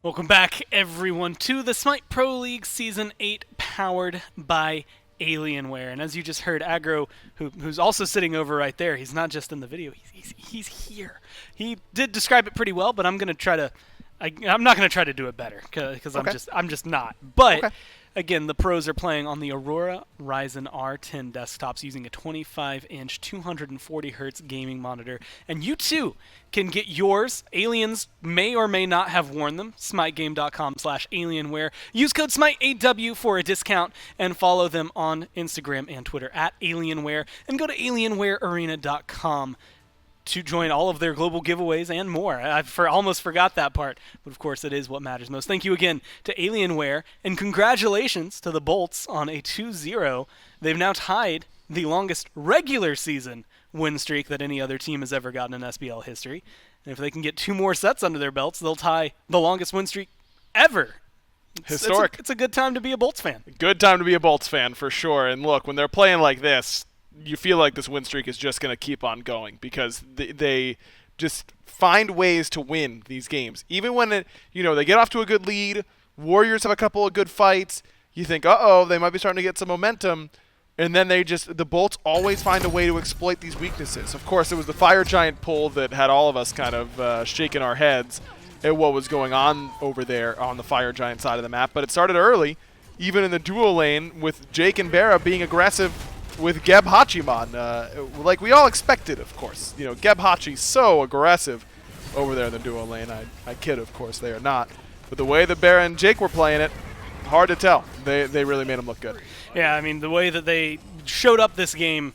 Welcome back, everyone, to the SMITE Pro League Season 8, powered by Alienware. And as you just heard, Aggro, who's also sitting over right there, he's not just in the video, he's here. He did describe it pretty well, but I'm not going to try to do it better, because I'm just not. But again, the pros are playing on the Aurora Ryzen R10 desktops using a 25-inch 240Hz gaming monitor. And you too can get yours. Aliens may or may not have worn them. smitegame.com/Alienware. Use code SMITEAW for a discount and follow them on Instagram and Twitter at Alienware. And go to alienwarearena.com to join all of their global giveaways and more. I almost forgot that part, but of course it is what matters most. Thank you again to Alienware, and congratulations to the Bolts on a 2-0. They've now tied the longest regular season win streak that any other team has ever gotten in SBL history. And if they can get 2 more sets under their belts, they'll tie the longest win streak ever. Historic. It's a good time to be a Bolts fan. Good time to be a Bolts fan, for sure. And look, when they're playing like this, you feel like this win streak is just going to keep on going, because they just find ways to win these games. Even when they get off to a good lead, Warriors have a couple of good fights, you think, uh-oh, they might be starting to get some momentum, and then the Bolts always find a way to exploit these weaknesses. Of course, it was the Fire Giant pull that had all of us kind of shaking our heads at what was going on over there on the Fire Giant side of the map, but it started early, even in the duo lane, with Jake and Barra being aggressive with Geb Hachiman, like we all expected, of course. Geb Hachi's so aggressive over there in the duo lane. I kid, of course, they are not. But the way that Barra and Jake were playing it, hard to tell. They really made them look good. Yeah, I mean, the way that they showed up this game,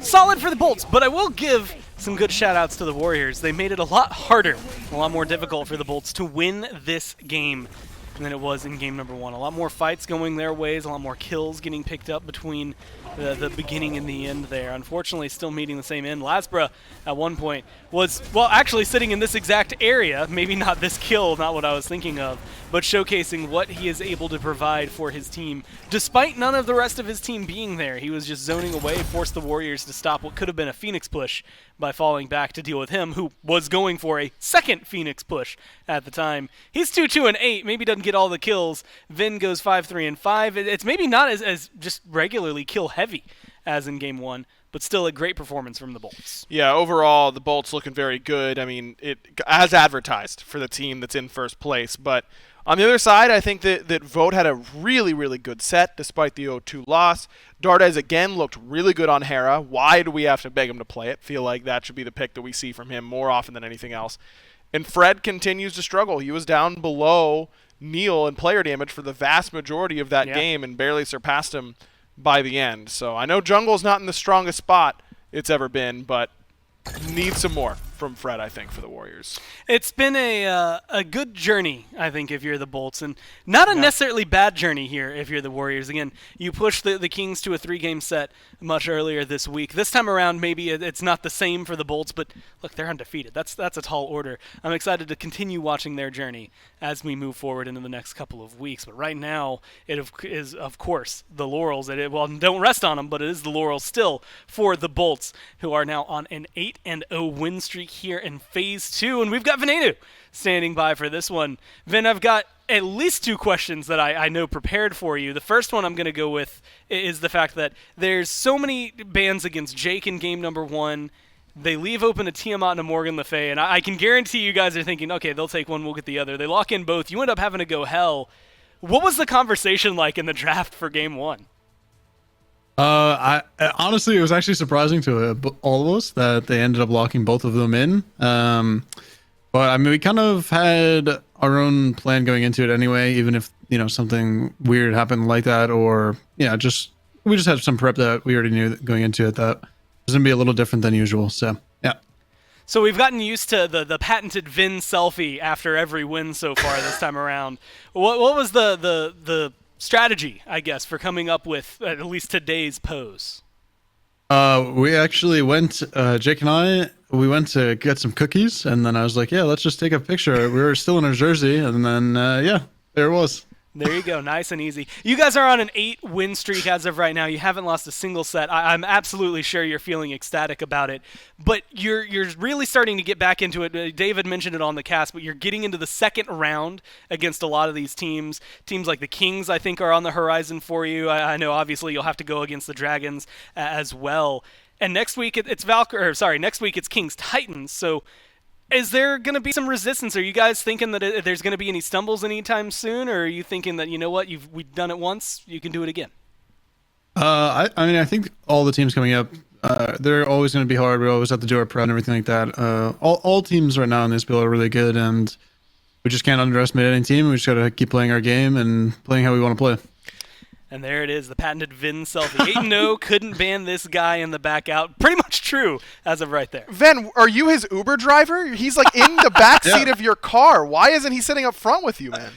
solid for the Bolts, but I will give some good shout-outs to the Warriors. They made it a lot harder, a lot more difficult for the Bolts to win this game. than it was in game number 1. A lot more fights going their ways, a lot more kills getting picked up between the beginning and the end there. Unfortunately, still meeting the same end. Lasbra, at one point, was, well, actually sitting in this exact area, maybe not this kill, not what I was thinking of, but showcasing what he is able to provide for his team, despite none of the rest of his team being there. He was just zoning away, forced the Warriors to stop what could have been a Phoenix push by falling back to deal with him, who was going for a second Phoenix push at the time. He's 2-2-8, maybe doesn't get all the kills. Vin goes 5-3-5. It's maybe not as just regularly kill-heavy as in game 1, but still a great performance from the Bolts. Yeah, overall, the Bolts looking very good. I mean, it as advertised for the team that's in first place. But on the other side, I think that Vote had a really, really good set despite the 0-2 loss. Dardes again looked really good on Hera. Why do we have to beg him to play it? Feel like that should be the pick that we see from him more often than anything else. And Fred continues to struggle. He was down below Neil in player damage for the vast majority of that game and barely surpassed him by the end. So I know jungle's not in the strongest spot it's ever been, but need some more from Fred, I think, for the Warriors. It's been a good journey, I think, if you're the Bolts, and not a necessarily bad journey here if you're the Warriors. Again, you pushed the Kings to a 3-game set much earlier this week. This time around, maybe it's not the same for the Bolts, but look, they're undefeated. That's a tall order. I'm excited to continue watching their journey as we move forward into the next couple of weeks. But right now, it is, of course, the laurels. Well, don't rest on them, but it is the laurels still for the Bolts, who are now on an 8-0 win streak here in Phase 2, and we've got Venenu standing by for this one. Vin, I've got at least 2 questions that I know prepared for you. The first one I'm going to go with is the fact that there's so many bans against Jake in game number 1. They leave open a Tiamat and a Morgan Le Fay, and I can guarantee you guys are thinking, okay, they'll take one, we'll get the other. They lock in both. You end up having to go hell. What was the conversation like in the draft for game 1? I honestly, it was actually surprising to all of us that they ended up locking both of them in. But I mean, we kind of had our own plan going into it anyway, even if, something weird happened like that, or we just had some prep that we already knew that going into it that was going to be a little different than usual. So, yeah. So we've gotten used to the patented Vin selfie after every win so far this time around. What was the strategy, I guess, for coming up with at least today's pose? We actually went, Jake and I, we went to get some cookies, and then I was like, yeah, let's just take a picture. We were still in our jersey, and then, there it was. There you go, nice and easy. You guys are on an 8-win streak as of right now. You haven't lost a single set. I'm absolutely sure you're feeling ecstatic about it, but you're really starting to get back into it. David mentioned it on the cast, but you're getting into the second round against a lot of these teams. Teams like the Kings, I think, are on the horizon for you. I know, obviously, you'll have to go against the Dragons as well. And next week next week it's Kings Titans. So is there going to be some resistance? Are you guys thinking that there's going to be any stumbles anytime soon, or are you thinking that, we've done it once, you can do it again? I mean, I think all the teams coming up, they're always going to be hard. We always have to do our prep and everything like that. All teams right now in this build are really good, and we just can't underestimate any team. We just got to keep playing our game and playing how we want to play. And there it is, the patented Vin selfie. 8-0, couldn't ban this guy in the back out. Pretty much true as of right there. Ven, are you his Uber driver? He's like in the back seat of your car. Why isn't he sitting up front with you, man?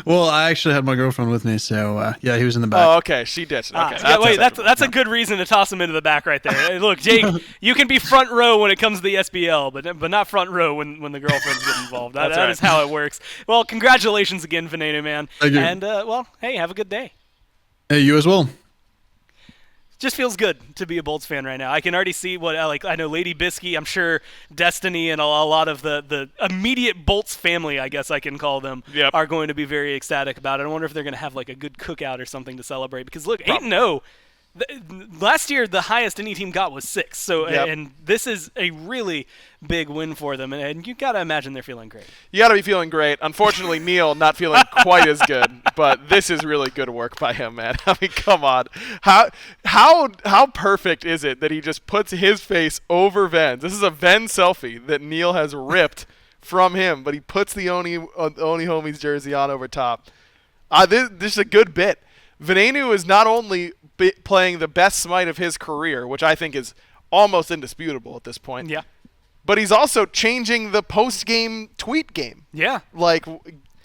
Well, I actually had my girlfriend with me, so he was in the back. Oh, okay, she ditched. Okay, that's a good reason to toss him into the back right there. Hey, look, Jake, you can be front row when it comes to the SBL, but not front row when the girlfriends get involved. That is how it works. Well, congratulations again, Venenu, man. Thank you. And hey, have a good day. Hey, you as well. Just feels good to be a Bolts fan right now. I can already see what I know Lady Bisky, I'm sure Destiny and a lot of the immediate Bolts family, I guess I can call them, are going to be very ecstatic about it. I wonder if they're going to have like a good cookout or something to celebrate, because look, 8-0. Last year, the highest any team got was 6. So, and this is a really big win for them, and you got to imagine they're feeling great. You got to be feeling great. Unfortunately, Neil not feeling quite as good, but this is really good work by him, man. I mean, come on. How perfect is it that he just puts his face over Ven's? This is a Ven selfie that Neil has ripped from him, but he puts the Oni Homies jersey on over top. This is a good bit. Venenu is not only playing the best Smite of his career, which I think is almost indisputable at this point. Yeah. But he's also changing the post-game tweet game. Yeah. Like,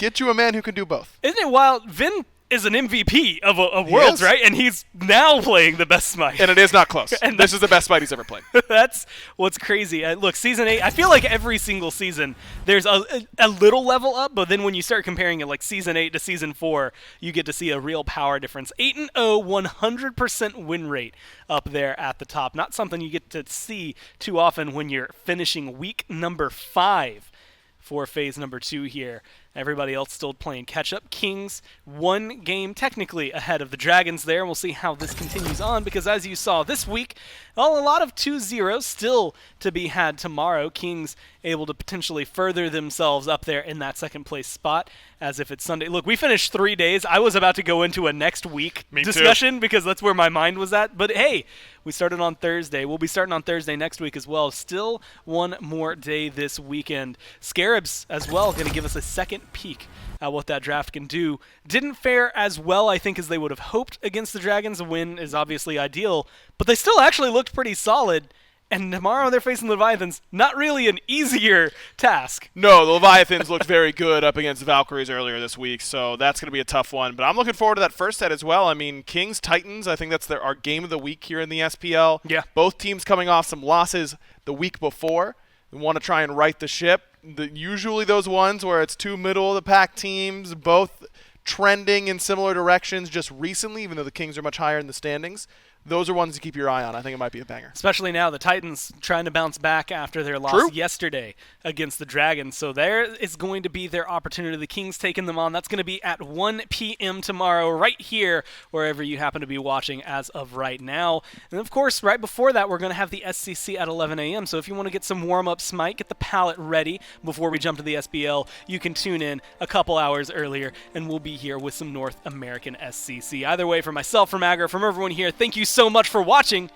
Get you a man who can do both. Isn't it wild? Vin is an MVP of Worlds, is. right? And he's now playing the best Smite. And it is not close. And this is the best Smite he's ever played. That's what's crazy. Look, Season 8, I feel like every single season there's a little level up, but then when you start comparing it like Season 8 to Season 4, you get to see a real power difference. 8-0, 100% win rate up there at the top. Not something you get to see too often when you're finishing week number 5 for phase number 2 here. Everybody else still playing catch-up. Kings, 1 game technically ahead of the Dragons there. We'll see how this continues on because as you saw this week, well, a lot of 2-0 still to be had tomorrow. Kings able to potentially further themselves up there in that second place spot as if it's Sunday. Look, we finished 3 days. I was about to go into a next week discussion because that's where my mind was at. But hey, we started on Thursday. We'll be starting on Thursday next week as well. Still 1 more day this weekend. Scarabs as well going to give us a second peek at what that draft can do. Didn't fare as well, I think, as they would have hoped against the Dragons. A win is obviously ideal, but they still actually looked pretty solid. And tomorrow they're facing the Leviathans. Not really an easier task. No, the Leviathans looked very good up against the Valkyries earlier this week, so that's going to be a tough one. But I'm looking forward to that first set as well. I mean, Kings, Titans, I think that's our game of the week here in the SPL. Yeah. Both teams coming off some losses the week before. We want to try and right the ship. Usually those ones where it's 2 middle-of-the-pack teams, both trending in similar directions just recently, even though the Kings are much higher in the standings. Those are ones to keep your eye on. I think it might be a banger. Especially now, the Titans trying to bounce back after their loss yesterday against the Dragons. So there is going to be their opportunity. The Kings taking them on. That's going to be at 1 p.m. tomorrow, right here, wherever you happen to be watching as of right now. And of course, right before that, we're going to have the SCC at 11 a.m. So if you want to get some warm-up Smite, get the palette ready before we jump to the SBL, you can tune in a couple hours earlier, and we'll be here with some North American SCC. Either way, from myself, from Agar, from everyone here, thank you so much for watching.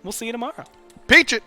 We'll see you tomorrow. Peach it!